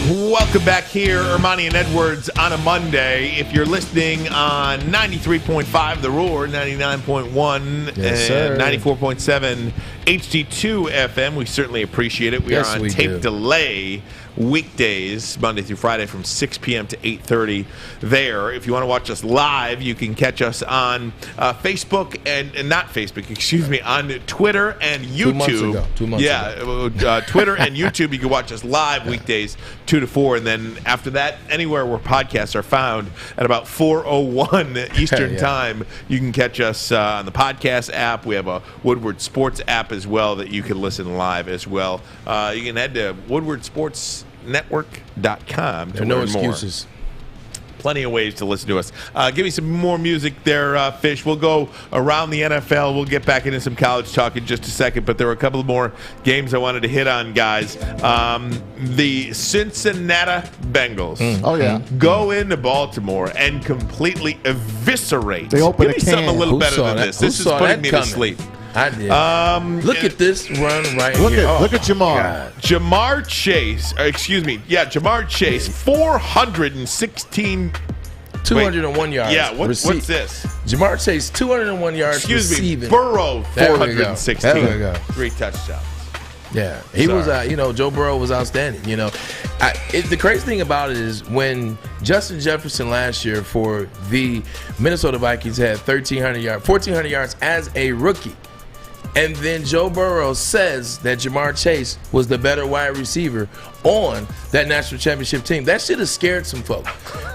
Welcome back here, Armani and Edwards on a Monday. If you're listening on 93.5 The Roar, 99.1, yes, and 94.7 HD2 FM, we certainly appreciate it. We are on tape delay weekdays, Monday through Friday from 6 p.m. to 8:30 there. If you want to watch us live, you can catch us on Facebook and not Facebook, excuse me, on Twitter and YouTube. 2 months ago. Twitter and YouTube, you can watch us live weekdays 2 to 4, and then after that, anywhere where podcasts are found at about 4:01 Eastern Time, you can catch us on the podcast app. We have a Woodward Sports app as well that you can listen live as well. You can head to woodwardsportsnetwork.com to learn excuses. more. Plenty of ways to listen to us. Give me some more music there, Fish. We'll go around the NFL. We'll get back into some college talk in just a second, but there were a couple more games I wanted to hit on, guys. The Cincinnati Bengals go into Baltimore and completely eviscerate. They open Give me something a little better than this. This is putting me to sleep. I did. Look at this run right here. Look at Jamar. God. Jamar Chase, Jamar Chase, 416. 201 yards. Yeah, what's this? Jamar Chase, 201 yards Excuse receiving. me, Burrow, 416. There we go. 3 touchdowns. Yeah, he was, Joe Burrow was outstanding. The crazy thing about it is when Justin Jefferson last year for the Minnesota Vikings had 1,400 yards as a rookie. And then Joe Burrow says that Jamar Chase was the better wide receiver on that national championship team. That should have scared some folks.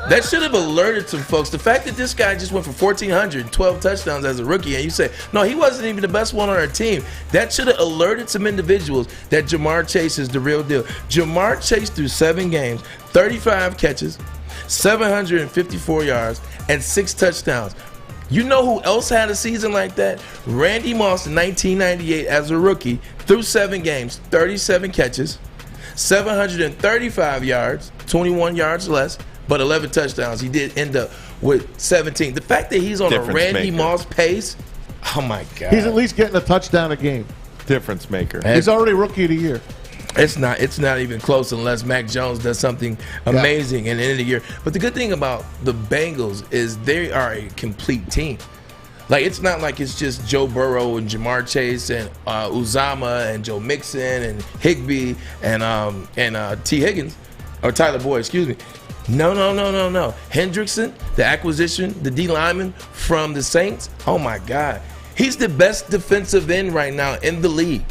That should have alerted some folks. The fact that this guy just went for 1,412 touchdowns as a rookie, and you say, no, he wasn't even the best one on our team. That should have alerted some individuals that Jamar Chase is the real deal. Jamar Chase through 7 games, 35 catches, 754 yards, and 6 touchdowns. You know who else had a season like that? Randy Moss in 1998 as a rookie, through 7 games, 37 catches, 735 yards, 21 yards less, but 11 touchdowns. He did end up with 17. The fact that he's on a Randy Moss pace, oh my God. He's at least getting a touchdown a game. Difference maker. He's already rookie of the year. It's not even close unless Mac Jones does something amazing at the end of the year. But the good thing about the Bengals is they are a complete team. Like, it's not like it's just Joe Burrow and Jamar Chase and Uzama and Joe Mixon and Higbee and T. Higgins, or Tyler Boyd, excuse me. No. Hendrickson, the acquisition, the D lineman from the Saints, oh my God. He's the best defensive end right now in the league.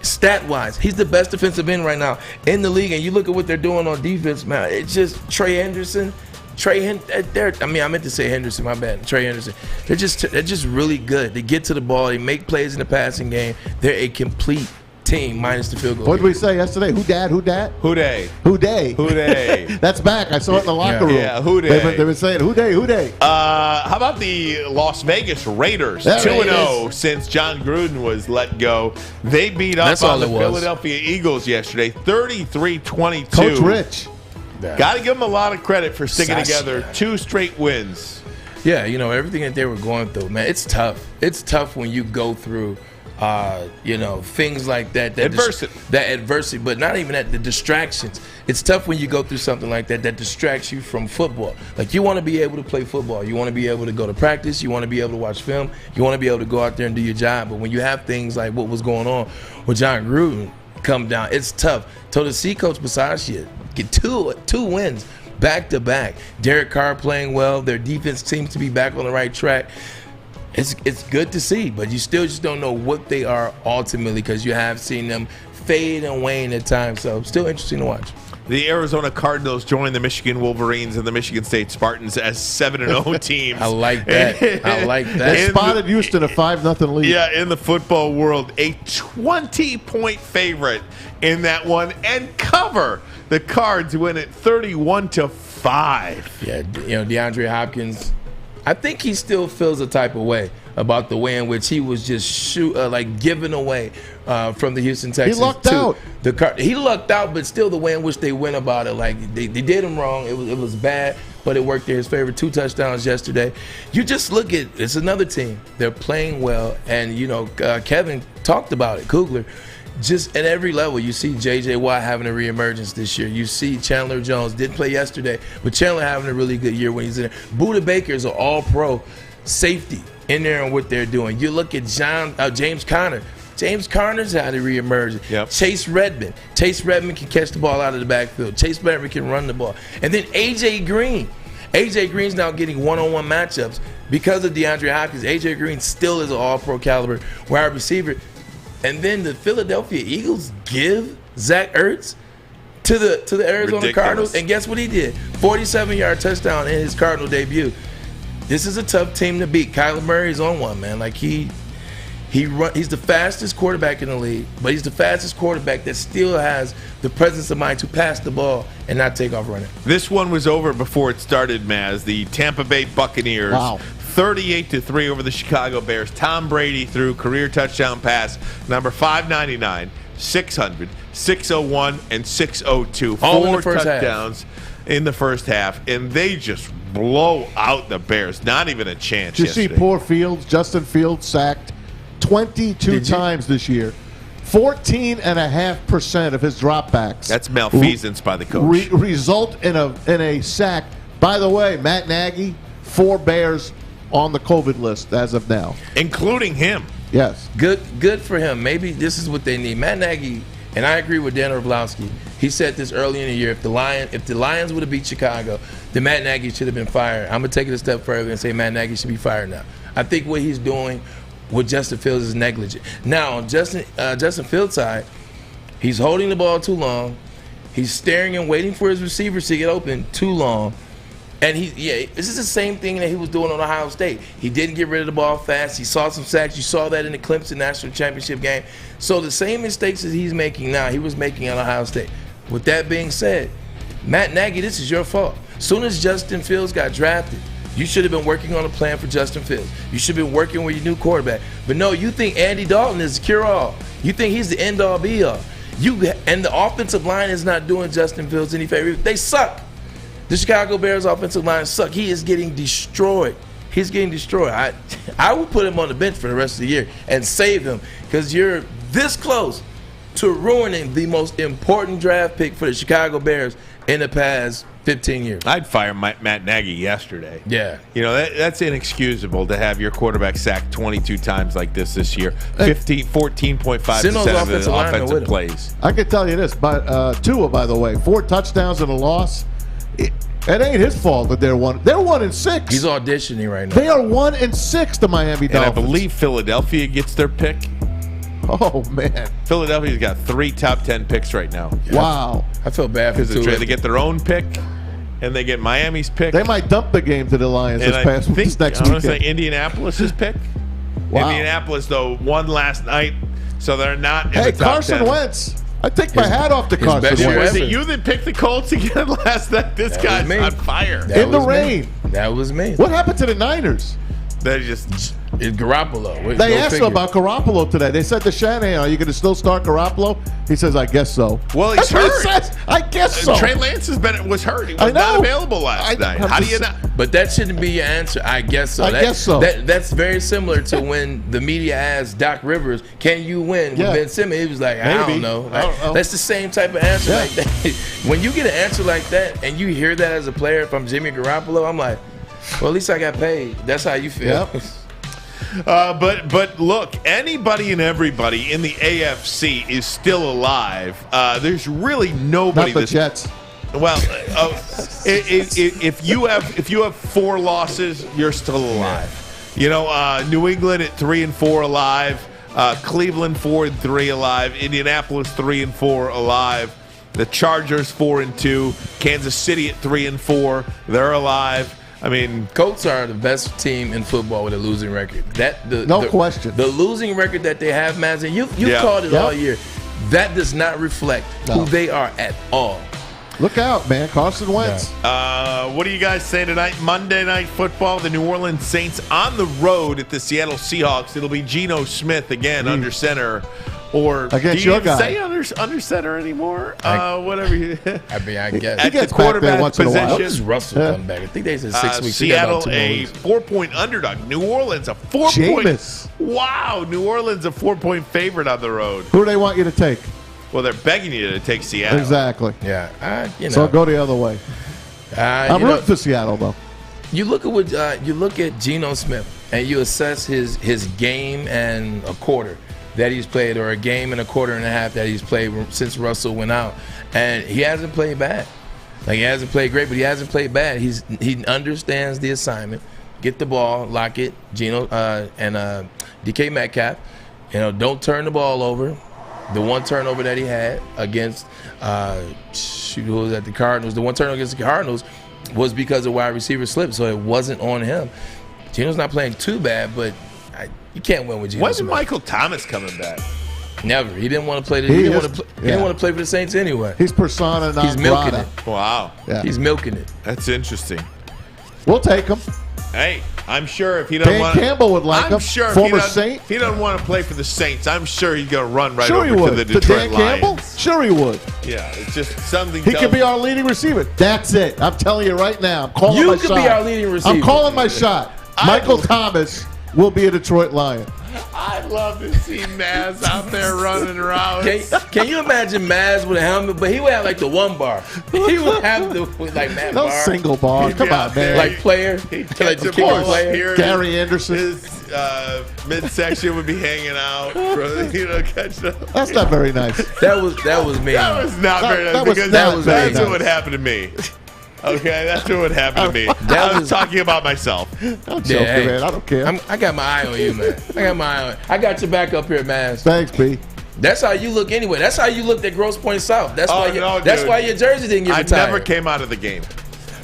Stat-wise, he's the best defensive end right now in the league. And you look at what they're doing on defense, man. It's just Trey Henderson. I meant to say Henderson, my bad. Trey Henderson. They're just really good. They get to the ball. They make plays in the passing game. They're a complete team minus the field goal. What did we say yesterday? Who dat? Who day? That's back. I saw it in the locker room. Yeah, who day? They've been saying who day? How about the Las Vegas Raiders? 2-0 since John Gruden was let go. They beat up on the Philadelphia Eagles yesterday, 33-22. Coach Rich. Got to give them a lot of credit for sticking together 2 straight wins. Yeah, everything that they were going through, man, it's tough. It's tough when you go through things like that. Adversity, but not even that, the distractions. It's tough when you go through something like that distracts you from football. Like, you want to be able to play football. You want to be able to go to practice. You want to be able to watch film. You want to be able to go out there and do your job. But when you have things like what was going on with John Gruden come down, it's tough. So to see Coach Bisaccia get two wins back-to-back. Derek Carr playing well. Their defense seems to be back on the right track. it's good to see, but you still just don't know what they are ultimately because you have seen them fade and wane at times. So still interesting to watch. The Arizona Cardinals joined the Michigan Wolverines and the Michigan State Spartans as 7-0 teams. I like that. They spotted Houston a 5-0 lead. Yeah, in the football world, a 20-point favorite in that one, and cover. The Cards win it 31-5. Yeah, DeAndre Hopkins, I think he still feels a type of way about the way in which he was just given away from the Houston Texans. He lucked out. He lucked out, but still the way in which they went about it, like they did him wrong. It was bad, but it worked in his favor. 2 touchdowns yesterday. You just look at it's another team. They're playing well, and Kevin talked about it. Kugler. Just at every level, you see J.J. Watt having a reemergence this year. You see Chandler Jones didn't play yesterday, but Chandler having a really good year when he's in there. Budda Baker's an all-pro safety in there and what they're doing. You look at James Conner. James Conner's had a reemergence. Yep. Chase Redmond. Chase Redmond can catch the ball out of the backfield. Chase Redmond can run the ball. And then A.J. Green. A.J. Green's now getting one-on-one matchups because of DeAndre Hopkins. A.J. Green still is an all-pro caliber wide receiver. And then the Philadelphia Eagles give Zach Ertz to the Arizona Cardinals. And guess what he did? 47-yard touchdown in his Cardinal debut. This is a tough team to beat. Kyler Murray's on one, man. Like he's the fastest quarterback in the league, but he's the fastest quarterback that still has the presence of mind to pass the ball and not take off running. This one was over before it started, Maz. The Tampa Bay Buccaneers. Wow. 38-3 over the Chicago Bears. Tom Brady threw career touchdown pass number 599, 600, 601, and 602. All in the 4 first touchdowns in the first half, and they just blow out the Bears. Not even a chance. Did you see poor Fields? Justin Fields sacked 22 times this year. 14.5% of his dropbacks. That's malfeasance by the coach. Result in a sack. By the way, Matt Nagy, 4 Bears on the COVID list as of now, including him. Yes, good for him. Maybe this is what they need. Matt Nagy, and I agree with Dan Orlovsky. He said this early in the year. If the Lions would have beat Chicago, then Matt Nagy should have been fired. I'm gonna take it a step further and say Matt Nagy should be fired now. I think what he's doing with Justin Fields is negligent. Now on Justin Fields' side, he's holding the ball too long. He's staring and waiting for his receivers to get open too long. And this is the same thing that he was doing on Ohio State. He didn't get rid of the ball fast. He saw some sacks. You saw that in the Clemson National Championship game. So the same mistakes that he's making now, he was making at Ohio State. With that being said, Matt Nagy, this is your fault. Soon as Justin Fields got drafted, you should have been working on a plan for Justin Fields. You should have been working with your new quarterback. But no, you think Andy Dalton is the cure-all. You think he's the end-all, be-all. And the offensive line is not doing Justin Fields any favor. They suck. The Chicago Bears offensive line suck. He is getting destroyed. He's getting destroyed. I would put him on the bench for the rest of the year and save him because you're this close to ruining the most important draft pick for the Chicago Bears in the past 15 years. I'd fire Matt Nagy yesterday. Yeah. That's inexcusable to have your quarterback sacked 22 times like this year. 14.5% of the offensive plays. I can tell you this, but Tua, by the way, 4 touchdowns and a loss. It ain't his fault that they're 1-6. He's auditioning right now. They are 1-6, the Miami Dolphins. And I believe Philadelphia gets their pick. Oh man, Philadelphia's got 3 top 10 picks right now. Wow, I feel bad for they get their own pick, and they get Miami's pick. They might dump the game to the Lions this next weekend. I want to say Indianapolis's pick. Wow. Indianapolis though won last night, so they're not in the top Carson 10. Wentz. I take my hat off to Carson Wentz. Was it you that picked the Colts again last night? This guy's on fire. In the rain. That was me. What happened to the Niners? They just It's Garoppolo. They asked him about Garoppolo today. They said to Shanahan, "Are you going to still start Garoppolo?" He says, "I guess so." Well, he's hurt. I guess so. Trey Lance was hurt. He was not available last night. How do you not? But that shouldn't be your answer. I guess so. I guess so. That's very similar to when the media asked Doc Rivers, "Can you win with Ben Simmons?" He was like, "I don't know." That's the same type of answer like that. When you get an answer like that and you hear that as a player from Jimmy Garoppolo, I'm like, well, at least I got paid. That's how you feel. Yep. But look, anybody and everybody in the AFC is still alive. There's really nobody. Not the Jets. Well, if you have 4 losses, you're still alive. New England at 3-4 alive. Cleveland 4-3 alive. Indianapolis 3-4 alive. The Chargers 4-2. Kansas City at 3-4. They're alive. I mean, Colts are the best team in football with a losing record. No question. The losing record that they have, Mazin, you've called it all year. That does not reflect who they are at all. Look out, man. Carson Wentz. What do you guys say tonight? Monday Night Football, the New Orleans Saints on the road at the Seattle Seahawks. It'll be Geno Smith again under center. Or against do you your guy. say under center anymore? Whatever. I guess. At the quarterback position. How does Russell come back? I think they said 6 weeks. Seattle a 4-point underdog. New Orleans a 4-point. Wow, New Orleans a 4-point favorite on the road. Who do they want you to take? Well, they're begging you to take Seattle. Exactly. Yeah. So go the other way. I'm rooting for Seattle, though. You look at Geno Smith and you assess his game and a quarter that he's played, or a game and a quarter and a half that he's played since Russell went out, and he hasn't played bad. Like, he hasn't played great, but he hasn't played bad. He understands the assignment. Get the ball, lock it. Geno and DK Metcalf. Don't turn the ball over. The one turnover that he had against who was at the Cardinals, the one turnover against the Cardinals was because of wide receiver slip, so it wasn't on him. Geno's not playing too bad, but you can't win with Geno. When's Michael Thomas coming back? Never. He didn't want to play. He didn't want to play for the Saints anyway. He's persona non grata. He's milking it. Wow. Yeah. He's milking it. That's interesting. We'll take him. Hey, I'm sure if he doesn't want Campbell would like him. I'm sure former Saint. If he doesn't want to play for the Saints, I'm sure he's going to run right over to the Detroit Lions. Campbell? Sure he would. Yeah, it's just something. He could be our leading receiver. That's it. I'm telling you right now. I'm calling my shot. You could be our leading receiver. I'm calling my shot. Michael Thomas will be a Detroit Lion. I'd love to see Maz out there running around. Can you imagine Maz with a helmet? But he would have like the one bar. He would have the Matt no bar. Single bar. Come on, man. Like player. Like the player. Here, Gary Anderson. His midsection would be hanging out. Catch up. That's not very nice. That was me. That was not very nice because that's what would happen to me. Okay, that's what would happen to me. I was talking about myself. I'm joking, man. I don't care. I got my eye on you, man. I got your back up here, man. Thanks, B. That's how you look anyway. That's how you looked at Grosse Pointe South. That's why your jersey didn't get retired. I never came out of the game.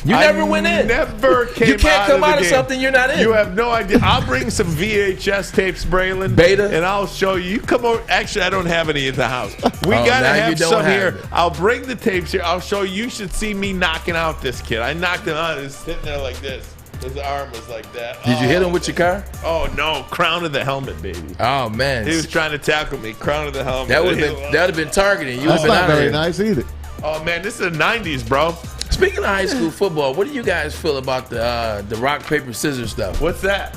You never went in. Never came out of the game. You can't come out of something you're not in. You have no idea. I'll bring some VHS tapes, Braylon. Beta. And I'll show you. You come over. Actually, I don't have any in the house. We got to have some here. I'll bring the tapes here. I'll show you. You should see me knocking out this kid. I knocked him out. He was sitting there like this. His arm was like that. Did you hit him with your car? Oh, no. Crown of the helmet, baby. Oh, man. He was trying to tackle me. Crown of the helmet. That would have been targeting. You would have been not very nice either. Oh, man. This is the 90s, bro. Speaking of high school football, what do you guys feel about the rock, paper, scissors stuff? What's that?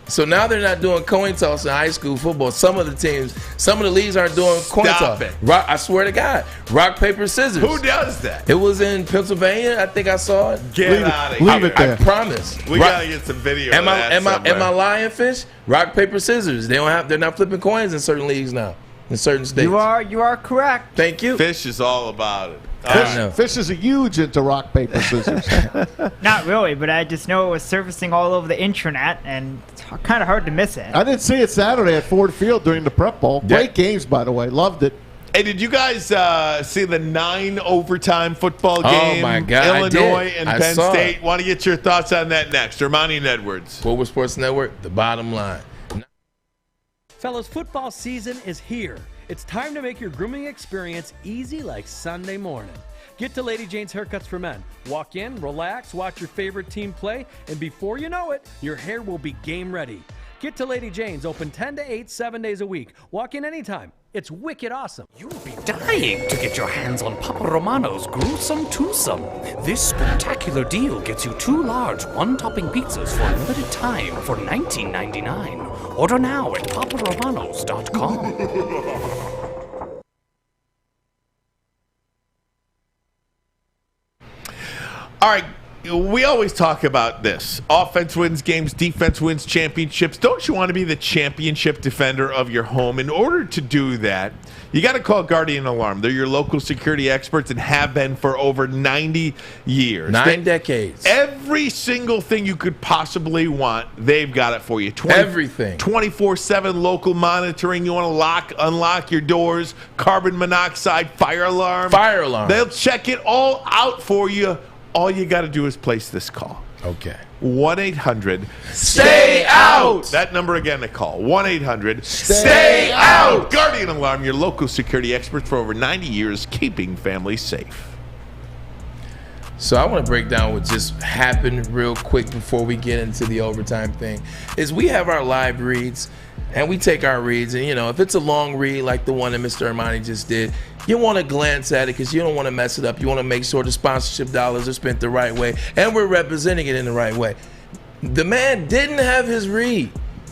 So now they're not doing coin toss in high school football. Some of the teams, some of the leagues aren't doing coin toss. I swear to God. Rock, paper, scissors. Who does that? It was in Pennsylvania. I think I saw it. Get out of here. Leave it there. I promise. We got to get some video am of that Am I lying, Fish? Rock, paper, scissors. They're not flipping coins in certain leagues now. In certain states. You are correct. Thank you. Fish is all about it. Fish is a huge into rock, paper, scissors. Not really, but I just know it was surfacing all over the intranet, and it's kind of hard to miss it. I didn't see it Saturday at Ford Field during the prep bowl. Great games, by the way. Loved it. Hey, did you guys see the 9 overtime football game? Oh, my God. Illinois and Penn State. It. Want to get your thoughts on that next. Armani and Edwards. Woodward Sports Network, the bottom line. Fellas, football season is here. It's time to make your grooming experience easy like Sunday morning. Get to Lady Jane's Haircuts for Men. Walk in, relax, watch your favorite team play, and before you know it, your hair will be game ready. Get to Lady Jane's, open 10 to 8, 7 days a week. Walk in anytime. It's wicked awesome. You'll be dying to get your hands on Papa Romano's gruesome twosome. This spectacular deal gets you 2 large, 1-topping pizzas for a limited time for $19.99. Order now at paparomanos.com. All right, we always talk about this. Offense wins games, defense wins championships. Don't you want to be the championship defender of your home? In order to do that, you got to call Guardian Alarm. They're your local security experts and have been for over 90 years. 9 decades. Every single thing you could possibly want, they've got it for you. Everything. 24/7 local monitoring. You want to unlock your doors, carbon monoxide, fire alarm. Fire alarm. They'll check it all out for you. All you got to do is place this call. Okay. 1-800-STAY-OUT. That number again to call. 1-800-STAY-OUT. Guardian Alarm, your local security experts for over 90 years, keeping families safe. So I want to break down what just happened real quick before we get into the overtime thing. Is we have our live reads, and we take our reads, and if it's a long read like the one that Mr. Armani just did, you want to glance at it because you don't want to mess it up. You want to make sure the sponsorship dollars are spent the right way, and we're representing it in the right way. The man didn't have his read,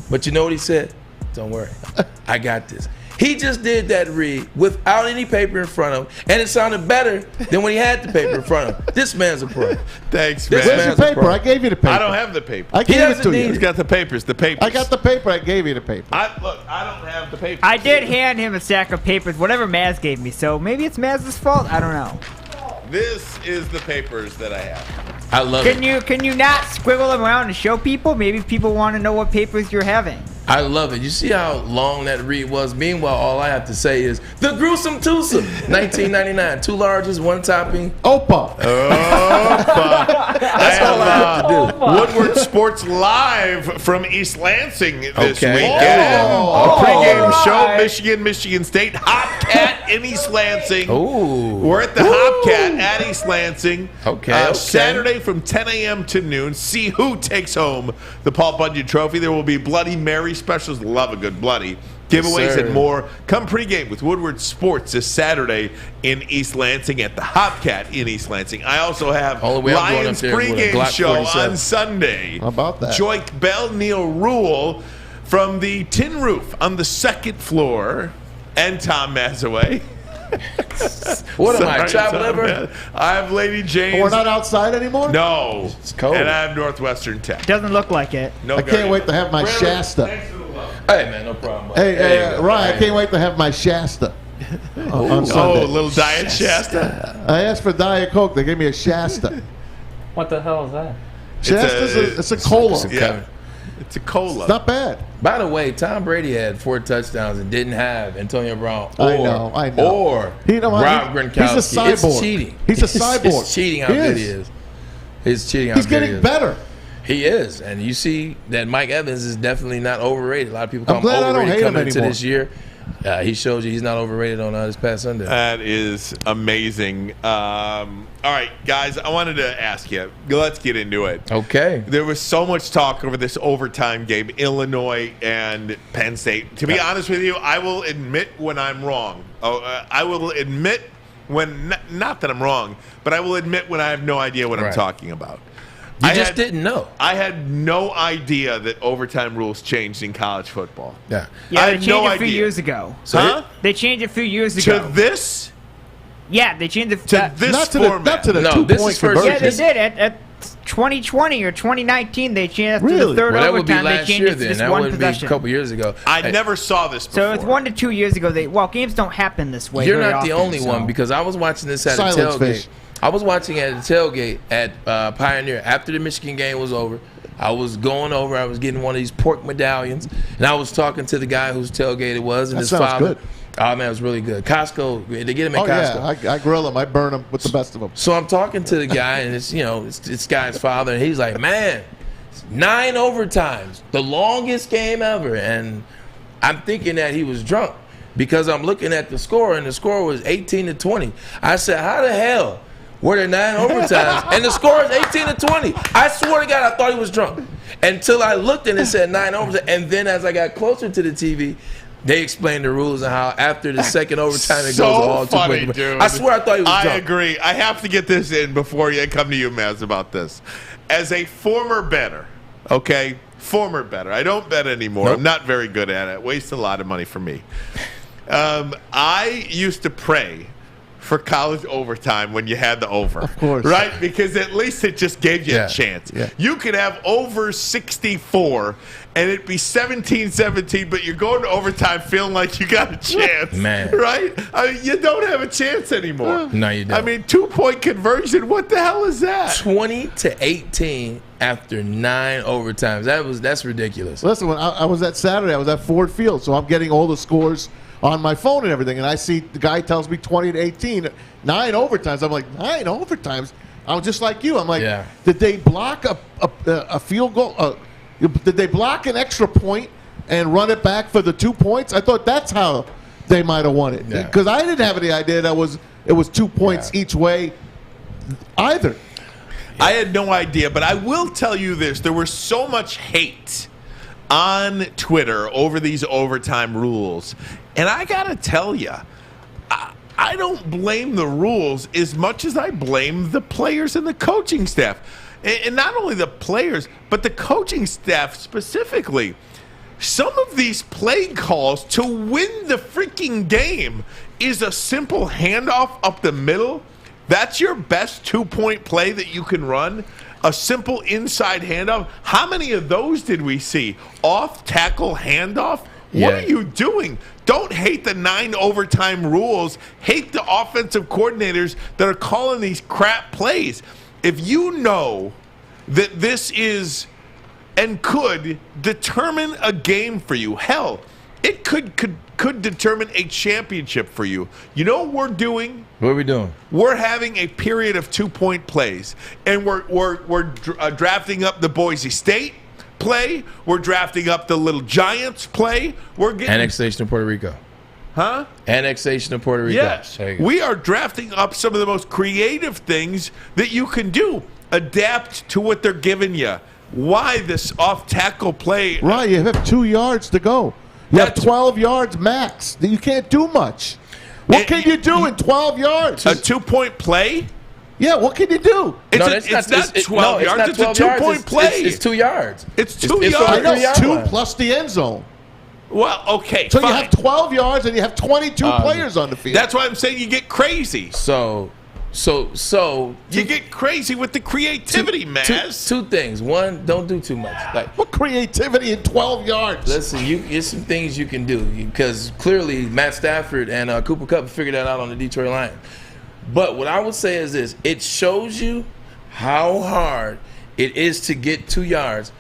but you know what he said? Don't worry, I got this. He just did that read without any paper in front of him, and it sounded better than when he had the paper in front of him. This man's a pro. Thanks, man. Where's your paper? I gave you the paper. I don't have the paper. I gave it to you. He's got the papers. I got the paper. I gave you the paper. I don't have the paper. I did hand him a stack of papers, whatever Maz gave me. So maybe it's Maz's fault. I don't know. This is the papers that I have. I love it. Can you not squiggle them around and show people? Maybe people want to know what papers you're having. I love it. You see how long that read was? Meanwhile, all I have to say is the gruesome twosome. 1999. 2 larges, 1 topping. Opa. That's all I have to do. Woodward Sports live from East Lansing this Okay. weekend. Oh. A pregame show, Michigan State. Hopcat in East Lansing. Ooh. We're at the Hopcat at East Lansing. Okay. Saturday from 10 a.m. to noon. See who takes home the Paul Bunyan Trophy. There will be Bloody Mary specials. Love a good bloody. Giveaways and more. Come pregame with Woodward Sports this Saturday in East Lansing at the Hopcat in East Lansing. I also have Lions pregame show on Sunday. How about that? Joik Bell, Neil Rule from the Tin Roof on the 2nd floor, and Tom Mazawey. What am I, chopped liver? I have Lady James. Oh, we're not outside anymore? No. It's cold. And I have Northwestern Tech. Doesn't look like it. No I can't wait to have my Shasta. Hey, man, no problem. Hey, Ryan, I can't wait to have my Shasta on Sunday. Oh, a little Diet Shasta. I asked for Diet Coke. They gave me a Shasta. What the hell is that? Shasta's it's a cola. It's a cola. It's not bad. By the way, Tom Brady had 4 touchdowns and didn't have Antonio Brown I know. or Rob Gronkowski. He's a cyborg. It's cheating. He's a cyborg. It's cheating how good he is. It's cheating how He's good he getting is. better. He is. And you see that Mike Evans is definitely not overrated. A lot of people call I'm him glad I don't overrated hate him coming into anymore. this year. He shows you he's not overrated on this past Sunday. That is amazing. All right, guys, I wanted to ask you. Let's get into it. Okay. There was so much talk over this overtime game, Illinois and Penn State. To be honest with you, I will admit when I'm wrong. I will admit when, not that I'm wrong, but I will admit when I have no idea what I'm talking about. You just didn't know. I had no idea that overtime rules changed in college football. Yeah. Yeah, they changed it a few years ago. They changed it a few years ago. To this? Yeah, they changed it to this format. Not to the 2-point conversion. Yeah, they did. At 2020 or 2019, they changed it to the third overtime. They changed it to this one possession. A couple years ago. I never saw this before. So it's 1 to 2 years ago. Games don't happen this way. You're not the only one, because I was watching this at a tailgate. I was watching at a tailgate at Pioneer after the Michigan game was over. I was going over. I was getting one of these pork medallions, and I was talking to the guy whose tailgate it was, and his father. Good. Oh man, it was really good. Costco, they get him at Costco. Yeah, I grill him. I burn him with the best of them. So I'm talking to the guy, and it's this guy's father, and he's like, "Man, 9 overtimes, the longest game ever." And I'm thinking that he was drunk because I'm looking at the score, and the score was 18-20. I said, "How the hell were there 9 overtimes?" And the score is 18-20. I swear to God, I thought he was drunk until I looked and it said 9 overtimes. And then as I got closer to the TV, they explained the rules and how after the second overtime it goes all funny, 2 dude. I swear I thought he was drunk. I agree. I have to get this in before you come to you, Maz, about this. As a former bettor, okay? Former bettor. I don't bet anymore. Nope. I'm not very good at it. Waste a lot of money for me. I used to pray for college overtime when you had the over. Of course. Right? Because at least it just gave you a chance. Yeah. You could have over 64 and it'd be 17-17, but you're going to overtime feeling like you got a chance. Man. Right? I mean, you don't have a chance anymore. No, you don't. I mean, 2-point conversion, what the hell is that? 20-18 after 9 overtimes. That's ridiculous. Listen, when I was at Saturday, I was at Ford Field, so I'm getting all the scores on my phone and everything, and I see the guy tells me 20-18, 9 overtimes. I'm like, 9 overtimes? I'm just like you. I'm like, did they block a field goal? Did they block an extra point and run it back for the 2 points? I thought that's how they might have won it, because I didn't have any idea that it was 2 points each way either. I had no idea, but I will tell you this. There was so much hate on Twitter over these overtime rules. And I got to tell you, I don't blame the rules as much as I blame the players and the coaching staff. And not only the players, but the coaching staff specifically. Some of these play calls to win the freaking game is a simple handoff up the middle. That's your best 2-point play that you can run. A simple inside handoff. How many of those did we see? Off-tackle handoff? What are you doing? Don't hate the 9 overtime rules. Hate the offensive coordinators that are calling these crap plays. If you know that this is and could determine a game for you, hell, it could determine a championship for you. You know what we're doing? What are we doing? We're having a period of 2-point plays, and we're drafting up the Boise State play. We're drafting up the Little Giants play. We're getting annexation of Puerto Rico. Huh? Annexation of Puerto Rico. Yes. We are drafting up some of the most creative things that you can do. Adapt to what they're giving you. Why this off-tackle play? Right, you have 2 yards to go. You have 12 yards max. You can't do much. What can you do in 12 yards? A 2-point play? Yeah, what can you do? It's not 12 yards. It's a 2-point play. It's 2 yards. It's 2 yards. I know, 2 plus the end zone. Well, okay, so fine. You have 12 yards and you have 22 players on the field. That's why I'm saying you get crazy. So you get crazy with the creativity, Maz. Two things. One, don't do too much. Like, what creativity in 12 yards? Listen, there's some things you can do, because clearly Matt Stafford and Cooper Kupp figured that out on the Detroit Lions. But what I would say is this: it shows you how hard it is to get 2 yards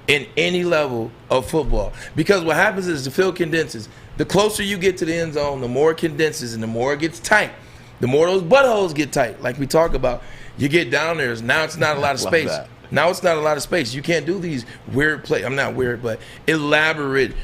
in any level of football. Because what happens is the field condenses. The closer you get to the end zone, the more it condenses and the more it gets tight. The more those buttholes get tight, like we talk about. You get down there, now it's not a lot of space. Now it's not a lot of space. You can't do these weird play. I'm not weird, but elaborate,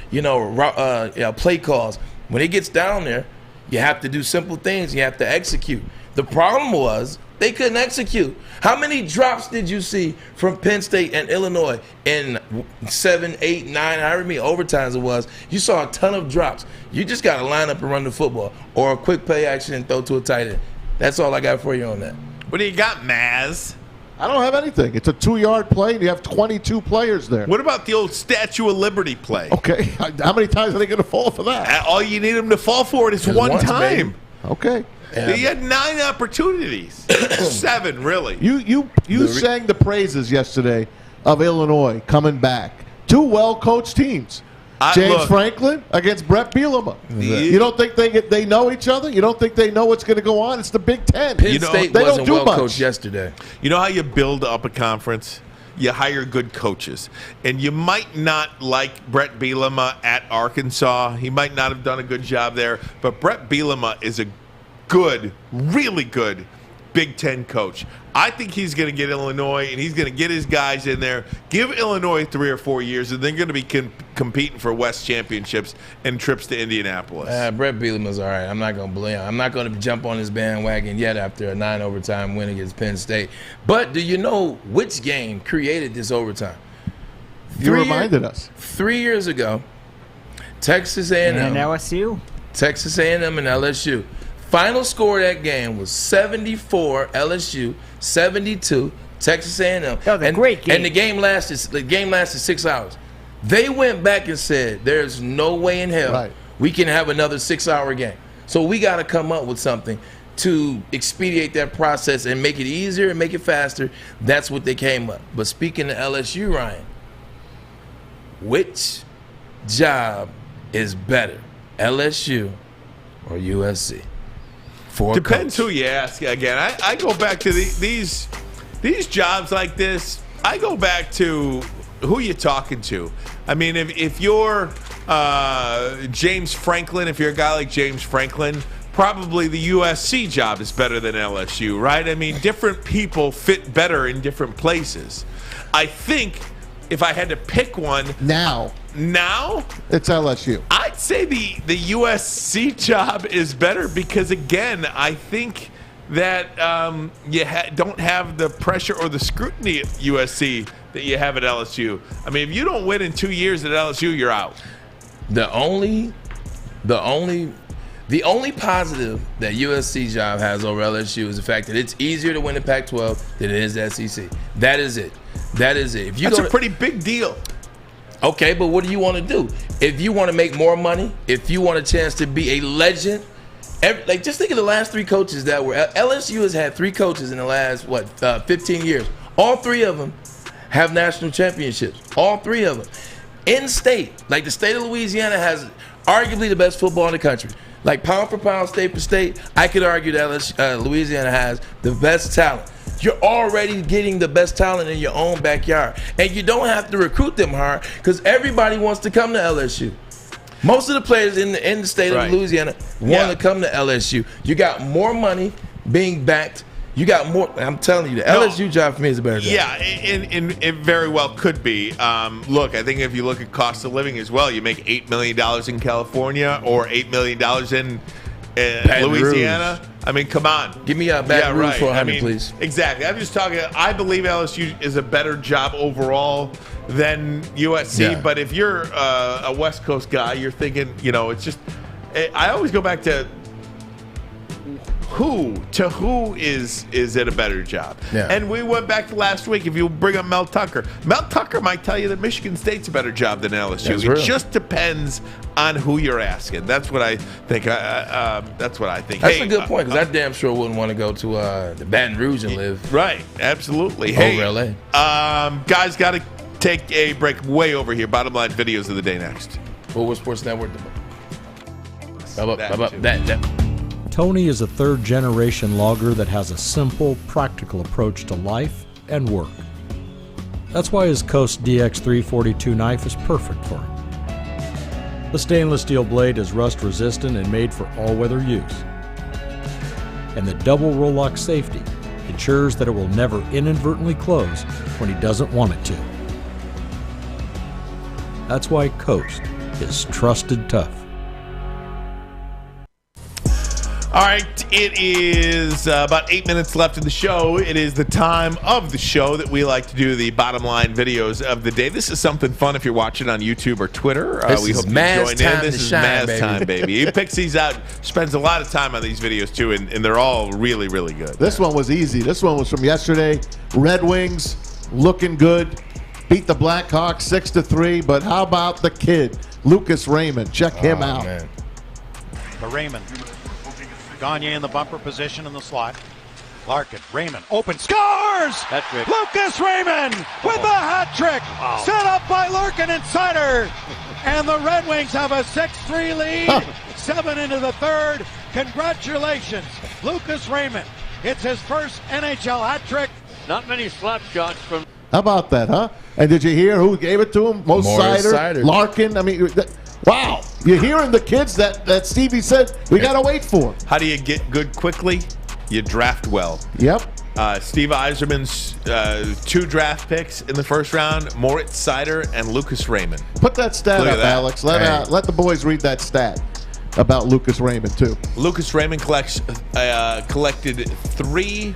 play calls. When it gets down there, you have to do simple things. You have to execute. The problem was they couldn't execute. How many drops did you see from Penn State and Illinois in 7, 8, 9, however many overtimes it was? You saw a ton of drops. You just got to line up and run the football, or a quick play action and throw to a tight end. That's all I got for you on that. What do you got, Maz? I don't have anything. It's a 2-yard play, and you have 22 players there. What about the old Statue of Liberty play? Okay. How many times are they going to fall for that? All you need them to fall for it is one time. Baby. Okay. Yeah. You had 9 opportunities. 7, really. You sang the praises yesterday of Illinois coming back. 2 well-coached teams. James Franklin against Brett Bielema. You don't think they know each other? You don't think they know what's going to go on? It's the Big Ten. Penn State wasn't well coached yesterday. You know how you build up a conference? You hire good coaches. And you might not like Brett Bielema at Arkansas. He might not have done a good job there. But Brett Bielema is a good, really good Big Ten coach. I think he's going to get Illinois, and he's going to get his guys in there. Give Illinois 3 or 4 years, and they're going to be competing for West championships and trips to Indianapolis. Brett Bielema's all right. I'm not going to blame him. I'm not going to jump on his bandwagon yet after a 9 overtime win against Penn State. But do you know which game created this overtime? You reminded us. 3 years ago, Texas A&M. And LSU. Texas A&M and LSU. Final score of that game was 74 LSU, 72 Texas A&M. That was a great game. And the game lasted 6 hours. They went back and said, "There's no way in hell we can have another 6-hour game. So we got to come up with something." to expedite that process and make it easier and make it faster, that's what they came up. But speaking of LSU, Ryan, which job is better, LSU or USC? Depends who you ask. Again, I go back to these jobs like this. I go back to who you're talking to. I mean, if you're James Franklin, if you're a guy like James Franklin, probably the USC job is better than LSU, right? I mean, different people fit better in different places. I think if I had to pick one now it's LSU. I'd say the USC job is better because, again, I think that you don't have the pressure or the scrutiny at USC that you have at LSU. I mean, if you don't win in 2 years at LSU, you're out. The only positive that USC job has over LSU is the fact that it's easier to win the Pac-12 than it is the SEC. That is it. If you That's a pretty big deal. Okay, but what do you want to do? If you want to make more money, if you want a chance to be a legend, just think of the last 3 coaches that were. LSU has had 3 coaches in the last 15 years. All 3 of them have national championships. All 3 of them. In state, like the state of Louisiana has arguably the best football in the country. Like pound for pound, state for state, I could argue that Louisiana has the best talent. You're already getting the best talent in your own backyard. And you don't have to recruit them hard because everybody wants to come to LSU. Most of the players in the state of Louisiana want to come to LSU. You got more money being backed. You got more. I'm telling you, the LSU job for me is a better job. Yeah, and it very well could be. Look, I think if you look at cost of living as well, you make $8 million in California or $8 million in Louisiana. Rouge. I mean, come on. Give me a Baton Rouge for 100, please. Exactly. I'm just talking. I believe LSU is a better job overall than USC. Yeah. But if you're a West Coast guy, you're thinking, it's just. I always go back to who is it a better job? Yeah. And we went back to last week. If you bring up Mel Tucker might tell you that Michigan State's a better job than LSU. It just depends on who you're asking. That's what I think. That's what I think. That's a good point because I damn sure wouldn't want to go to the Baton Rouge and live. Right. Absolutely. Hey, LA. Guys, got to take a break. Way over here. Bottom line videos of the day next. Woodward Sports Network. Tony is a third-generation logger that has a simple, practical approach to life and work. That's why his Coast DX342 knife is perfect for him. The stainless steel blade is rust-resistant and made for all-weather use. And the double roll-lock safety ensures that it will never inadvertently close when he doesn't want it to. That's why Coast is trusted tough. All right, it is about 8 minutes left in the show. It is the time of the show that we like to do the bottom line videos of the day. This is something fun if you're watching on YouTube or Twitter. We hope you join in. This is Maz time, baby. He picks these out, spends a lot of time on these videos too, and they're all really, really good. This one was easy. This one was from yesterday. Red Wings looking good. Beat the Blackhawks 6-3. But how about the kid, Lucas Raymond? Check him out. Man. The Raymond. Gagne in the bumper position in the slot. Larkin, Raymond, open, scores! Hat-trick. Lucas Raymond with the hat trick! Wow. Set up by Larkin and Sider. And the Red Wings have a 6-3 lead. 7 into the third. Congratulations, Lucas Raymond. It's his first NHL hat trick. Not many slap shots from... How about that, huh? And did you hear who gave it to him? Mo Sider, Larkin. I mean... Wow, you're hearing the kids that Stevie said we got to wait for. How do you get good quickly? You draft well. Yep. Steve Yzerman's 2 draft picks in the first round, Moritz Seider and Lucas Raymond. Put that stat up, Alex. Let the boys read that stat about Lucas Raymond, too. Lucas Raymond collected 3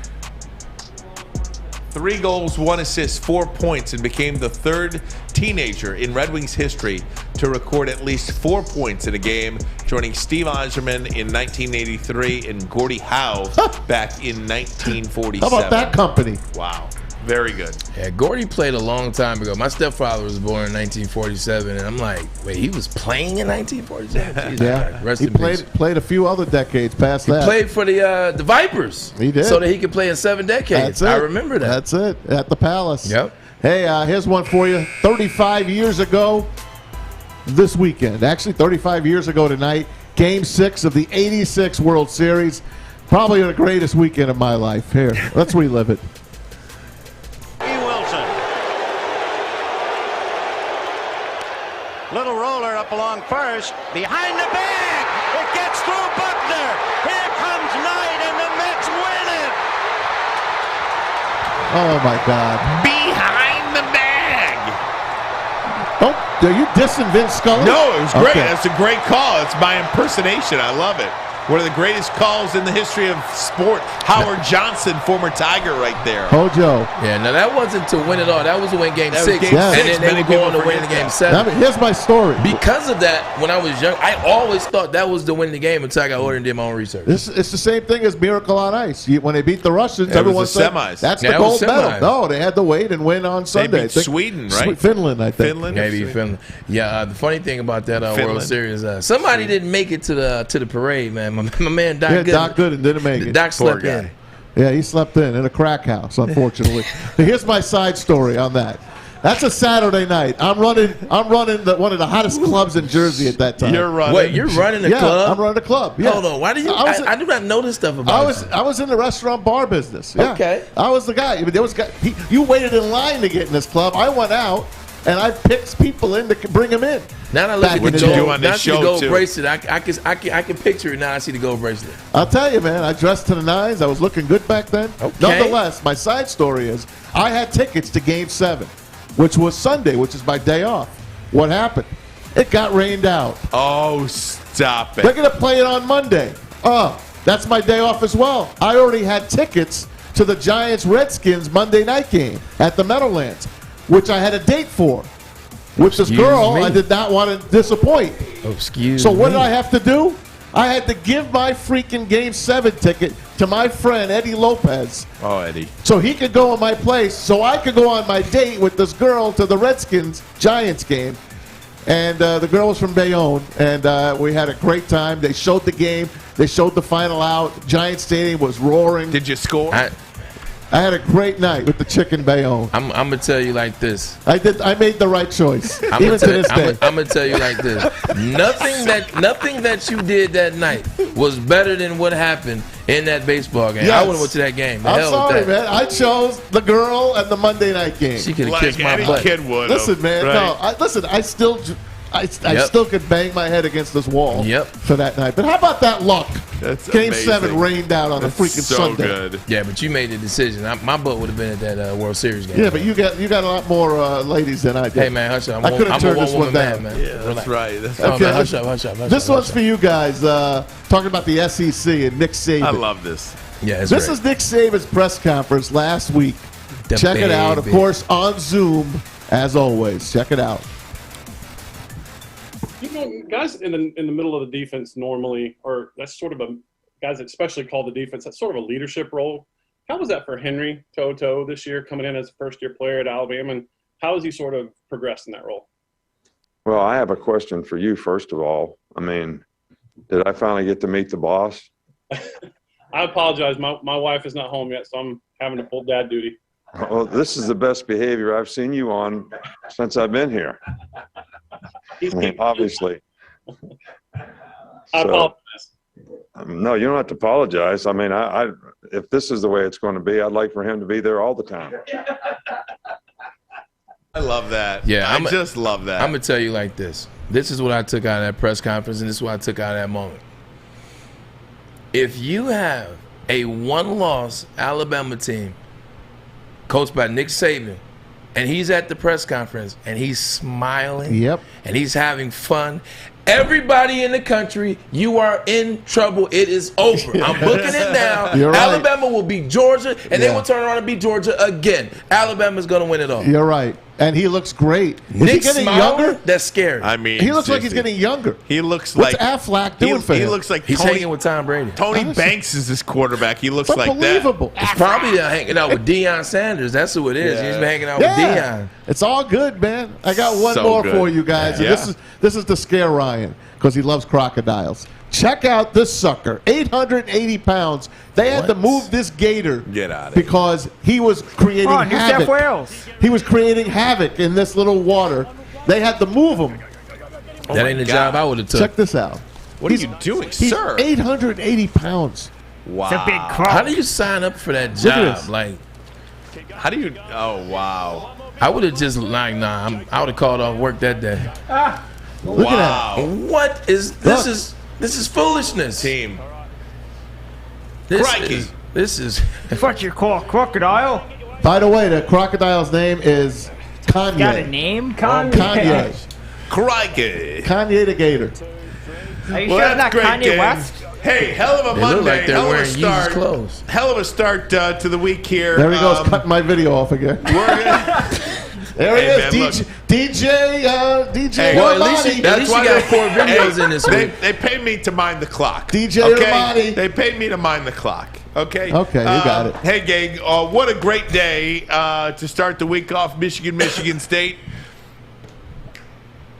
goals, 1 assist, 4 points, and became the 3rd teenager in Red Wings history to record at least 4 points in a game, joining Steve Yzerman in 1983 and Gordie Howe back in 1947. How about that company? Wow. Very good. Yeah, Gordy played a long time ago. My stepfather was born in 1947, and I'm like, wait, he was playing in 1947? Jesus, Yeah, rest he in peace. played a few other decades past He that. played for the Vipers. He did. So that he could play in 7 decades. That's it. I remember that. That's it, at the Palace. Yep. Hey, here's one for you. 35 years ago this weekend, actually 35 years ago tonight, Game 6 of the 86 World Series. Probably the greatest weekend of my life. Here, let's relive it. Little roller up along first. Behind the bag. It gets through Buckner. Here comes Knight, and the Mets win it. Oh, my God. Behind the bag. Oh, are you dissing Vince Scully? No, it was great. Okay. That's a great call. It's my impersonation. I love it. One of the greatest calls in the history of sport. Howard Johnson, former Tiger, right there. Hojo. Yeah, now that wasn't to win it all. That was to win Game That was 6. Game And 6. then they Many would go on to people win forget Game that. 7. Here's my story. Because of that, when I was young, I always thought that was to win the game until I got older and did my own research. It's the same thing as Miracle on Ice. When they beat the Russians, It was everyone the said semis. that's Yeah, the it was gold medal. semis. No, they had to wait and win on They Sunday. beat Sweden, right? Finland, I think. Finland. Maybe Finland. Yeah, the funny thing about that World Finland. Series, somebody didn't make it to the parade, man. My man Doc Yeah, Gooden. Doc Gooden didn't make it. Doc slept guy. in. Yeah, he slept in a crack house, unfortunately. Here's my side story on that. That's a Saturday night. I'm running one of the hottest clubs in Jersey at that time. You're running. Wait, you're running the club? I'm running a club. Yeah. Hold on. Why do you? I do not know this stuff about I was in the restaurant bar business. Yeah. Okay. I was the guy. There was you waited in line to get in this club. I went out and I picked people in to bring them in. Now that I look at What the you do gold, on now I this see the show, gold too. bracelet. I can picture it now. I see the gold bracelet. I'll tell you, man, I dressed to the nines. I was looking good back then. Okay. Nonetheless, my side story is I had tickets to Game 7, which was Sunday, which is my day off. What happened? It got rained out. Oh, stop They're it. going to play it on Monday. Oh, that's my day off as well. I already had tickets to the Giants-Redskins Monday night game at the Meadowlands, which I had a date for. With this Excuse girl, me? I did not want to disappoint. So what did I have to do? I had to give my freaking Game 7 ticket to my friend Eddie Lopez Oh, Eddie. so he could go in my place so I could go on my date with this girl to the Redskins-Giants game. And the girl was from Bayonne, and we had a great time. They showed the game. They showed the final out. Giant Stadium was roaring. Did you score? I had a great night with the chick in Bayonne. I'm gonna tell you like this. I made the right choice, I'm even to this day. I'm gonna tell you like this. Nothing that you did that night was better than what happened in that baseball game. Yes. I would have went to that game. The I'm hell sorry, with that. man. I chose the girl and the Monday night game. She could have Like kissed my any butt. kid would. Listen, man. Right? No, I still. I still could bang my head against this wall for that night. But how about that luck? That's Game amazing. 7 rained out on a freaking so Sunday. good. Yeah, but you made the decision. My butt would have been at that World Series game. Yeah, but you got a lot more ladies than I did. Hey, man, hush up. I could have I'm a turned this one one-woman down. man. Yeah, that's Relax. right. That's Oh, Okay, man, hush up, hush up. This one's for you guys. Talking about the SEC and Nick Saban. I love this. Yeah, it's This great. is Nick Saban's press conference last week. The Check it out, of baby. course, on Zoom, as always. Check it out. You know, guys in the middle of the defense normally, or that's sort of guys that especially call the defense, that's sort of a leadership role. How was that for Henry To'oTo'o this year, coming in as a first-year player at Alabama, and how has he sort of progressed in that role? Well, I have a question for you, first of all. I mean, did I finally get to meet the boss? I apologize. My wife is not home yet, so I'm having to pull dad duty. Well, this is the best behavior I've seen you on since I've been here. I mean, obviously. I apologize. No, you don't have to apologize. I mean, I if this is the way it's going to be, I'd like for him to be there all the time. I love that. Yeah, I just love that. I'm gonna tell you like this. This is what I took out of that press conference, and this is what I took out of that moment. If you have a one-loss Alabama team coached by Nick Saban, and he's at the press conference and he's smiling, and he's having fun, everybody in the country, you are in trouble. It is over. I'm booking it now. You're right. Alabama will beat Georgia, and they will turn around and beat Georgia again. Alabama's going to win it all. You're right. And he looks great. Is Nick he getting younger? That's scary. I mean, He looks like he's getting younger. He looks What's like Aflac doing for him? He looks like he's hanging with Tom Brady. Tony Banks is his quarterback. He looks It's like unbelievable. that. It's probably hanging out with Deion Sanders. That's who it is. Yeah. He's been hanging out with Deion. It's all good, man. I got one So more good. for you guys. Yeah. And this is to scare Ryan because he loves crocodiles. Check out this sucker, 880 pounds. They had to move this gator Get out of here. because he was creating Oh, New havoc. South Wales. He was creating havoc in this little water. They had to move him. That ain't the job I would have took. Check this out. What are you doing, He's sir? 880 pounds. Wow. It's a big crop. How do you sign up for that Look at job? this. Like, How do you? Oh wow. I would have just like, I would have called off work that day. Look at that. What is this? This is foolishness. Team. This is. What you call a crocodile? By the way, the crocodile's name is Kanye. Got a name? Kanye. Crikey. Kanye the Gator. Are you Well, sure it's that's not great, Kanye gang. West? Hey, hell of a They Monday. look like they're hell of a wearing Jesus start. clothes. Hell of a start to the week here. There he goes, cutting my video off again. There he Hey, is, man, look. DJ Hey, well, at least Armani. you That's why got they- 4 videos in this week. They paid me to mind the clock. DJ okay? Armani. They paid me to mind the clock. Okay. Okay, you got it. Hey, gang. What a great day to start the week off. Michigan State.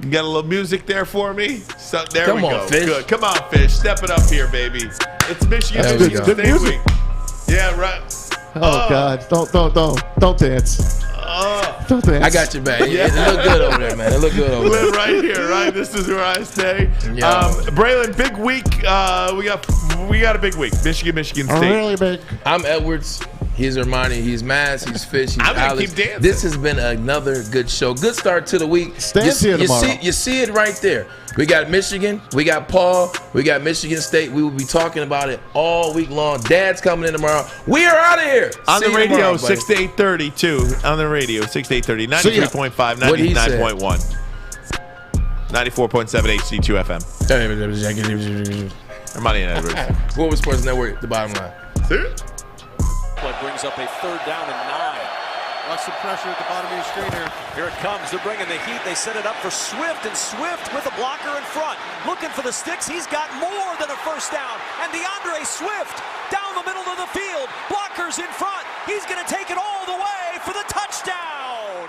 You got a little music there for me? So, there Come we on, go. Fish. Good. Come on, Fish. Step it up here, baby. It's Michigan There we State go. Good music. week. Yeah, right. Oh God! Don't dance. Don't dance. I got your back. It look good over there, man. It look good over there. Live right here, right? This is where I stay. Yeah. Braylon, big week. We got a big week. Michigan State. Really big. I'm Edwards. He's Armani. He's Maz. He's Fish. He's I'm gonna Alex. keep dancing. This has been another good show. Good start to the week. Stan's here tomorrow. You see it right there. We got Michigan. We got Paul. We got Michigan State. We will be talking about it all week long. Dad's coming in tomorrow. We are out of here. On See the you radio, tomorrow, buddy. 6 to 8:30 too. On the radio, 6 to 8:30. See ya. 93.5, What he said. 99.1. 94.7 HD2 FM. Armani and Edwards. Woodward Sports Network, the bottom line. Brings up a 3rd down and 9. Watch the pressure at the bottom of your screen here. Here it comes. They're bringing the heat. They set it up for Swift, and Swift with a blocker in front. Looking for the sticks. He's got more than a 1st down. And DeAndre Swift down the middle of the field. Blockers in front. He's going to take it all the way for the touchdown.